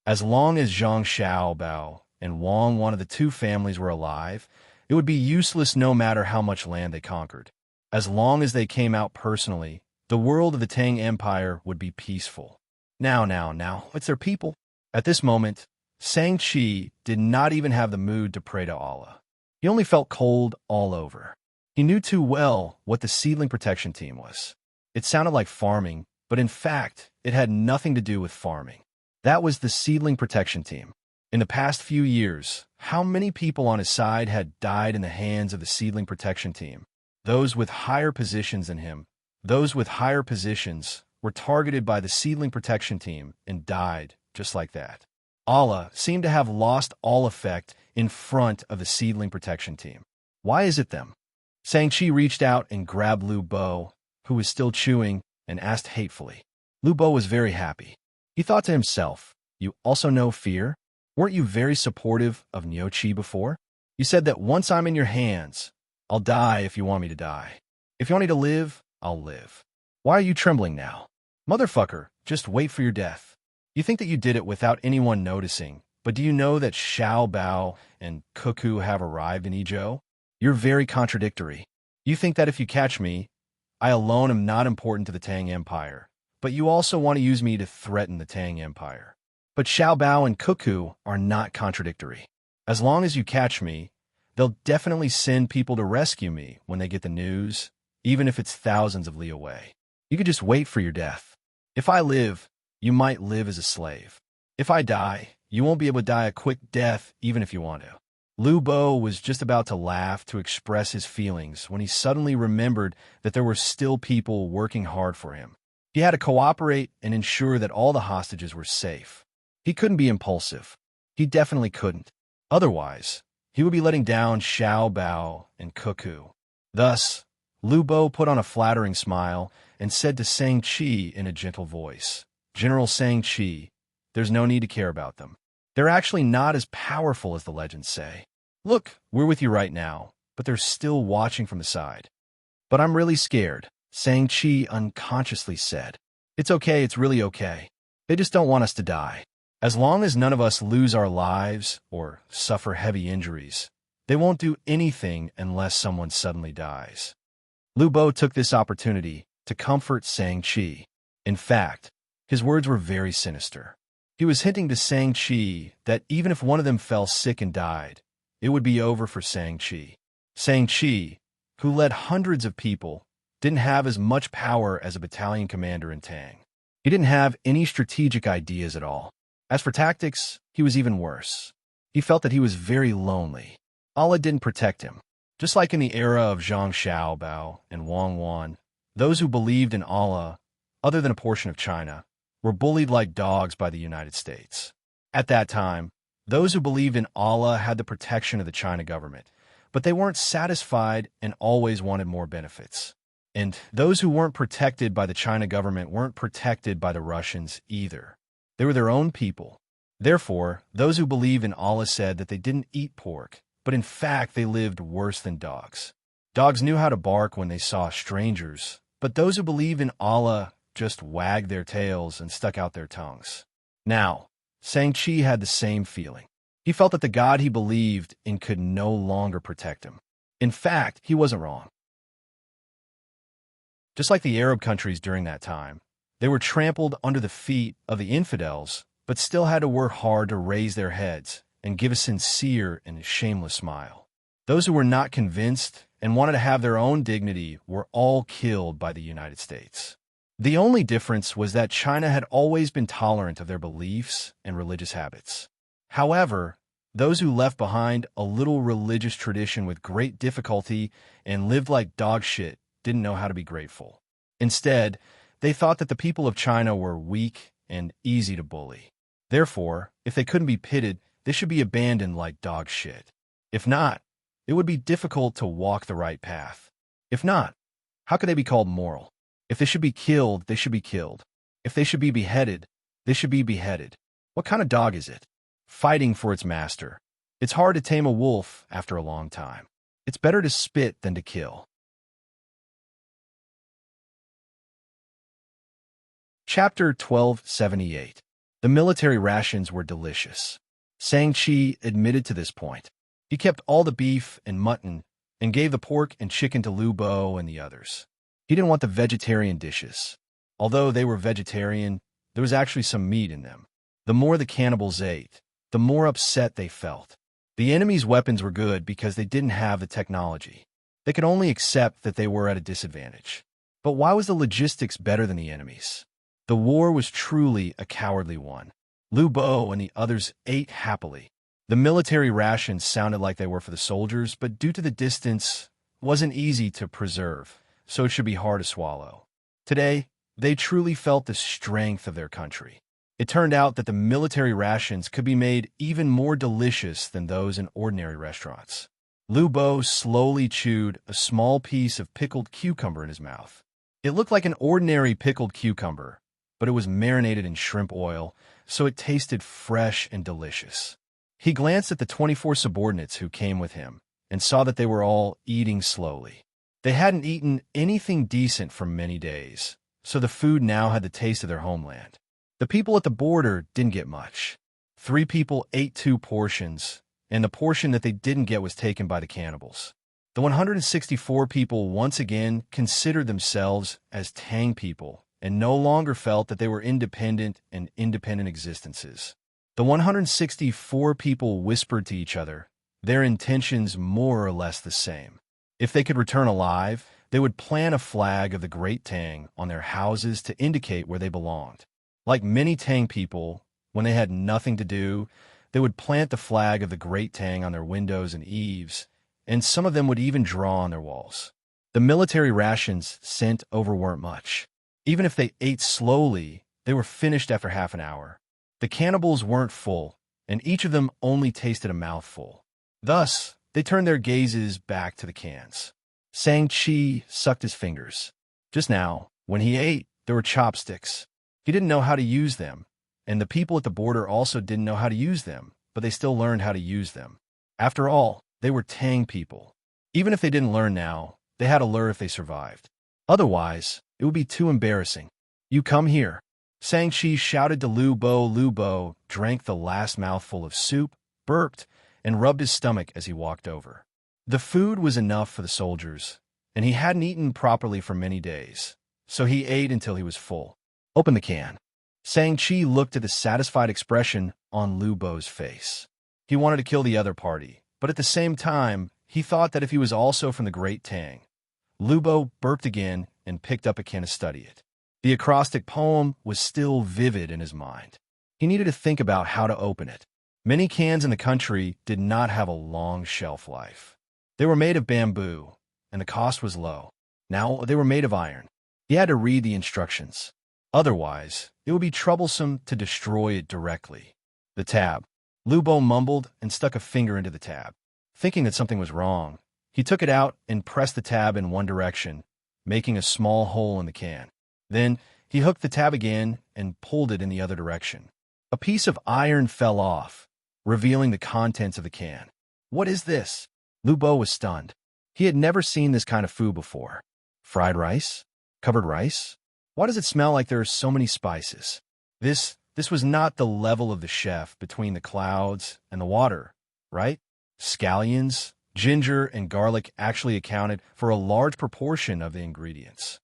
[SPEAKER 1] As long as Zhang Xiaobao and Wang, one of the 2 families, were alive, it would be useless no matter how much land they conquered. As long as they came out personally, the world of the Tang Empire would be peaceful. Now, it's their people. At this moment, Shang-Chi did not even have the mood to pray to Allah. He only felt cold all over. He knew too well what the seedling protection team was. It sounded like farming, but in fact, it had nothing to do with farming. That was the seedling protection team. In the past few years, how many people on his side had died in the hands of the seedling protection team? Those with higher positions than him, those with higher positions, were targeted by the seedling protection team and died just like that. Allah seemed to have lost all effect in front of the seedling protection team. Why is it them? Shang-Chi reached out and grabbed Lu Bo, who was still chewing, and asked hatefully. Lu Bo was very happy. He thought to himself, you also know fear? Weren't you very supportive of Niu Qi before? You said that once I'm in your hands, I'll die if you want me to die. If you want me to live, I'll live. Why are you trembling now? Motherfucker, just wait for your death. You think that you did it without anyone noticing, but do you know that Xiao Bao and Cuckoo have arrived in Idyll? You're very contradictory. You think that if you catch me, I alone am not important to the Tang Empire, but you also want to use me to threaten the Tang Empire. But Xiao Bao and Cuckoo are not contradictory. As long as you catch me, they'll definitely send people to rescue me when they get the news, even if it's thousands of li away. You could just wait for your death. If I live, you might live as a slave. If I die, you won't be able to die a quick death even if you want to. Lu Bo was just about to laugh to express his feelings when he suddenly remembered that there were still people working hard for him. He had to cooperate and ensure that all the hostages were safe. He couldn't be impulsive. He definitely couldn't. Otherwise, he would be letting down Xiao Bao and Cuckoo. Thus, Lu Bo put on a flattering smile and said to Shang-Chi in a gentle voice, General Shang-Chi, there's no need to care about them. They're actually not as powerful as the legends say. Look, we're with you right now, but they're still watching from the side. But I'm really scared, Shang-Chi unconsciously said. It's okay, it's really okay. They just don't want us to die. As long as none of us lose our lives or suffer heavy injuries, they won't do anything unless someone suddenly dies. Lu Bo took this opportunity to comfort Shang-Chi. In fact, his words were very sinister. He was hinting to Shang-Chi that even if one of them fell sick and died, it would be over for Shang-Chi. Shang-Chi, who led hundreds of people, didn't have as much power as a battalion commander in Tang. He didn't have any strategic ideas at all. As for tactics, he was even worse. He felt that he was very lonely. Allah didn't protect him. Just like in the era of Zhang Xiaobao and Wang Wan, those who believed in Allah, other than a portion of China, were bullied like dogs by the United States. At that time, those who believed in Allah had the protection of the China government, but they weren't satisfied and always wanted more benefits. And those who weren't protected by the China government weren't protected by the Russians either. They were their own people. Therefore, those who believed in Allah said that they didn't eat pork, but in fact they lived worse than dogs. Dogs knew how to bark when they saw strangers, but those who believed in Allah just wagged their tails and stuck out their tongues. Now, Shang-Chi had the same feeling. He felt that the God he believed in could no longer protect him. In fact, he wasn't wrong. Just like the Arab countries during that time, they were trampled under the feet of the infidels, but still had to work hard to raise their heads and give a sincere and shameless smile. Those who were not convinced and wanted to have their own dignity were all killed by the United States. The only difference was that China had always been tolerant of their beliefs and religious habits. However, those who left behind a little religious tradition with great difficulty and lived like dog shit didn't know how to be grateful. Instead, they thought that the people of China were weak and easy to bully. Therefore, if they couldn't be pitted, they should be abandoned like dog shit. If not, it would be difficult to walk the right path. If not, how could they be called moral? If they should be killed, they should be killed. If they should be beheaded, they should be beheaded. What kind of dog is it? Fighting for its master. It's hard to tame a wolf after a long time. It's better to spit than to kill. Chapter 1278. The military rations were delicious. Shang-Chi admitted to this point. He kept all the beef and mutton and gave the pork and chicken to Lu Bo and the others. He didn't want the vegetarian dishes. Although they were vegetarian, there was actually some meat in them. The more the cannibals ate, the more upset they felt. The enemy's weapons were good because they didn't have the technology. They could only accept that they were at a disadvantage. But why was the logistics better than the enemy's? The war was truly a cowardly one. Lu Bo and the others ate happily. The military rations sounded like they were for the soldiers, but due to the distance, wasn't easy to preserve, so it should be hard to swallow. Today, they truly felt the strength of their country. It turned out that the military rations could be made even more delicious than those in ordinary restaurants. Lu Bo slowly chewed a small piece of pickled cucumber in his mouth. It looked like an ordinary pickled cucumber, but it was marinated in shrimp oil, so it tasted fresh and delicious. He glanced at the 24 subordinates who came with him and saw that they were all eating slowly. They hadn't eaten anything decent for many days, so the food now had the taste of their homeland. The people at the border didn't get much. 3 people ate 2 portions, and the portion that they didn't get was taken by the cannibals. The 164 people once again considered themselves as Tang people and no longer felt that they were independent existences. The 164 people whispered to each other, their intentions more or less the same. If they could return alive, they would plant a flag of the Great Tang on their houses to indicate where they belonged. Like many Tang people, when they had nothing to do, they would plant the flag of the Great Tang on their windows and eaves, and some of them would even draw on their walls. The military rations sent over weren't much. Even if they ate slowly, they were finished after half an hour. The cannibals weren't full, and each of them only tasted a mouthful. Thus, they turned their gazes back to the cans. Shang-Chi sucked his fingers. Just now, when he ate, there were chopsticks. He didn't know how to use them, and the people at the border also didn't know how to use them, but they still learned how to use them. After all, they were Tang people. Even if they didn't learn now, they had to learn if they survived. Otherwise, it would be too embarrassing. You come here. Shang-Chi shouted to Lu Bo. Lu Bo drank the last mouthful of soup, burped, and rubbed his stomach as he walked over. The food was enough for the soldiers, and he hadn't eaten properly for many days, so he ate until he was full. Open the can. Shang-Chi looked at the satisfied expression on Lu Bo's face. He wanted to kill the other party, but at the same time, he thought that if he was also from the Great Tang. Lu Bo burped again and picked up a can to study it. The acrostic poem was still vivid in his mind. He needed to think about how to open it. Many cans in the country did not have a long shelf life. They were made of bamboo, and the cost was low. Now they were made of iron. He had to read the instructions. Otherwise, it would be troublesome to destroy it directly. The tab. Lu Bo mumbled and stuck a finger into the tab. Thinking that something was wrong, he took it out and pressed the tab in one direction, making a small hole in the can. Then, he hooked the tab again and pulled it in the other direction. A piece of iron fell off, revealing the contents of the can. What is this? Lu Bo was stunned. He had never seen this kind of food before. Fried rice? Covered rice? Why does it smell like there are so many spices? This was not the level of the chef between the clouds and the water, right? Scallions, ginger, and garlic actually accounted for a large proportion of the ingredients.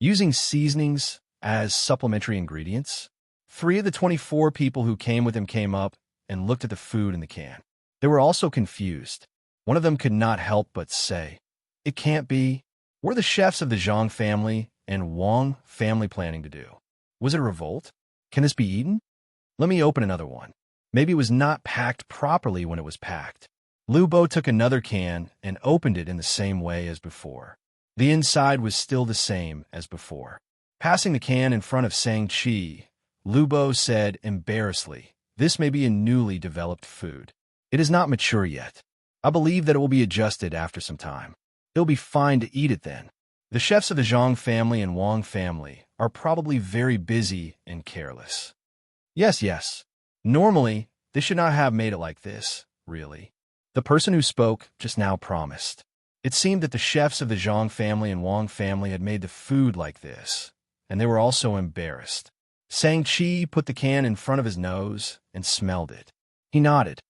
[SPEAKER 1] Using seasonings as supplementary ingredients, 3 of the 24 people who came with him came up and looked at the food in the can. They were also confused. One of them could not help but say, "It can't be. What are the chefs of the Zhang family and Wang family planning to do? Was it a revolt? Can this be eaten? Let me open another one." Maybe it was not packed properly when it was packed. Lu Bo took another can and opened it in the same way as before. The inside was still the same as before. Passing the can in front of Shang-Chi, Lu Bo said embarrassedly, "This may be a newly developed food. It is not mature yet. I believe that it will be adjusted after some time. It'll be fine to eat it then. The chefs of the Zhang family and Wang family are probably very busy and careless." Yes. Normally, they should not have made it like this, really. The person who spoke just now promised. It seemed that the chefs of the Zhang family and Wang family had made the food like this, and they were also embarrassed. Shang-Chi put the can in front of his nose and smelled it. He nodded.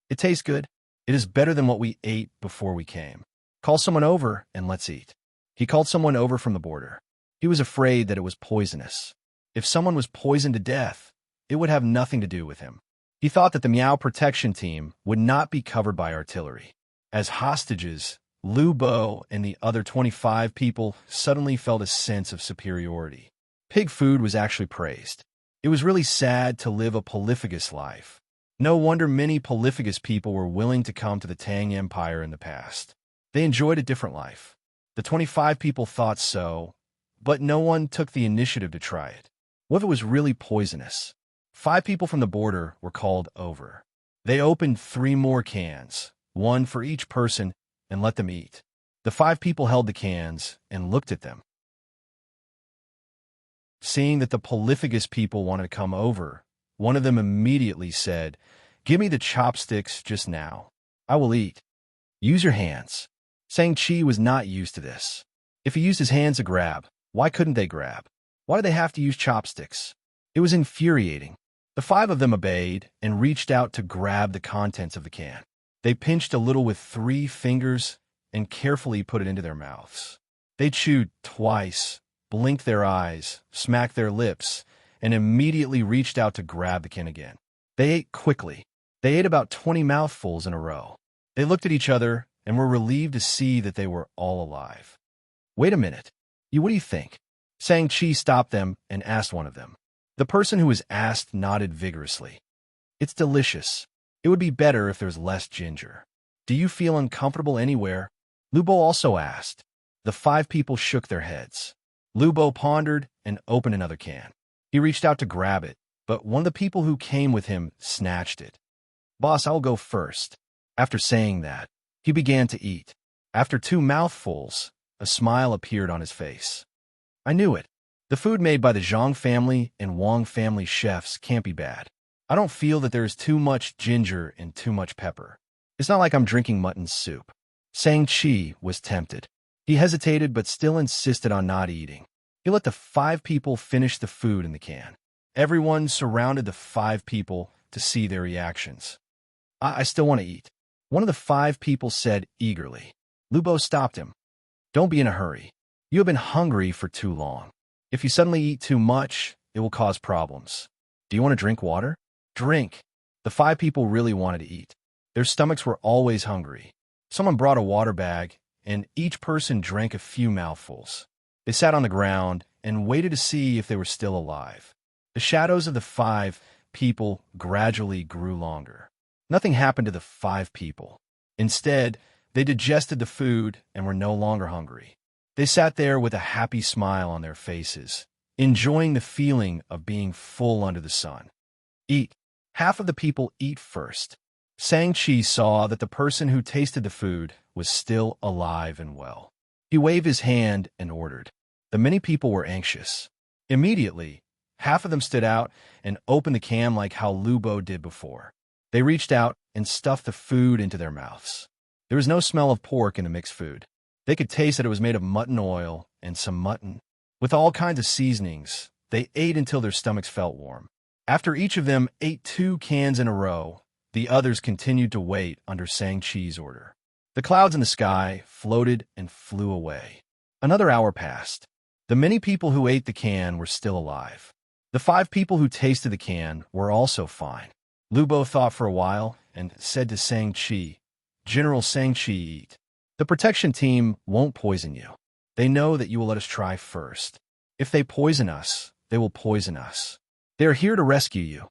[SPEAKER 1] "It tastes good. It is better than what we ate before we came. Call someone over and let's eat." He called someone over from the border. He was afraid that it was poisonous. If someone was poisoned to death, it would have nothing to do with him. He thought that the Miao protection team would not be covered by artillery. As hostages, Lu Bo and the other 25 people suddenly felt a sense of superiority. Pig food was actually praised. It was really sad to live a polyphagous life. No wonder many polyphagous people were willing to come to the Tang Empire in the past. They enjoyed a different life. The 25 people thought so, but no one took the initiative to try it. What if it was really poisonous? 5 people from the border were called over. They opened 3 more cans, 1 for each person, and let them eat. The 5 people held the cans and looked at them. Seeing that the polyphagous people wanted to come over, one of them immediately said, "Give me the chopsticks just now. I will eat. Use your hands." Shang-Chi was not used to this. If he used his hands to grab, why couldn't they grab? Why did they have to use chopsticks? It was infuriating. The 5 of them obeyed and reached out to grab the contents of the can. They pinched a little with 3 fingers and carefully put it into their mouths. They chewed twice, blinked their eyes, smacked their lips, and immediately reached out to grab the can again. They ate quickly. They ate about 20 mouthfuls in a row. They looked at each other and were relieved to see that they were all alive. "Wait a minute. What do you think?" Shang-Chi stopped them and asked one of them. The person who was asked nodded vigorously. "It's delicious. It would be better if there's less ginger. Do you feel uncomfortable anywhere?" Lu Bo also asked. The 5 people shook their heads. Lu Bo pondered and opened another can. He reached out to grab it, but one of the people who came with him snatched it. "Boss, I'll go first." After saying that, he began to eat. After 2 mouthfuls, a smile appeared on his face. "I knew it. The food made by the Zhang family and Wang family chefs can't be bad. I don't feel that there is too much ginger and too much pepper. It's not like I'm drinking mutton soup." Shang-Chi was tempted. He hesitated but still insisted on not eating. He let the 5 people finish the food in the can. Everyone surrounded the 5 people to see their reactions. I still want to eat," one of the 5 people said eagerly. Lu Bo stopped him. "Don't be in a hurry. You have been hungry for too long. If you suddenly eat too much, it will cause problems. Do you want to drink water?" "Drink." The 5 people really wanted to eat. Their stomachs were always hungry. Someone brought a water bag, and each person drank a few mouthfuls. They sat on the ground and waited to see if they were still alive. The shadows of the 5 people gradually grew longer. Nothing happened to the 5 people. Instead, they digested the food and were no longer hungry. They sat there with a happy smile on their faces, enjoying the feeling of being full under the sun. "Eat." Half of the people eat first. Shang-Chi saw that the person who tasted the food was still alive and well. He waved his hand and ordered. The many people were anxious. Immediately, half of them stood out and opened the can like how Lu Bo did before. They reached out and stuffed the food into their mouths. There was no smell of pork in the mixed food. They could taste that it was made of mutton oil and some mutton. With all kinds of seasonings, they ate until their stomachs felt warm. After each of them ate 2 cans in a row, the others continued to wait under Shang-Chi's order. The clouds in the sky floated and flew away. Another hour passed. The many people who ate the can were still alive. The 5 people who tasted the can were also fine. Lu Bo thought for a while and said to Shang-Chi, "General Shang-Chi, eat. The protection team won't poison you. They know that you will let us try first. If they poison us, they will poison us. They are here to rescue you,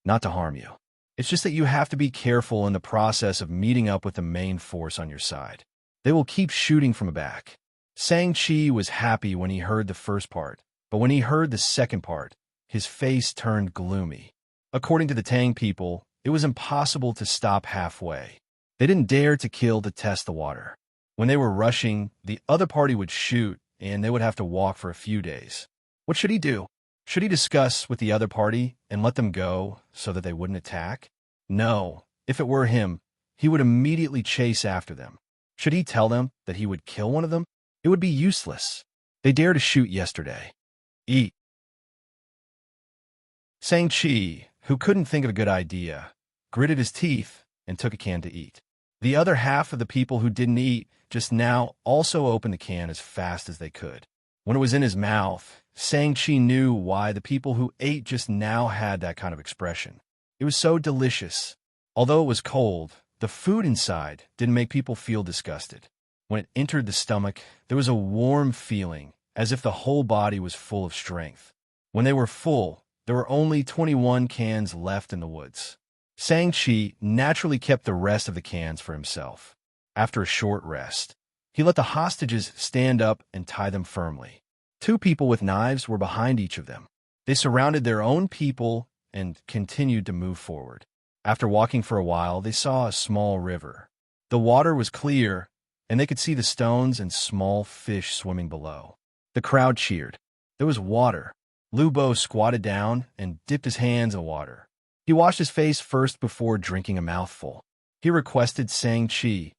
[SPEAKER 1] not to harm you. It's just that you have to be careful in the process of meeting up with the main force on your side. They will keep shooting from the back." Shang-Chi was happy when he heard the first part, but when he heard the second part, his face turned gloomy. According to the Tang people, it was impossible to stop halfway. They didn't dare to kill to test the water. When they were rushing, the other party would shoot, and they would have to walk for a few days. What should he do? Should he discuss with the other party and let them go so that they wouldn't attack? No, if it were him, he would immediately chase after them. Should he tell them that he would kill one of them? It would be useless. They dared to shoot yesterday. Eat. Shang-Chi, who couldn't think of a good idea, gritted his teeth and took a can to eat. The other half of the people who didn't eat just now also opened the can as fast as they could. When it was in his mouth, Shang-Chi knew why the people who ate just now had that kind of expression. It was so delicious. Although it was cold, the food inside didn't make people feel disgusted. When it entered the stomach, there was a warm feeling, as if the whole body was full of strength. When they were full, there were only 21 cans left in the woods. Shang-Chi naturally kept the rest of the cans for himself. After a short rest, he let the hostages stand up and tie them firmly. 2 people with knives were behind each of them. They surrounded their own people and continued to move forward. After walking for a while, they saw a small river. The water was clear, and they could see the stones and small fish swimming below. The crowd cheered. There was water. Lu Bo squatted down and dipped his hands in the water. He washed his face first before drinking a mouthful. He requested Shang-Chi,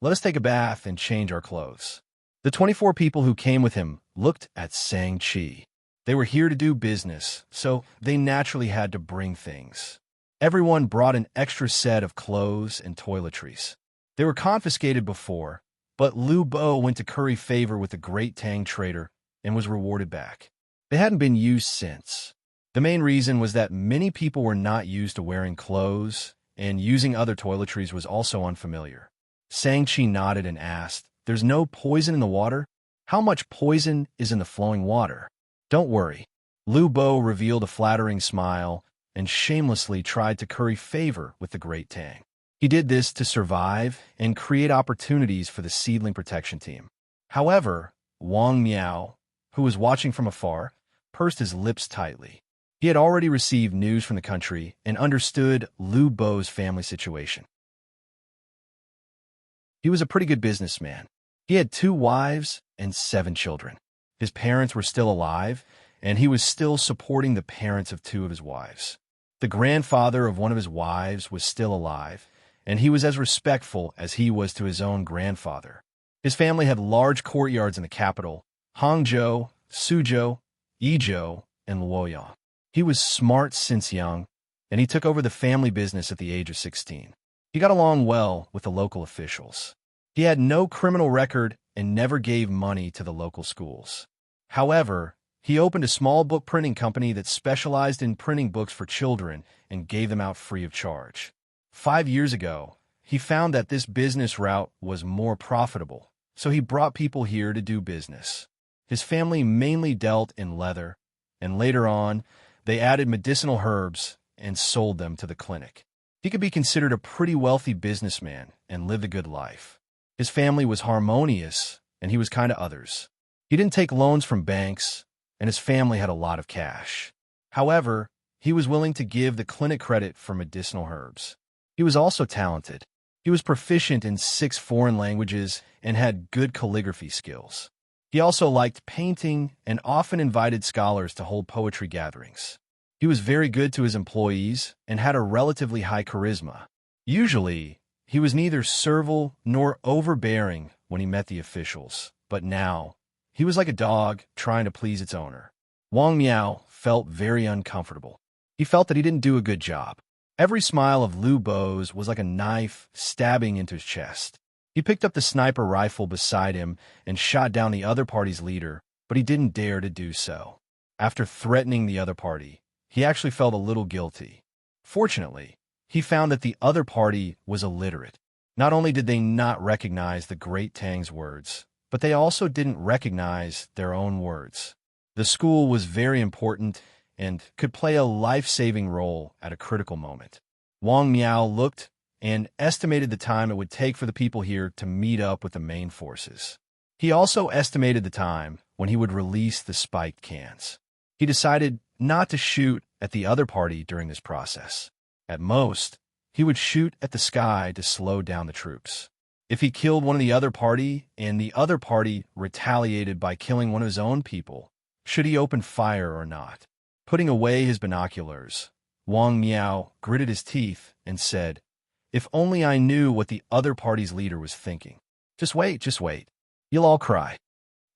[SPEAKER 1] "Let us take a bath and change our clothes." The 24 people who came with him looked at Shang-Chi. They were here to do business, so they naturally had to bring things. Everyone brought an extra set of clothes and toiletries. They were confiscated before, but Lu Bo went to curry favor with the great Tang trader and was rewarded back. They hadn't been used since. The main reason was that many people were not used to wearing clothes, and using other toiletries was also unfamiliar. Shang-Chi nodded and asked, "There's no poison in the water? How much poison is in the flowing water?" "Don't worry." Lu Bo revealed a flattering smile and shamelessly tried to curry favor with the great Tang. He did this to survive and create opportunities for the seedling protection team. However, Wang Miao, who was watching from afar, pursed his lips tightly. He had already received news from the country and understood Lu Bo's family situation. He was a pretty good businessman. He had 2 wives and 7 children. His parents were still alive, and he was still supporting the parents of 2 of his wives. The grandfather of one of his wives was still alive, and he was as respectful as he was to his own grandfather. His family had large courtyards in the capital, Hangzhou, Suzhou, Idyll, and Luoyang. He was smart since young, and he took over the family business at the age of 16. He got along well with the local officials. He had no criminal record and never gave money to the local schools. However, he opened a small book printing company that specialized in printing books for children and gave them out free of charge. 5 years ago, he found that this business route was more profitable, so he brought people here to do business. His family mainly dealt in leather, and later on, they added medicinal herbs and sold them to the clinic. He could be considered a pretty wealthy businessman and lived a good life. His family was harmonious, and he was kind to others. He didn't take loans from banks, and his family had a lot of cash. However, he was willing to give the clinic credit for medicinal herbs. He was also talented. He was proficient in 6 foreign languages and had good calligraphy skills. He also liked painting and often invited scholars to hold poetry gatherings. He was very good to his employees and had a relatively high charisma. Usually, he was neither servile nor overbearing when he met the officials, but now, he was like a dog trying to please its owner. Wang Miao felt very uncomfortable. He felt that he didn't do a good job. Every smile of Lu Bo's was like a knife stabbing into his chest. He picked up the sniper rifle beside him and shot down the other party's leader, but he didn't dare to do so. After threatening the other party, he actually felt a little guilty. Fortunately, he found that the other party was illiterate. Not only did they not recognize the great Tang's words, but they also didn't recognize their own words. The school was very important and could play a life-saving role at a critical moment. Wang Miao looked and estimated the time it would take for the people here to meet up with the main forces. He also estimated the time when he would release the spiked cans. He decided not to shoot at the other party during this process. At most, he would shoot at the sky to slow down the troops. If he killed one of the other party and the other party retaliated by killing one of his own people, should he open fire or not? Putting away his binoculars, Wang Miao gritted his teeth and said, "If only I knew what the other party's leader was thinking. Just wait, just wait. You'll all cry."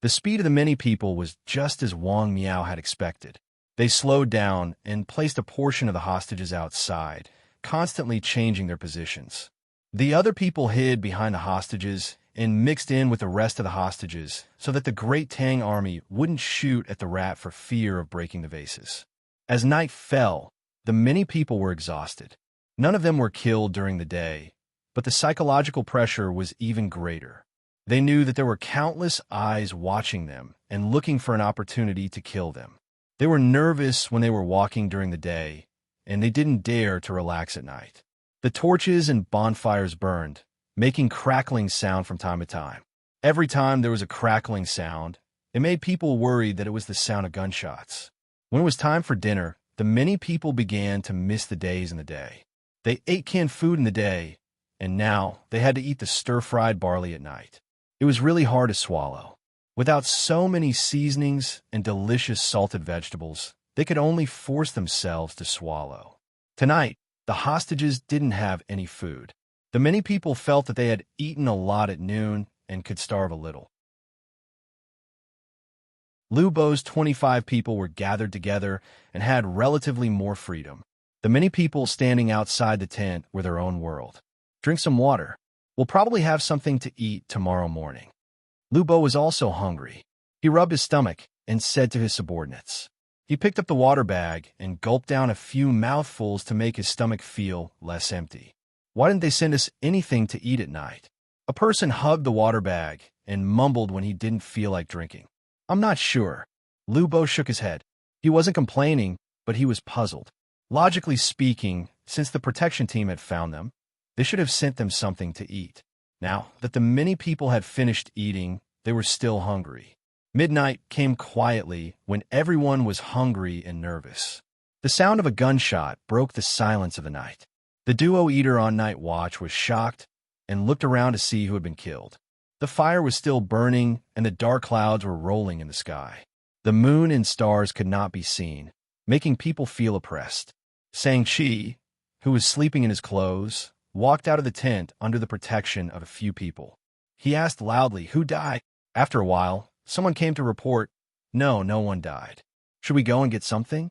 [SPEAKER 1] The speed of the many people was just as Wang Miao had expected. They slowed down and placed a portion of the hostages outside, constantly changing their positions. The other people hid behind the hostages and mixed in with the rest of the hostages so that the great Tang army wouldn't shoot at the rat for fear of breaking the vases. As night fell, the many people were exhausted. None of them were killed during the day, but the psychological pressure was even greater. They knew that there were countless eyes watching them and looking for an opportunity to kill them. They were nervous when they were walking during the day, and they didn't dare to relax at night. The torches and bonfires burned, making crackling sound from time to time. Every time there was a crackling sound, it made people worried that it was the sound of gunshots. When it was time for dinner, the many people began to miss the days in the day. They ate canned food in the day, and now they had to eat the stir-fried barley at night. It was really hard to swallow. Without so many seasonings and delicious salted vegetables, they could only force themselves to swallow. Tonight, the hostages didn't have any food. The many people felt that they had eaten a lot at noon and could starve a little. Lu Bo's 25 people were gathered together and had relatively more freedom. The many people standing outside the tent were their own world. Drink some water. We'll probably have something to eat tomorrow morning. Lu Bo was also hungry. He rubbed his stomach and said to his subordinates. He picked up the water bag and gulped down a few mouthfuls to make his stomach feel less empty. Why didn't they send us anything to eat at night? A person hugged the water bag and mumbled when he didn't feel like drinking. I'm not sure. Lu Bo shook his head. He wasn't complaining, but he was puzzled. Logically speaking, since the protection team had found them, they should have sent them something to eat. Now that the many people had finished eating, they were still hungry. Midnight came quietly when everyone was hungry and nervous. The sound of a gunshot broke the silence of the night. The duo eater on night watch was shocked and looked around to see who had been killed. The fire was still burning, and the dark clouds were rolling in the sky. The moon and stars could not be seen, making people feel oppressed. Shang-Chi, who was sleeping in his clothes, walked out of the tent under the protection of a few people. He asked loudly, "Who died?" After a while, someone came to report, No one died. Should we go and get something?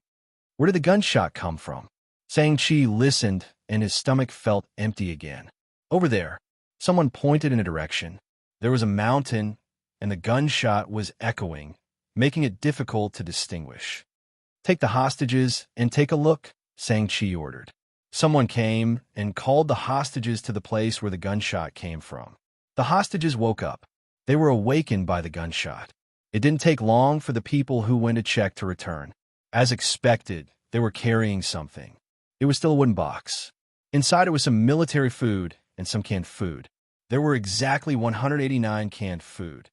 [SPEAKER 1] Where did the gunshot come from? Shang-Chi listened, and his stomach felt empty again. Over there, someone pointed in a direction. There was a mountain, and the gunshot was echoing, making it difficult to distinguish. Take the hostages and take a look, Shang-Chi ordered. Someone came and called the hostages to the place where the gunshot came from. The hostages woke up. They were awakened by the gunshot. It didn't take long for the people who went to check to return. As expected, they were carrying something. It was still a wooden box. Inside it was some military food and some canned food. There were exactly 189 canned food.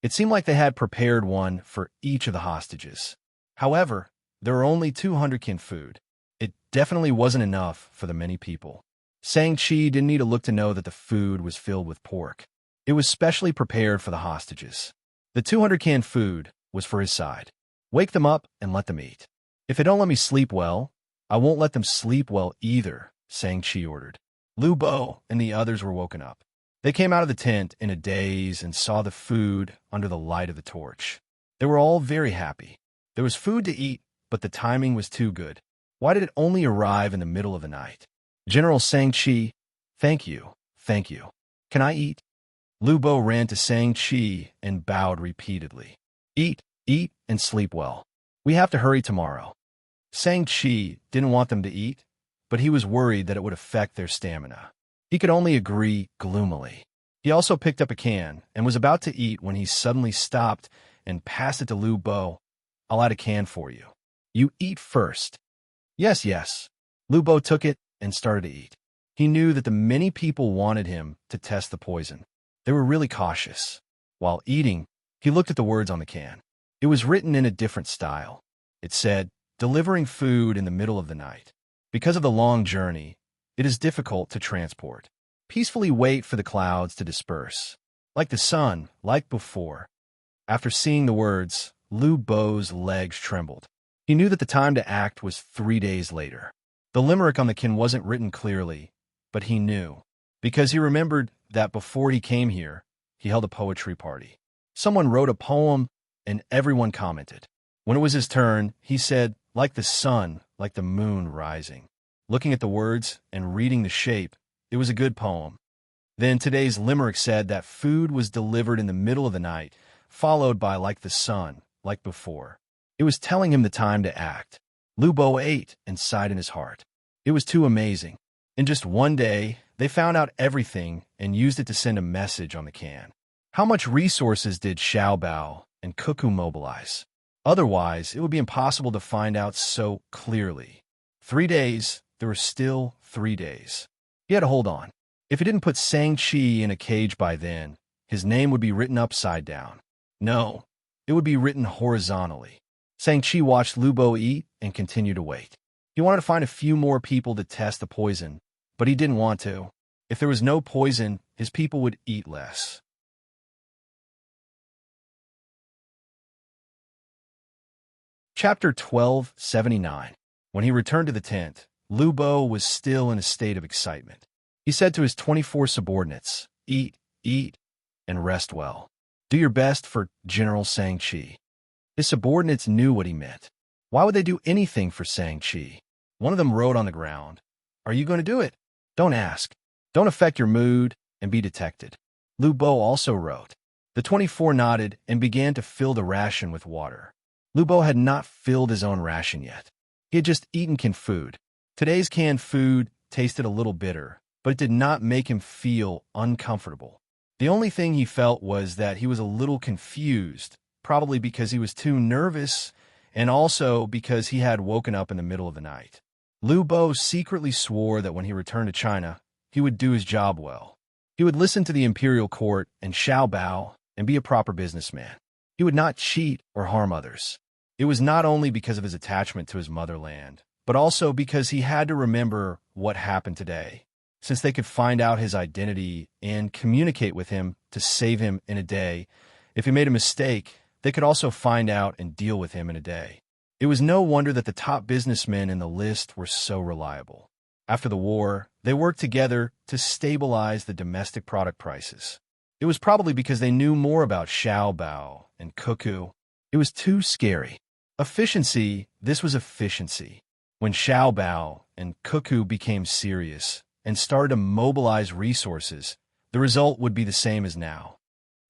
[SPEAKER 1] It seemed like they had prepared one for each of the hostages. However, there were only 200 canned food. It definitely wasn't enough for the many people. Shang-Chi didn't need to look to know that the food was filled with pork. It was specially prepared for the hostages. The 200 canned food was for his side. Wake them up and let them eat. If they don't let me sleep well, I won't let them sleep well either, Shang-Chi ordered. Lu Bo and the others were woken up. They came out of the tent in a daze and saw the food under the light of the torch. They were all very happy. There was food to eat, but the timing was too good. Why did it only arrive in the middle of the night? General Shang-Chi, thank you. Can I eat? Lu Bo ran to Shang-Chi and bowed repeatedly. Eat, and sleep well. We have to hurry tomorrow. Shang-Chi didn't want them to eat, but he was worried that it would affect their stamina. He could only agree gloomily. He also picked up a can and was about to eat when he suddenly stopped and passed it to Lu Bo. I'll add a can for you. You eat first. Yes. Lu Bo took it and started to eat. He knew that the many people wanted him to test the poison. They were really cautious. While eating, he looked at the words on the can. It was written in a different style. It said, delivering food in the middle of the night. Because of the long journey, it is difficult to transport. Peacefully wait for the clouds to disperse. Like the sun, like before. After seeing the words, Lu Bo's legs trembled. He knew that the time to act was 3 days later. The limerick on the can wasn't written clearly, but he knew. Because he remembered that before he came here, he held a poetry party. Someone wrote a poem, and everyone commented. When it was his turn, he said, like the sun, like the moon rising. Looking at the words and reading the shape, it was a good poem. Then today's limerick said that food was delivered in the middle of the night, followed by like the sun, like before. It was telling him the time to act. Lu Bo ate and sighed in his heart. It was too amazing. In just one day, they found out everything and used it to send a message on the can. How much resources did Xiao Bao and Cuckoo mobilize? Otherwise, it would be impossible to find out so clearly. 3 days, there were still 3 days. He had to hold on. If he didn't put Shang-Chi in a cage by then, his name would be written upside down. No, it would be written horizontally. Shang-Chi watched Lu Bo eat and continued to wait. He wanted to find a few more people to test the poison, but he didn't want to. If there was no poison, his people would eat less. Chapter 1279. When he returned to the tent, Lu Bo was still in a state of excitement. He said to his 24 subordinates, "Eat, eat, and rest well. Do your best for General Shang-Chi." His subordinates knew what he meant. Why would they do anything for Shang-Chi? One of them wrote on the ground, "Are you going to do it? Don't ask. Don't affect your mood and be detected." Lu Bo also wrote. The 24 nodded and began to fill the ration with water. Lu Bo had not filled his own ration yet. He had just eaten canned food. Today's canned food tasted a little bitter, but it did not make him feel uncomfortable. The only thing he felt was that he was a little confused, probably because he was too nervous and also because he had woken up in the middle of the night. Lu Bo secretly swore that when he returned to China, he would do his job well. He would listen to the imperial court and Xiao Bao and be a proper businessman. He would not cheat or harm others. It was not only because of his attachment to his motherland, but also because he had to remember what happened today, since they could find out his identity and communicate with him to save him in a day. If he made a mistake, they could also find out and deal with him in a day. It was no wonder that the top businessmen in the list were so reliable. After the war, they worked together to stabilize the domestic product prices. It was probably because they knew more about Xiao Bao and Cuckoo. It was too scary. Efficiency, this was efficiency. When Xiao Bao and Cuckoo became serious and started to mobilize resources, the result would be the same as now.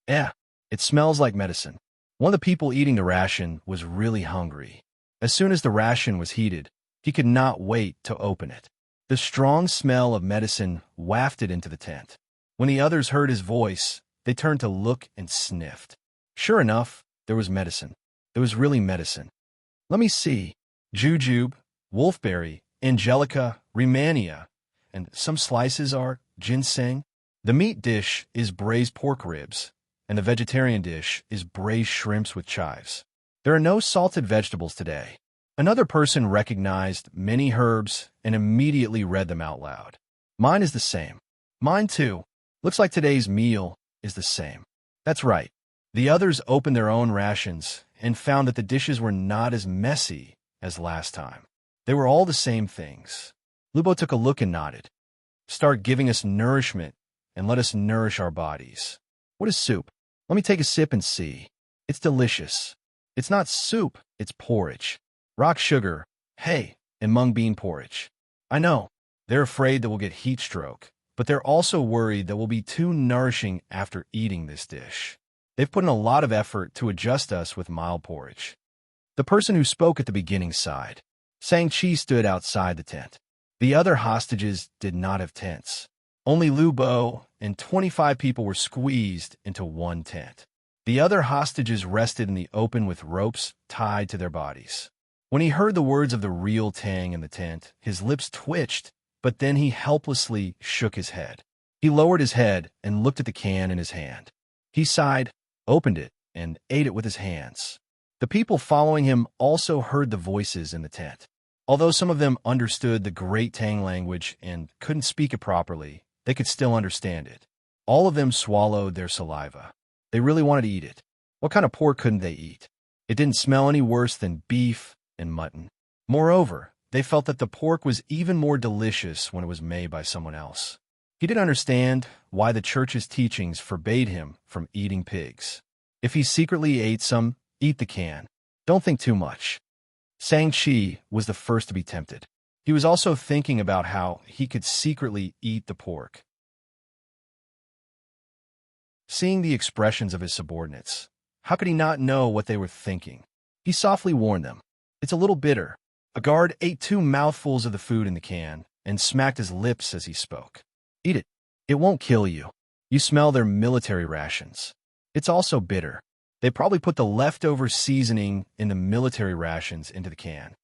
[SPEAKER 1] It smells like medicine. One of the people eating the ration was really hungry. As soon as the ration was heated, he could not wait to open it. The strong smell of medicine wafted into the tent. When the others heard his voice, they turned to look and sniffed. Sure enough, there was medicine. There was really medicine. Let me see. Jujube, wolfberry, angelica, remania, and some slices are ginseng. The meat dish is braised pork ribs, and the vegetarian dish is braised shrimps with chives. There are no salted vegetables today. Another person recognized many herbs and immediately read them out loud. Mine is the same. Mine too. Looks like today's meal is the same. That's right. The others opened their own rations and found that the dishes were not as messy as last time. They were all the same things. Lu Bo took a look and nodded. Start giving us nourishment and let us nourish our bodies. What is soup? Let me take a sip and see. It's delicious. It's not soup, it's porridge. Rock sugar, hay, and mung bean porridge. I know, they're afraid that we'll get heat stroke, but they're also worried that we'll be too nourishing after eating this dish. They've put in a lot of effort to adjust us with mild porridge. The person who spoke at the beginning sighed. Shang-Chi stood outside the tent. The other hostages did not have tents. Only Lu Bo and 25 people were squeezed into one tent. The other hostages rested in the open with ropes tied to their bodies. When he heard the words of the real Tang in the tent, his lips twitched, but then he helplessly shook his head. He lowered his head and looked at the can in his hand. He sighed, opened it, and ate it with his hands. The people following him also heard the voices in the tent. Although some of them understood the great Tang language and couldn't speak it properly, they could still understand it. All of them swallowed their saliva. They really wanted to eat it. What kind of pork couldn't they eat? It didn't smell any worse than beef and mutton. Moreover, they felt that the pork was even more delicious when it was made by someone else. He didn't understand why the church's teachings forbade him from eating pigs. If he secretly ate some, eat the can. Don't think too much. Shang-Chi was the first to be tempted. He was also thinking about how he could secretly eat the pork. Seeing the expressions of his subordinates, how could he not know what they were thinking? He softly warned them. It's a little bitter. A guard ate 2 mouthfuls of the food in the can and smacked his lips as he spoke. Eat it. It won't kill you. You smell their military rations. It's also bitter. They probably put the leftover seasoning in the military rations into the can.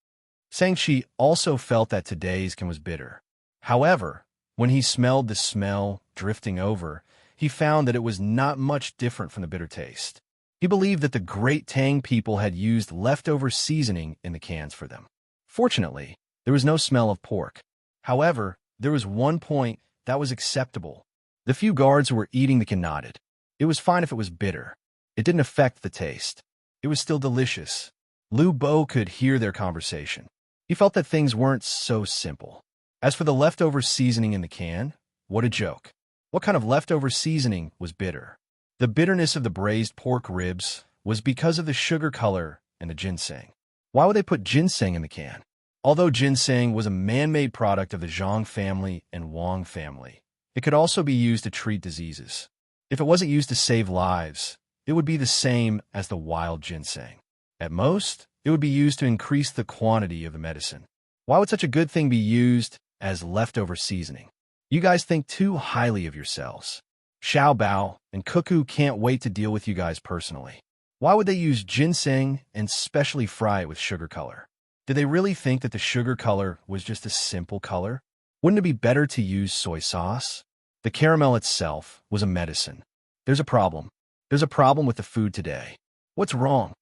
[SPEAKER 1] Shang-Chi also felt that today's can was bitter. However, when he smelled the smell drifting over, he found that it was not much different from the bitter taste. He believed that the great Tang people had used leftover seasoning in the cans for them. Fortunately, there was no smell of pork. However, there was one point that was acceptable. The few guards who were eating the can nodded. It was fine if it was bitter. It didn't affect the taste. It was still delicious. Lu Bo could hear their conversation. He felt that things weren't so simple. As for the leftover seasoning in the can, what a joke. What kind of leftover seasoning was bitter? The bitterness of the braised pork ribs was because of the sugar color and the ginseng. Why would they put ginseng in the can? Although ginseng was a man-made product of the Zhang family and Wang family, it could also be used to treat diseases. If it wasn't used to save lives, it would be the same as the wild ginseng. At most, it would be used to increase the quantity of the medicine. Why would such a good thing be used as leftover seasoning? You guys think too highly of yourselves. Xiao Bao and Cuckoo can't wait to deal with you guys personally. Why would they use ginseng and specially fry it with sugar color? Did they really think that the sugar color was just a simple color? Wouldn't it be better to use soy sauce? The caramel itself was a medicine. There's a problem. There's a problem with the food today. What's wrong?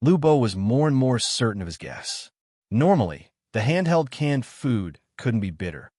[SPEAKER 1] Lu Bo was more and more certain of his guess. Normally, the handheld canned food couldn't be bitter.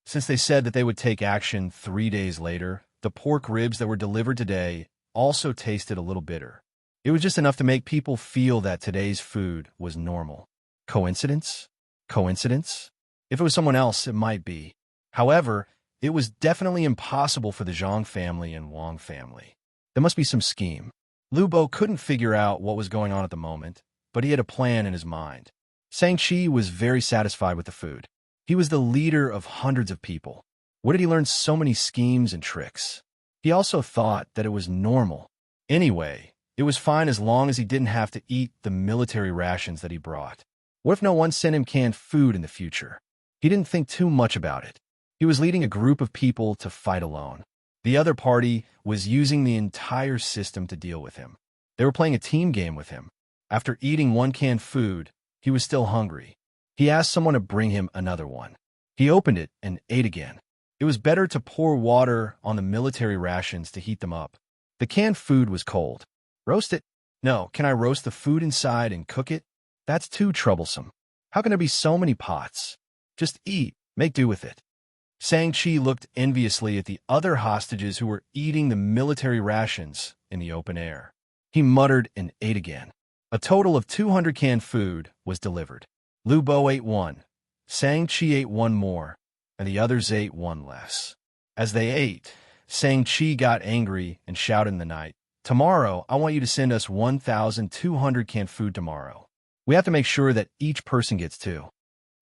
[SPEAKER 1] Since they said that they would take action 3 days later, the pork ribs that were delivered today also tasted a little bitter. It was just enough to make people feel that today's food was normal. Coincidence? Coincidence? If it was someone else, it might be. However, it was definitely impossible for the Zhang family and Wang family. There must be some scheme. Lu Bo couldn't figure out what was going on at the moment, but he had a plan in his mind. Shang-Chi was very satisfied with the food. He was the leader of hundreds of people. Where did he learn so many schemes and tricks? He also thought that it was normal. Anyway, it was fine as long as he didn't have to eat the military rations that he brought. What if no one sent him canned food in the future? He didn't think too much about it. He was leading a group of people to fight alone. The other party was using the entire system to deal with him. They were playing a team game with him. After eating one canned food, he was still hungry. He asked someone to bring him another one. He opened it and ate again. It was better to pour water on the military rations to heat them up. The canned food was cold. Roast it? No, can I roast the food inside and cook it? That's too troublesome. How can there be so many pots? Just eat, make do with it. Shang-Chi looked enviously at the other hostages who were eating the military rations in the open air. He muttered and ate again. A total of 200 canned food was delivered. Lu Bo ate one, Shang-Chi ate one more, and the others ate one less. As they ate, Shang-Chi got angry and shouted in the night, "Tomorrow, I want you to send us 1,200 canned food tomorrow. We have to make sure that each person gets two."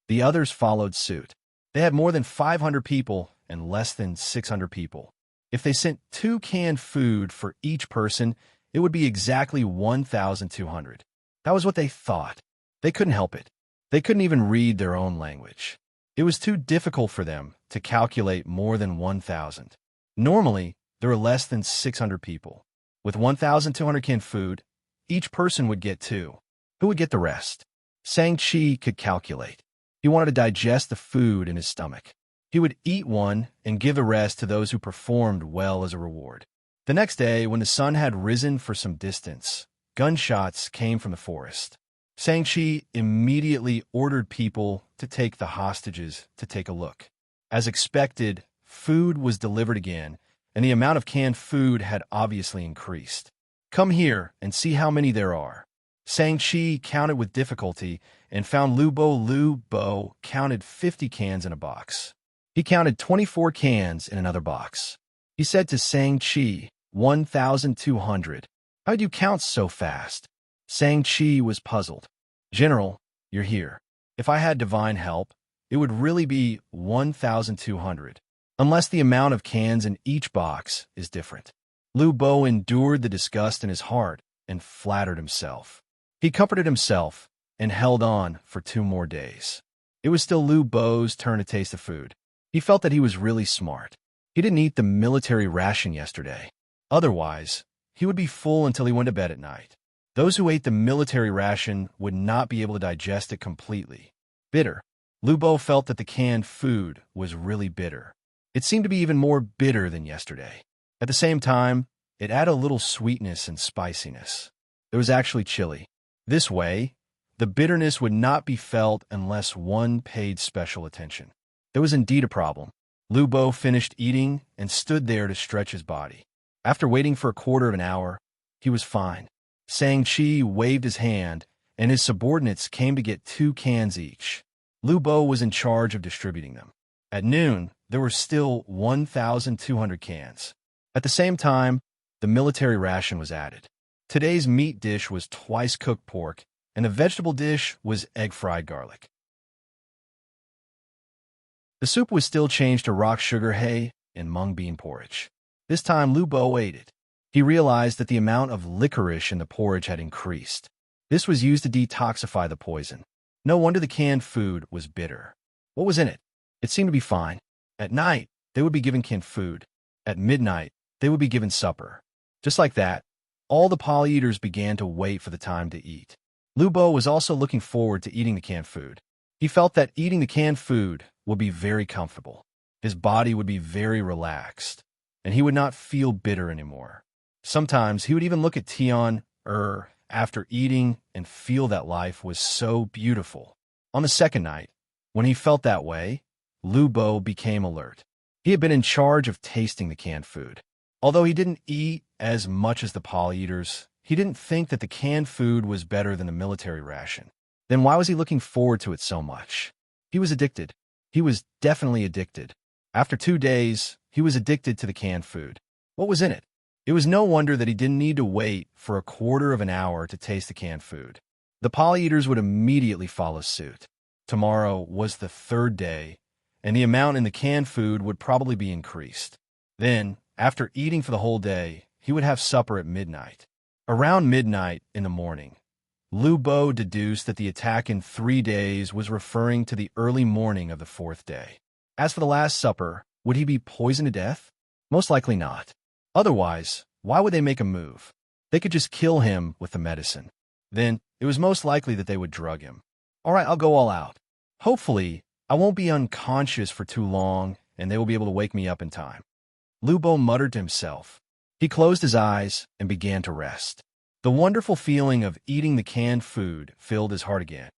[SPEAKER 1] The others followed suit. They had more than 500 people and less than 600 people. If they sent 2 canned food for each person, it would be exactly 1,200. That was what they thought. They couldn't help it. They couldn't even read their own language. It was too difficult for them to calculate more than 1,000. Normally, there were less than 600 people. With 1,200 canned food, each person would get 2. Who would get the rest? Shang-Chi could calculate. He wanted to digest the food in his stomach. He would eat one and give the rest to those who performed well as a reward. The next day, when the sun had risen for some distance, gunshots came from the forest. Shang-Chi immediately ordered people to take the hostages to take a look. As expected, food was delivered again, and the amount of canned food had obviously increased. "Come here and see how many there are." Shang-Chi counted with difficulty and found Lu Bo. Lu Bo counted 50 cans in a box. He counted 24 cans in another box. He said to Shang-Chi, 1,200. "How did you count so fast?" Shang-Chi was puzzled. "General, you're here. If I had divine help, it would really be 1,200, unless the amount of cans in each box is different." Lu Bo endured the disgust in his heart and flattered himself. He comforted himself and held on for 2 more days. It was still Lu Bo's turn to taste the food. He felt that he was really smart. He didn't eat the military ration yesterday. Otherwise, he would be full until he went to bed at night. Those who ate the military ration would not be able to digest it completely. Bitter. Lu Bo felt that the canned food was really bitter. It seemed to be even more bitter than yesterday. At the same time, it added a little sweetness and spiciness. It was actually chili. This way, the bitterness would not be felt unless one paid special attention. There was indeed a problem. Lu Bo finished eating and stood there to stretch his body. After waiting for a quarter of an hour, he was fine. Sang Chi waved his hand, and his subordinates came to get 2 cans each. Lu Bo was in charge of distributing them. At noon, there were still 1,200 cans. At the same time, the military ration was added. Today's meat dish was twice cooked pork, and the vegetable dish was egg-fried garlic. The soup was still changed to rock sugar hay and mung bean porridge. This time, Lu Bo ate it. He realized that the amount of licorice in the porridge had increased. This was used to detoxify the poison. No wonder the canned food was bitter. What was in it? It seemed to be fine. At night, they would be given canned food. At midnight, they would be given supper. Just like that, all the poly-eaters began to wait for the time to eat. Lu Bo was also looking forward to eating the canned food. He felt that eating the canned food would be very comfortable. His body would be very relaxed, and he would not feel bitter anymore. Sometimes he would even look at Tian after eating and feel that life was so beautiful. On the second night, when he felt that way, Lu Bo became alert. He had been in charge of tasting the canned food. Although he didn't eat as much as the poly-eaters, he didn't think that the canned food was better than the military ration. Then why was he looking forward to it so much? He was addicted. He was definitely addicted. After 2 days, he was addicted to the canned food. What was in it? It was no wonder that he didn't need to wait for a quarter of an hour to taste the canned food. The poly-eaters would immediately follow suit. Tomorrow was the 3rd day, and the amount in the canned food would probably be increased. Then, after eating for the whole day, he would have supper at midnight. Around midnight in the morning, Lu Bo deduced that the attack in 3 days was referring to the early morning of the 4th day. As for the last supper, would he be poisoned to death? Most likely not. Otherwise, why would they make a move? They could just kill him with the medicine. Then, it was most likely that they would drug him. All right, I'll go all out. Hopefully, I won't be unconscious for too long, and they will be able to wake me up in time. Lu Bo muttered to himself. He closed his eyes and began to rest. The wonderful feeling of eating the canned food filled his heart again.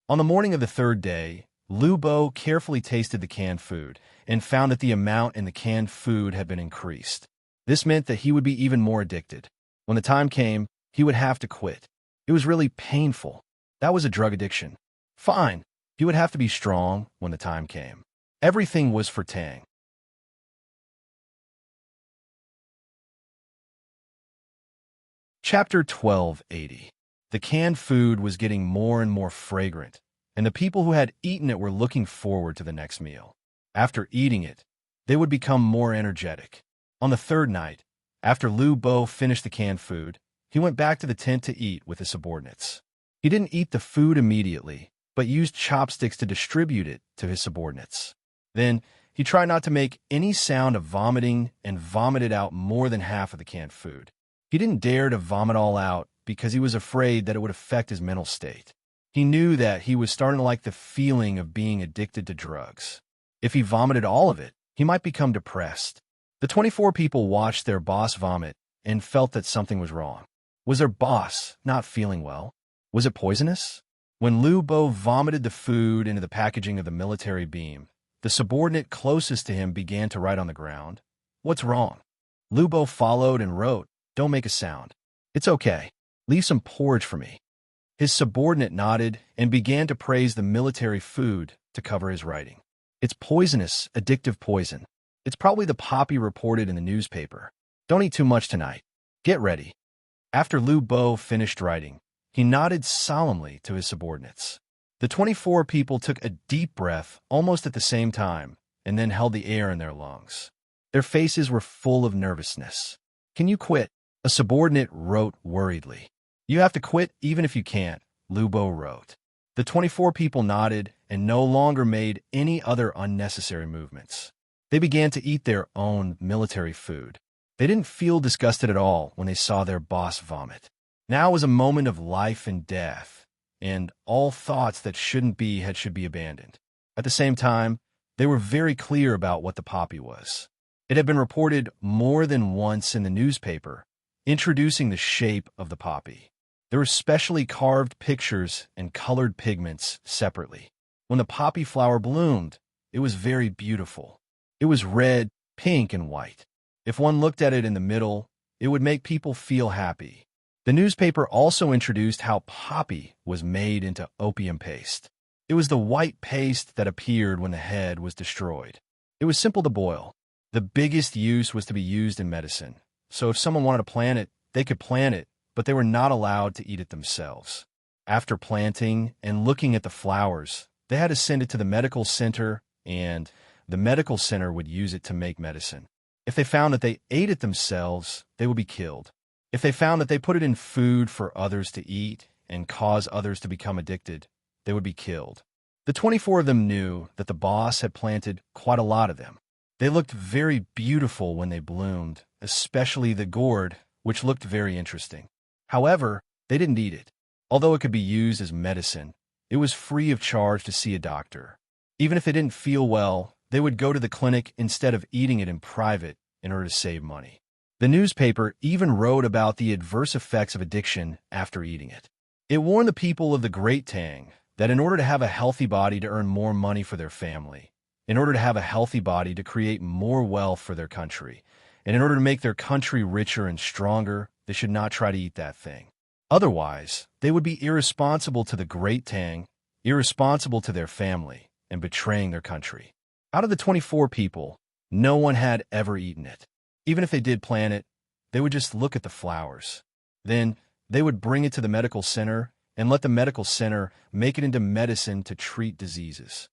[SPEAKER 1] On the morning of the 3rd day, Lu Bo carefully tasted the canned food and found that the amount in the canned food had been increased. This meant that he would be even more addicted. When the time came, he would have to quit. It was really painful. That was a drug addiction. Fine, he would have to be strong when the time came. Everything was for Tang. Chapter 1280. The canned food was getting more and more fragrant, and the people who had eaten it were looking forward to the next meal. After eating it, they would become more energetic. On the 3rd night, after Lu Bo finished the canned food, he went back to the tent to eat with his subordinates. He didn't eat the food immediately, but used chopsticks to distribute it to his subordinates. Then, he tried not to make any sound of vomiting and vomited out more than half of the canned food. He didn't dare to vomit all out because he was afraid that it would affect his mental state. He knew that he was starting to like the feeling of being addicted to drugs. If he vomited all of it, he might become depressed. The 24 people watched their boss vomit and felt that something was wrong. Was their boss not feeling well? Was it poisonous? When Lu Bo vomited the food into the packaging of the military beam, the subordinate closest to him began to write on the ground. What's wrong? Lu Bo followed and wrote, "Don't make a sound. It's okay. Leave some porridge for me." His subordinate nodded and began to praise the military food to cover his writing. It's poisonous, addictive poison. It's probably the poppy reported in the newspaper. Don't eat too much tonight. Get ready. After Lu Bo finished writing, he nodded solemnly to his subordinates. The 24 people took a deep breath almost at the same time and then held the air in their lungs. Their faces were full of nervousness. "Can you quit?" A subordinate wrote worriedly. "You have to quit even if you can't," Lu Bo wrote. The The 24 people nodded and no longer made any other unnecessary movements. They began to eat their own military food. They didn't feel disgusted at all when they saw their boss vomit. Now was a moment of life and death, and all thoughts that shouldn't be should be abandoned. At the same time, they were very clear about what the poppy was. It had been reported more than once in the newspaper, introducing the shape of the poppy. There were specially carved pictures and colored pigments separately. When the poppy flower bloomed, it was very beautiful. It was red, pink, and white. If one looked at it in the middle, it would make people feel happy. The newspaper also introduced how poppy was made into opium paste. It was the white paste that appeared when the head was destroyed. It was simple to boil. The biggest use was to be used in medicine. So if someone wanted to plant it, they could plant it, but they were not allowed to eat it themselves. After planting and looking at the flowers, they had to send it to the medical center, and the medical center would use it to make medicine. If they found that they ate it themselves, they would be killed. If they found that they put it in food for others to eat and cause others to become addicted, they would be killed. The 24 of them knew that the boss had planted quite a lot of them. They looked very beautiful when they bloomed, especially the gourd, which looked very interesting. However, they didn't eat it. Although it could be used as medicine, it was free of charge to see a doctor. Even if they didn't feel well, they would go to the clinic instead of eating it in private in order to save money. The newspaper even wrote about the adverse effects of addiction after eating it. It warned the people of the Great Tang that in order to have a healthy body to earn more money for their family, in order to have a healthy body to create more wealth for their country, and in order to make their country richer and stronger, they should not try to eat that thing. Otherwise, they would be irresponsible to the Great Tang, irresponsible to their family, and betraying their country. Out of the 24 people, no one had ever eaten it. Even if they did plant it, they would just look at the flowers. Then, they would bring it to the medical center and let the medical center make it into medicine to treat diseases.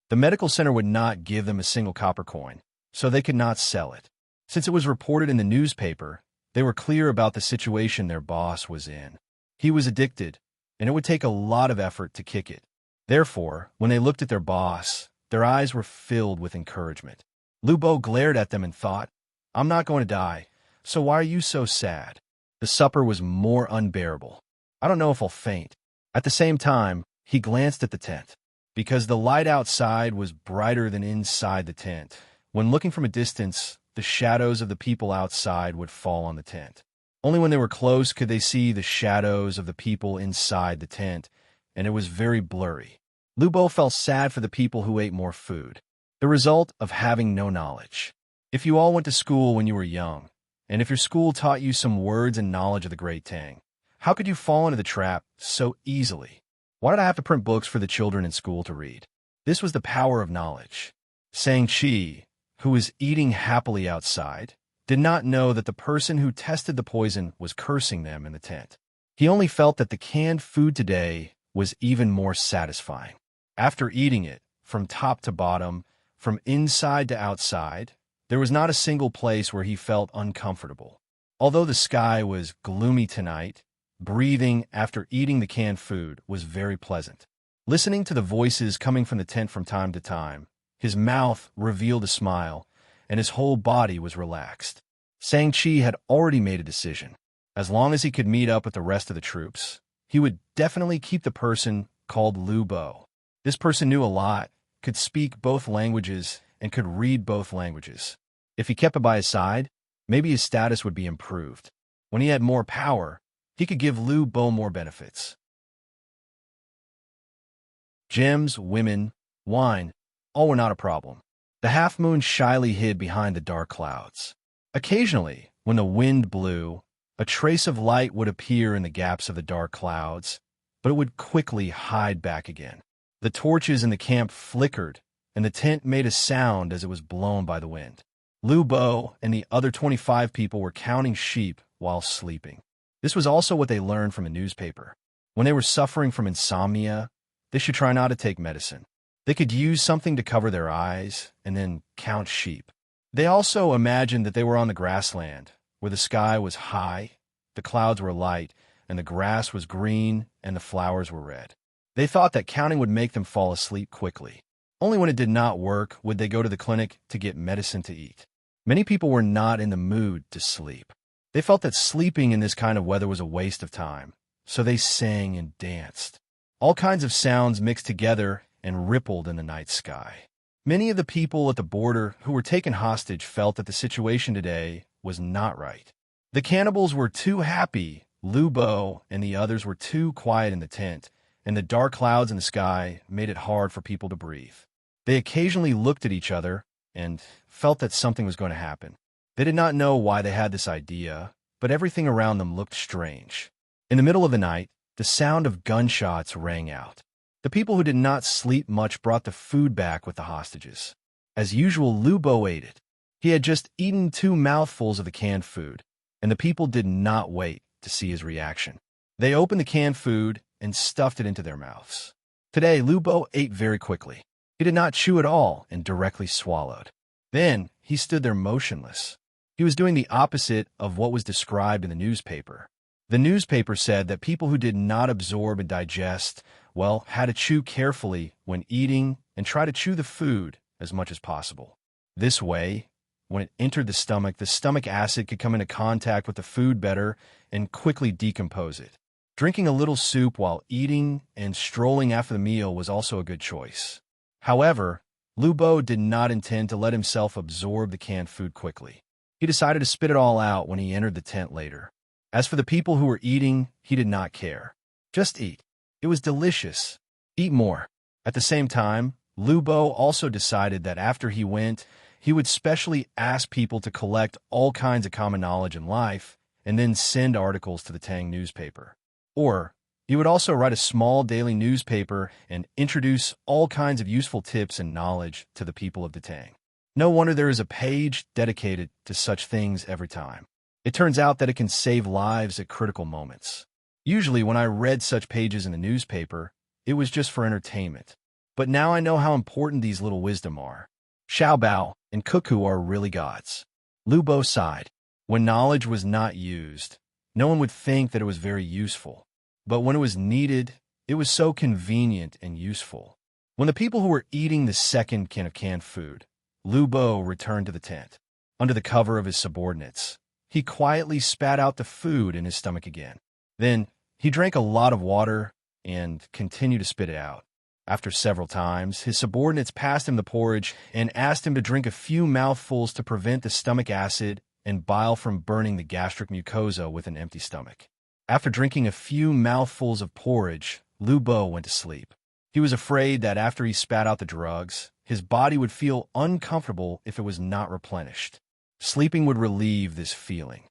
[SPEAKER 1] The medical center would not give them a single copper coin, so they could not sell it. Since it was reported in the newspaper, they were clear about the situation their boss was in. He was addicted, and it would take a lot of effort to kick it. Therefore, when they looked at their boss, their eyes were filled with encouragement. Lu Bo glared at them and thought, "I'm not going to die, so why are you so sad?" The supper was more unbearable. "I don't know if I'll faint." At the same time, he glanced at the tent. Because the light outside was brighter than inside the tent, when looking from a distance, the shadows of the people outside would fall on the tent. Only when they were close could they see the shadows of the people inside the tent, and it was very blurry. Lu Bo felt sad for the people who ate more food. The result of having no knowledge. If you all went to school when you were young, and if your school taught you some words and knowledge of the Great Tang, how could you fall into the trap so easily? Why did I have to print books for the children in school to read? This was the power of knowledge. Shang-Chi, who was eating happily outside, did not know that the person who tested the poison was cursing them in the tent. He only felt that the canned food today was even more satisfying. After eating it, from top to bottom, from inside to outside, there was not a single place where he felt uncomfortable. Although the sky was gloomy tonight, breathing after eating the canned food was very pleasant. Listening to the voices coming from the tent from time to time, his mouth revealed a smile, and his whole body was relaxed. Shang-Chi had already made a decision. As long as he could meet up with the rest of the troops, he would definitely keep the person called Lu Bo. This person knew a lot, could speak both languages, and could read both languages. If he kept it by his side, maybe his status would be improved. When he had more power, he could give Lu Bo more benefits. Gems, women, wine, all were not a problem. The half-moon shyly hid behind the dark clouds. Occasionally, when the wind blew, a trace of light would appear in the gaps of the dark clouds, but it would quickly hide back again. The torches in the camp flickered, and the tent made a sound as it was blown by the wind. Lu Bo and the other 25 people were counting sheep while sleeping. This was also what they learned from a newspaper. When they were suffering from insomnia, they should try not to take medicine. They could use something to cover their eyes and then count sheep. They also imagined that they were on the grassland, where the sky was high, the clouds were light, and the grass was green, and the flowers were red. They thought that counting would make them fall asleep quickly. Only when it did not work would they go to the clinic to get medicine to eat. Many people were not in the mood to sleep. They felt that sleeping in this kind of weather was a waste of time, so they sang and danced. All kinds of sounds mixed together and rippled in the night sky. Many of the people at the border who were taken hostage felt that the situation today was not right. The cannibals were too happy, Lubo and the others were too quiet in the tent, and the dark clouds in the sky made it hard for people to breathe. They occasionally looked at each other and felt that something was going to happen. They did not know why they had this idea, but everything around them looked strange. In the middle of the night, the sound of gunshots rang out. The people who did not sleep much brought the food back with the hostages. As usual, Lubo ate it. He had just eaten 2 mouthfuls of the canned food, and the people did not wait to see his reaction. They opened the canned food and stuffed it into their mouths. Today, Lubo ate very quickly. He did not chew at all and directly swallowed. Then, he stood there motionless. He was doing the opposite of what was described in the newspaper. The newspaper said that people who did not absorb and digest, well, had to chew carefully when eating and try to chew the food as much as possible. This way, when it entered the stomach acid could come into contact with the food better and quickly decompose it. Drinking a little soup while eating and strolling after the meal was also a good choice. However, Lubo did not intend to let himself absorb the canned food quickly. He decided to spit it all out when he entered the tent later. As for the people who were eating, he did not care. Just eat. It was delicious. Eat more. At the same time, Lubo also decided that after he went, he would specially ask people to collect all kinds of common knowledge in life and then send articles to the Tang newspaper. Or he would also write a small daily newspaper and introduce all kinds of useful tips and knowledge to the people of the Tang. No wonder there is a page dedicated to such things every time. It turns out that it can save lives at critical moments. Usually when I read such pages in the newspaper, it was just for entertainment. But now I know how important these little wisdom are. Xiaobao and Cuckoo are really gods. Lubo sighed. When knowledge was not used, no one would think that it was very useful. But when it was needed, it was so convenient and useful. When the people who were eating the second can of canned food, Lubo returned to the tent. Under the cover of his subordinates, he quietly spat out the food in his stomach again. Then he drank a lot of water and continued to spit it out. After several times, his subordinates passed him the porridge and asked him to drink a few mouthfuls to prevent the stomach acid and bile from burning the gastric mucosa with an empty stomach. After drinking a few mouthfuls of porridge, Lubo went to sleep. He was afraid that after he spat out the drugs, his body would feel uncomfortable if it was not replenished. Sleeping would relieve this feeling.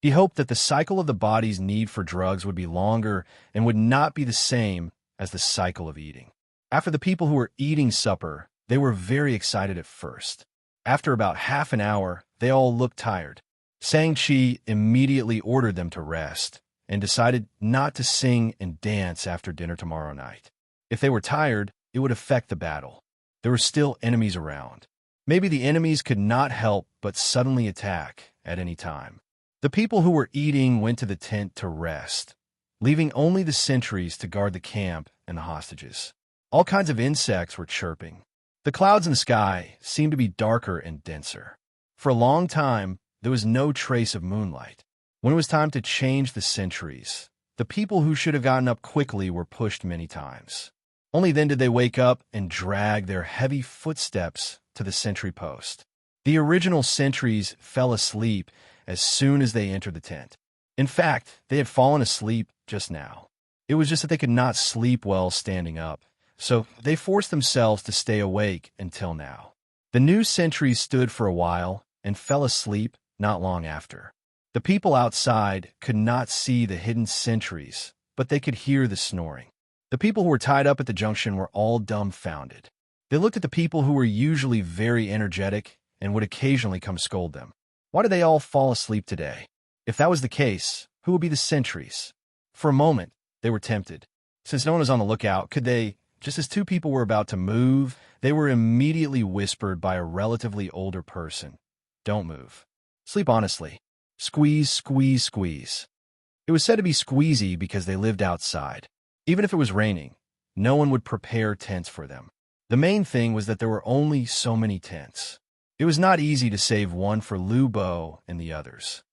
[SPEAKER 1] He hoped that the cycle of the body's need for drugs would be longer and would not be the same as the cycle of eating. After the people who were eating supper, they were very excited at first. After about half an hour, they all looked tired. Shang-Chi immediately ordered them to rest and decided not to sing and dance after dinner tomorrow night. If they were tired, it would affect the battle. There were still enemies around. Maybe the enemies could not help but suddenly attack at any time. The people who were eating went to the tent to rest, leaving only the sentries to guard the camp and the hostages. All kinds of insects were chirping. The clouds in the sky seemed to be darker and denser. For a long time, there was no trace of moonlight. When it was time to change the sentries, the people who should have gotten up quickly were pushed many times. Only then did they wake up and drag their heavy footsteps to the sentry post. The original sentries fell asleep as soon as they entered the tent. In fact, they had fallen asleep just now. It was just that they could not sleep well standing up, so they forced themselves to stay awake until now. The new sentries stood for a while and fell asleep not long after. The people outside could not see the hidden sentries, but they could hear the snoring. The people who were tied up at the junction were all dumbfounded. They looked at the people who were usually very energetic and would occasionally come scold them. Why did they all fall asleep today? If that was the case, who would be the sentries? For a moment, they were tempted. Since no one was on the lookout, could they, just as two people were about to move, they were immediately whispered by a relatively older person, "Don't move." Sleep honestly. Squeeze, squeeze, squeeze. It was said to be squeezy because they lived outside. Even if it was raining, no one would prepare tents for them. The main thing was that there were only so many tents. It was not easy to save one for Lu Bo and the others.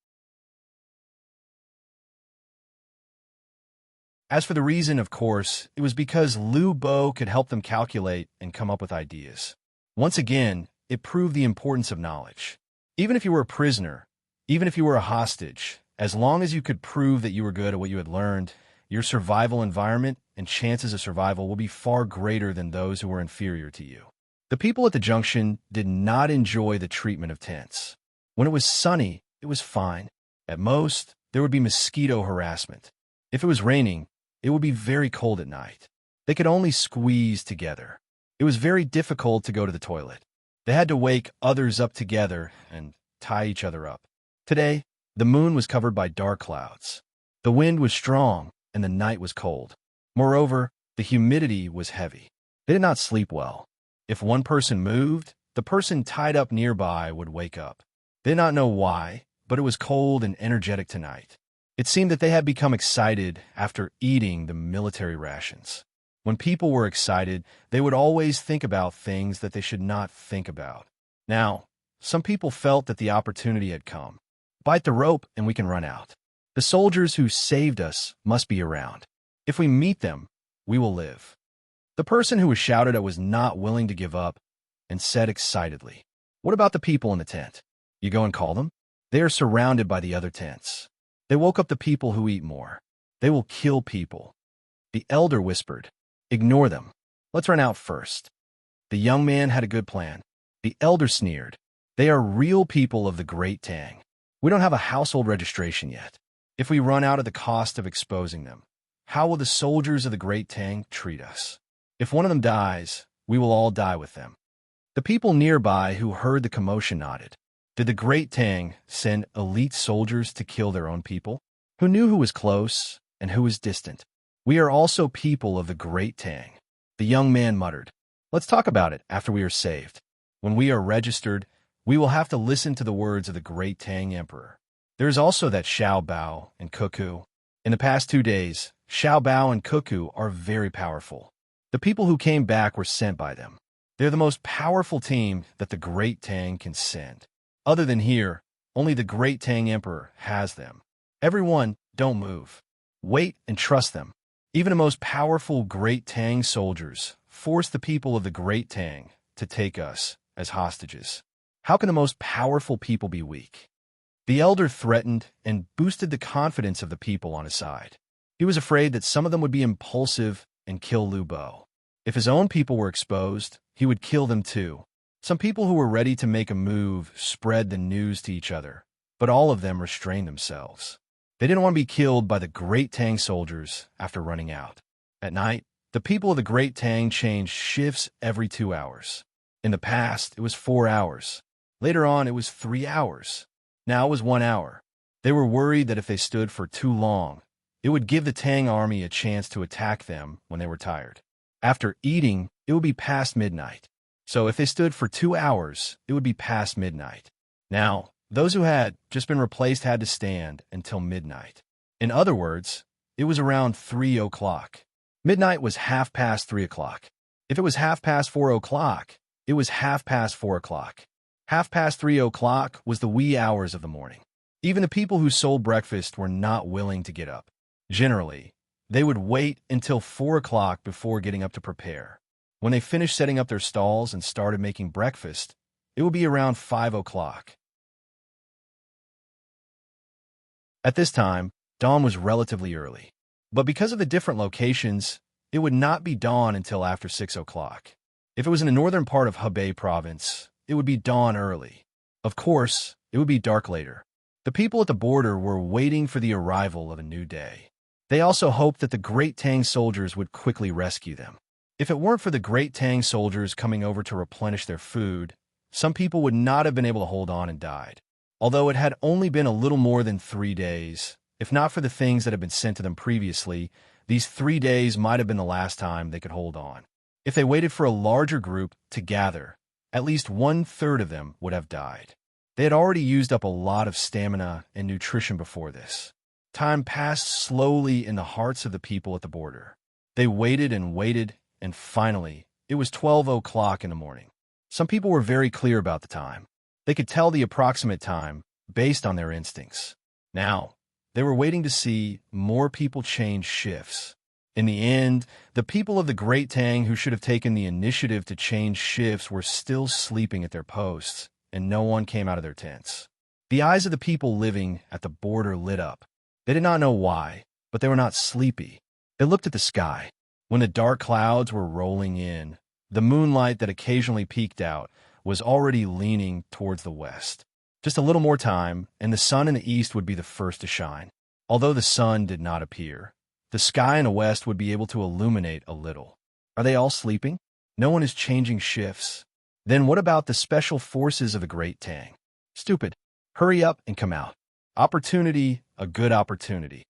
[SPEAKER 1] As for the reason, of course, it was because Lu Bo could help them calculate and come up with ideas. Once again, it proved the importance of knowledge. Even if you were a prisoner, even if you were a hostage, as long as you could prove that you were good at what you had learned, your survival environment and chances of survival will be far greater than those who were inferior to you. The people at the junction did not enjoy the treatment of tents. When it was sunny, it was fine. At most, there would be mosquito harassment. If it was raining, it would be very cold at night. They could only squeeze together. It was very difficult to go to the toilet. They had to wake others up together and tie each other up. Today, the moon was covered by dark clouds. The wind was strong and the night was cold. Moreover, the humidity was heavy. They did not sleep well. If one person moved, the person tied up nearby would wake up. They did not know why, but it was cold and energetic tonight. It seemed that they had become excited after eating the military rations. When people were excited, they would always think about things that they should not think about. Now, some people felt that the opportunity had come. Bite the rope and we can run out. The soldiers who saved us must be around. If we meet them, we will live. The person who was shouted at was not willing to give up and said excitedly, "What about the people in the tent? You go and call them? They are surrounded by the other tents. They woke up the people who eat more. They will kill people." The elder whispered, "Ignore them. Let's run out first." The young man had a good plan. The elder sneered, "They are real people of the great Tang. We don't have a household registration yet. If we run out at the cost of exposing them, how will the soldiers of the great Tang treat us? If one of them dies, we will all die with them." The people nearby who heard the commotion nodded. Did the great Tang send elite soldiers to kill their own people? Who knew who was close and who was distant? "We are also people of the great Tang." The young man muttered, "Let's talk about it after we are saved. When we are registered, we will have to listen to the words of the great Tang Emperor." There is also that Xiao Bao and Cuckoo. In the past 2 days, Xiao Bao and Cuckoo are very powerful. The people who came back were sent by them. They're the most powerful team that the great Tang can send. Other than here, only the great Tang Emperor has them. Everyone, don't move. Wait and trust them. Even the most powerful great Tang soldiers force the people of the great Tang to take us as hostages. How can the most powerful people be weak? The elder threatened and boosted the confidence of the people on his side. He was afraid that some of them would be impulsive and kill Lu Bo. If his own people were exposed, he would kill them too. Some people who were ready to make a move spread the news to each other, but all of them restrained themselves. They didn't want to be killed by the great Tang soldiers after running out. At night, the people of the great Tang changed shifts every 2 hours. In the past, it was 4 hours. Later on, it was 3 hours. Now it was 1 hour. They were worried that if they stood for too long, it would give the Tang army a chance to attack them when they were tired. After eating, it would be past midnight. So if they stood for 2 hours, it would be past midnight. Now, those who had just been replaced had to stand until midnight. In other words, it was around 3 o'clock. Midnight was 3:30. If it was 4:30, it was 4:30. 3:30 was the wee hours of the morning. Even the people who sold breakfast were not willing to get up. Generally, they would wait until 4 o'clock before getting up to prepare. When they finished setting up their stalls and started making breakfast, it would be around 5 o'clock. At this time, dawn was relatively early. But because of the different locations, it would not be dawn until after 6 o'clock. If it was in the northern part of Hebei province, it would be dawn early. Of course, it would be dark later. The people at the border were waiting for the arrival of a new day. They also hoped that the great Tang soldiers would quickly rescue them. If it weren't for the great Tang soldiers coming over to replenish their food, some people would not have been able to hold on and died. Although it had only been a little more than 3 days, if not for the things that had been sent to them previously, these 3 days might have been the last time they could hold on. If they waited for a larger group to gather, at least 1/3 of them would have died. They had already used up a lot of stamina and nutrition before this. Time passed slowly in the hearts of the people at the border. They waited, and finally, it was 12 o'clock in the morning. Some people were very clear about the time. They could tell the approximate time based on their instincts. Now, they were waiting to see more people change shifts. In the end, the people of the Great Tang who should have taken the initiative to change shifts were still sleeping at their posts, and no one came out of their tents. The eyes of the people living at the border lit up. They did not know why, but they were not sleepy. They looked at the sky. When the dark clouds were rolling in, the moonlight that occasionally peeked out was already leaning towards the west. Just a little more time, and the sun in the east would be the first to shine. Although the sun did not appear, the sky in the west would be able to illuminate a little. Are they all sleeping? No one is changing shifts. Then what about the special forces of the Great Tang? Stupid. Hurry up and come out. Opportunity, a good opportunity.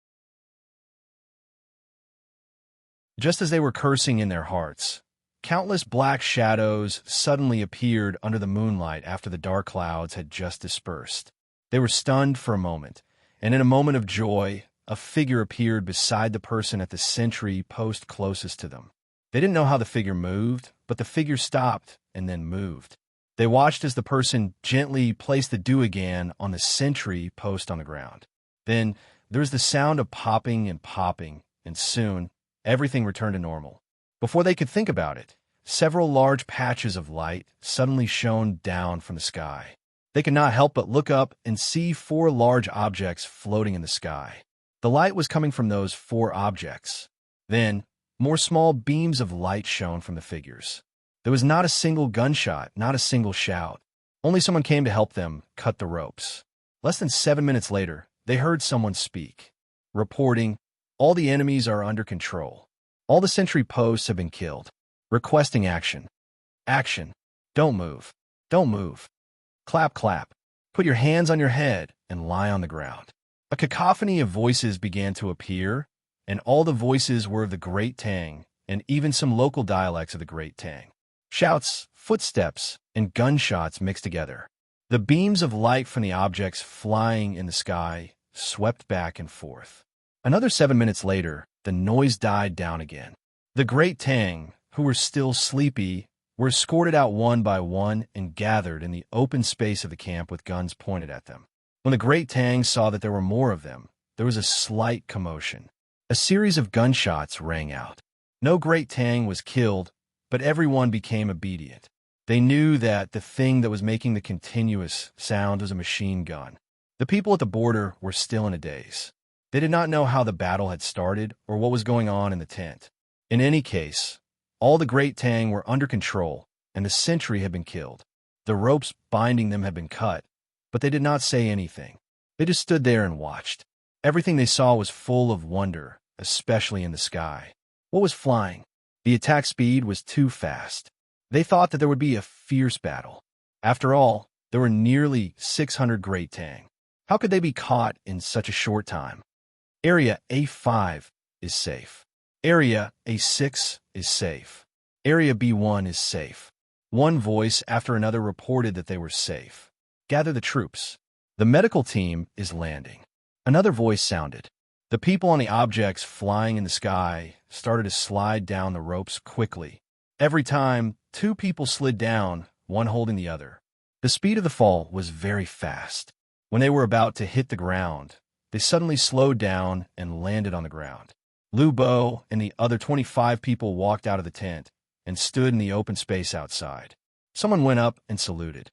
[SPEAKER 1] Just as they were cursing in their hearts, countless black shadows suddenly appeared under the moonlight after the dark clouds had just dispersed. They were stunned for a moment, and in a moment of joy, a figure appeared beside the person at the sentry post closest to them. They didn't know how the figure moved, but the figure stopped and then moved. They watched as the person gently placed the Duigan on the sentry post on the ground. Then there was the sound of popping, and soon everything returned to normal. Before they could think about it, several large patches of light suddenly shone down from the sky. They could not help but look up and see 4 large objects floating in the sky. The light was coming from those 4 objects. Then, more small beams of light shone from the figures. There was not a single gunshot, not a single shout. Only someone came to help them cut the ropes. Less than 7 minutes later, they heard someone speak, reporting, "All the enemies are under control. All the sentry posts have been killed. Requesting action. Action. Don't move. Don't move. Clap, clap. Put your hands on your head and lie on the ground." A cacophony of voices began to appear, and all the voices were of the Great Tang, and even some local dialects of the Great Tang. Shouts, footsteps, and gunshots mixed together. The beams of light from the objects flying in the sky swept back and forth. Another 7 minutes later, the noise died down again. The Great Tang, who were still sleepy, were escorted out one by one and gathered in the open space of the camp with guns pointed at them. When the Great Tang saw that there were more of them, there was a slight commotion. A series of gunshots rang out. No Great Tang was killed, but everyone became obedient. They knew that the thing that was making the continuous sound was a machine gun. The people at the border were still in a daze. They did not know how the battle had started or what was going on in the tent. In any case, all the Great Tang were under control, and the sentry had been killed. The ropes binding them had been cut, but they did not say anything. They just stood there and watched. Everything they saw was full of wonder, especially in the sky. What was flying? The attack speed was too fast. They thought that there would be a fierce battle. After all, there were nearly 600 Great Tang. How could they be caught in such a short time? Area A5 is safe. Area A6 is safe. Area B1 is safe. One voice after another reported that they were safe. Gather the troops. The medical team is landing. Another voice sounded. The people on the objects flying in the sky started to slide down the ropes quickly. Every time, 2 people slid down, one holding the other. The speed of the fall was very fast. When they were about to hit the ground, they suddenly slowed down and landed on the ground. Lu Bo and the other 25 people walked out of the tent and stood in the open space outside. Someone went up and saluted.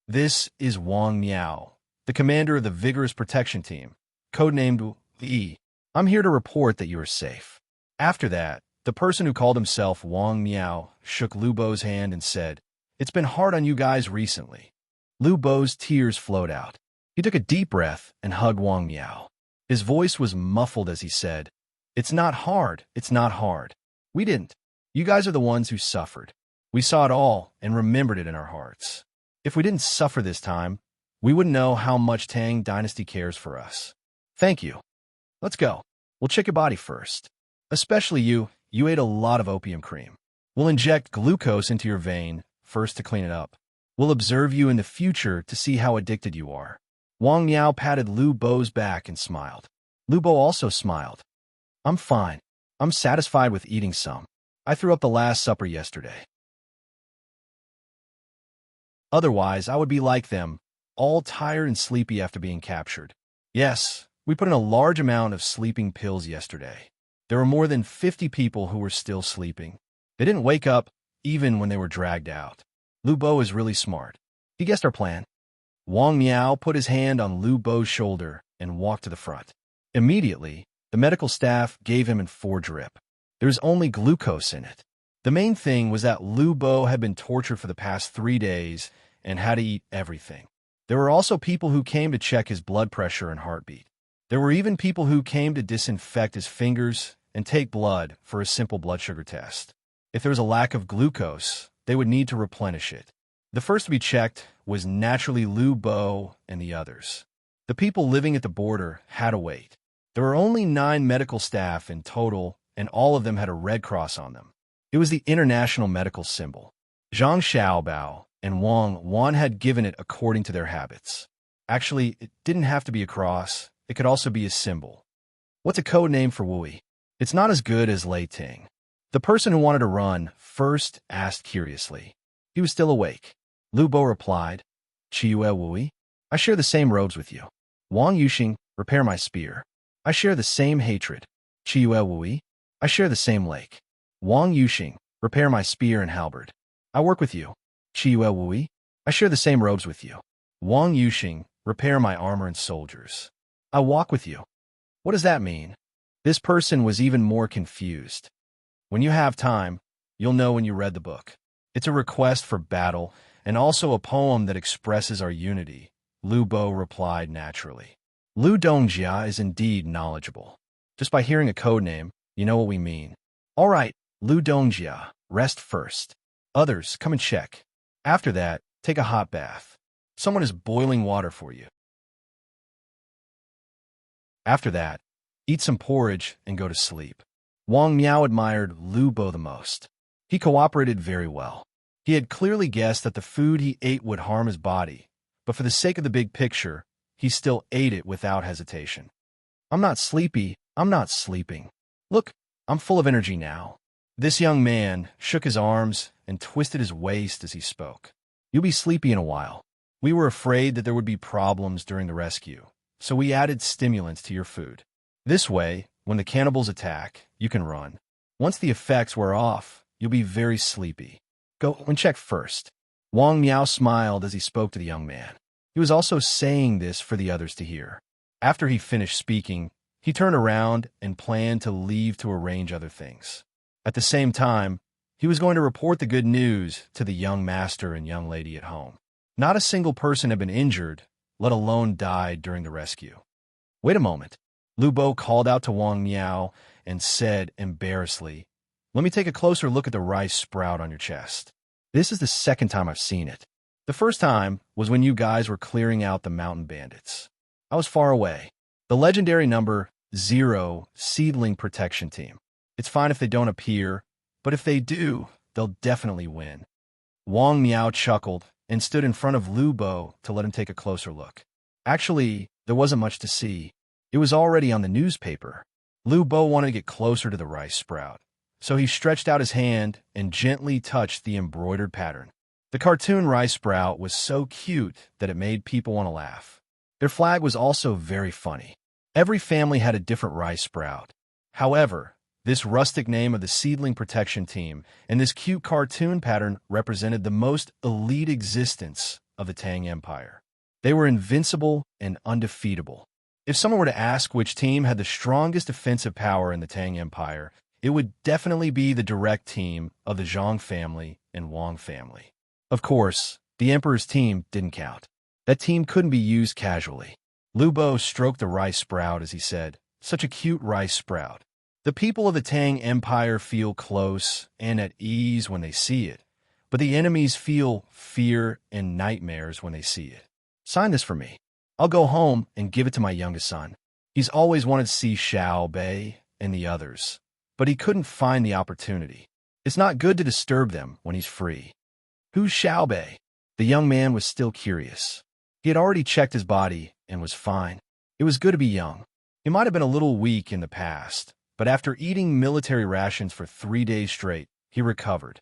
[SPEAKER 1] "This is Wang Miao, the commander of the Vigorous Protection Team, codenamed E. I'm here to report that you are safe." After that, the person who called himself Wang Miao shook Lu Bo's hand and said, "It's been hard on you guys recently." Lu Bo's tears flowed out. He took a deep breath and hugged Wang Miao. His voice was muffled as he said, "It's not hard, it's not hard. We didn't. You guys are the ones who suffered. We saw it all and remembered it in our hearts. If we didn't suffer this time, we wouldn't know how much Tang Dynasty cares for us. Thank you. Let's go. We'll check your body first. Especially you ate a lot of opium cream. We'll inject glucose into your vein first to clean it up. We'll observe you in the future to see how addicted you are. Wang Miao patted Lu Bo's back and smiled. Lu Bo also smiled. I'm fine. I'm satisfied with eating some. I threw up the last supper yesterday. Otherwise, I would be like them, all tired and sleepy after being captured. Yes, we put in a large amount of sleeping pills yesterday. There were more than 50 people who were still sleeping. They didn't wake up even when they were dragged out. Lu Bo is really smart. He guessed our plan. Wang Miao put his hand on Lu Bo's shoulder and walked to the front. Immediately, the medical staff gave him an 4 drip. There's only glucose in it. The main thing was that Lu Bo had been tortured for the past 3 days and had to eat everything. There were also people who came to check his blood pressure and heartbeat. There were even people who came to disinfect his fingers and take blood for a simple blood sugar test. If there was a lack of glucose, they would need to replenish it. The first to be checked was naturally Lu Bo and the others. The people living at the border had to wait. There were only 9 medical staff in total, and all of them had a red cross on them. It was the international medical symbol. Zhang Xiaobao and Wang Wan had given it according to their habits. Actually, it didn't have to be a cross. It could also be a symbol. What's a code name for Wui? It's not as good as Lei Ting. The person who wanted to run first asked curiously. He was still awake. Lu Bo replied, Qiyue Wui? I share the same robes with you. Wang Yuxing, repair my spear. I share the same hatred. Qiyue Wui? I share the same lake. Wang Yuxing, repair my spear and halberd. I work with you. Qiyue Wui? I share the same robes with you. Wang Yuxing, repair my armor and soldiers. I walk with you. What does that mean? This person was even more confused. When you have time, you'll know when you read the book. It's a request for battle and also a poem that expresses our unity, Lu Bo replied naturally. Lu Dongjia is indeed knowledgeable. Just by hearing a code name, you know what we mean. All right, Lu Dongjia, rest first. Others, come and check. After that, take a hot bath. Someone is boiling water for you. After that, eat some porridge and go to sleep. Wang Miao admired Lu Bo the most. He cooperated very well. He had clearly guessed that the food he ate would harm his body, but for the sake of the big picture, he still ate it without hesitation. I'm not sleepy, I'm not sleeping. Look, I'm full of energy now. This young man shook his arms and twisted his waist as he spoke. You'll be sleepy in a while. We were afraid that there would be problems during the rescue, so we added stimulants to your food. This way, when the cannibals attack, you can run. Once the effects wear off, you'll be very sleepy. Go and check first. Wang Miao smiled as he spoke to the young man. He was also saying this for the others to hear. After he finished speaking, he turned around and planned to leave to arrange other things. At the same time, he was going to report the good news to the young master and young lady at home. Not a single person had been injured, let alone died during the rescue. Wait a moment. Lu Bo called out to Wang Miao and said embarrassedly, let me take a closer look at the rice sprout on your chest. This is the second time I've seen it. The first time was when you guys were clearing out the mountain bandits. I was far away. The legendary number 0 seedling protection team. It's fine if they don't appear, but if they do, they'll definitely win. Wang Miao chuckled and stood in front of Lu Bo to let him take a closer look. Actually, there wasn't much to see. It was already on the newspaper. Lu Bo wanted to get closer to the rice sprout, so he stretched out his hand and gently touched the embroidered pattern. The cartoon rice sprout was so cute that it made people want to laugh. Their flag was also very funny. Every family had a different rice sprout. However, this rustic name of the seedling protection team and this cute cartoon pattern represented the most elite existence of the Tang Empire. They were invincible and undefeatable. If someone were to ask which team had the strongest offensive power in the Tang Empire, it would definitely be the direct team of the Zhang family and Wang family. Of course, the Emperor's team didn't count. That team couldn't be used casually. Lu Bo stroked the rice sprout as he said, such a cute rice sprout. The people of the Tang Empire feel close and at ease when they see it, but the enemies feel fear and nightmares when they see it. Sign this for me. I'll go home and give it to my youngest son. He's always wanted to see Xiao Bei and the others, but he couldn't find the opportunity. It's not good to disturb them when he's free. Who's Xiao Bei? The young man was still curious. He had already checked his body and was fine. It was good to be young. He might have been a little weak in the past, but after eating military rations for 3 days straight, he recovered.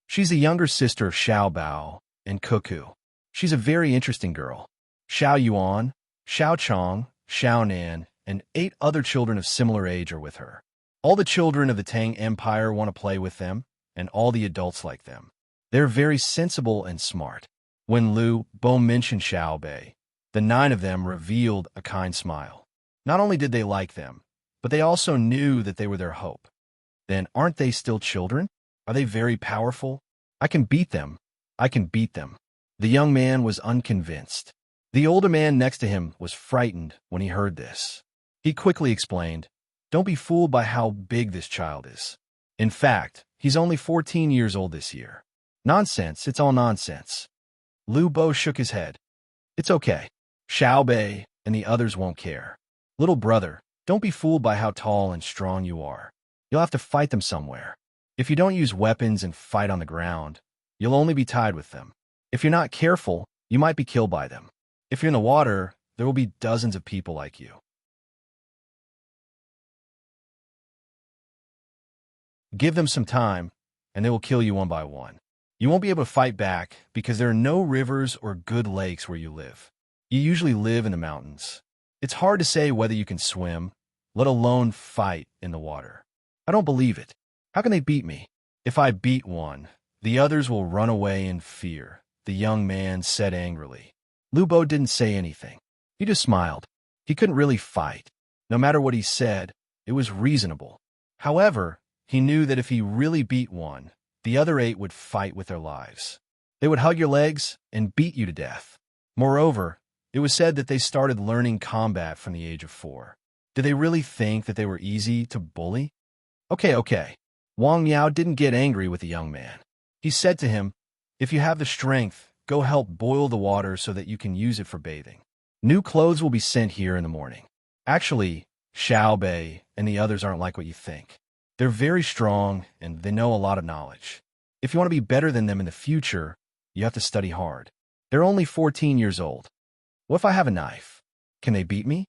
[SPEAKER 1] She's the younger sister of Xiao Bao and Cuckoo. She's a very interesting girl. Xiao Yuan, Xiao Chong, Xiao Nan, and 8 other children of similar age are with her. All the children of the Tang Empire want to play with them, and all the adults like them. They're very sensible and smart. When Lu Bo mentioned Xiao Bei, the 9 of them revealed a kind smile. Not only did they like them, but they also knew that they were their hope. Then aren't they still children? Are they very powerful? I can beat them. I can beat them. The young man was unconvinced. The older man next to him was frightened when he heard this. He quickly explained, "Don't be fooled by how big this child is. In fact, he's only 14 years old this year." "Nonsense, it's all nonsense." Lu Bo shook his head. "It's okay. Xiao Bei and the others won't care. Little brother, don't be fooled by how tall and strong you are. You'll have to fight them somewhere. If you don't use weapons and fight on the ground, you'll only be tied with them. If you're not careful, you might be killed by them. If you're in the water, there will be dozens of people like you. Give them some time, and they will kill you one by one. You won't be able to fight back because there are no rivers or good lakes where you live. You usually live in the mountains. It's hard to say whether you can swim, let alone fight in the water. I don't believe it. How can they beat me? If I beat one, the others will run away in fear," the young man said angrily. Lu Bo didn't say anything. He just smiled. He couldn't really fight. No matter what he said, it was reasonable. However, he knew that if he really beat one, the other 8 would fight with their lives. They would hug your legs and beat you to death. Moreover, it was said that they started learning combat from the age of 4. Did they really think that they were easy to bully? Okay. Wang Yao didn't get angry with the young man. He said to him, "If you have the strength, go help boil the water so that you can use it for bathing. New clothes will be sent here in the morning." Actually, Xiao Bei and the others aren't like what you think. They're very strong, and they know a lot of knowledge. If you want to be better than them in the future, you have to study hard. They're only 14 years old. What if I have a knife? Can they beat me?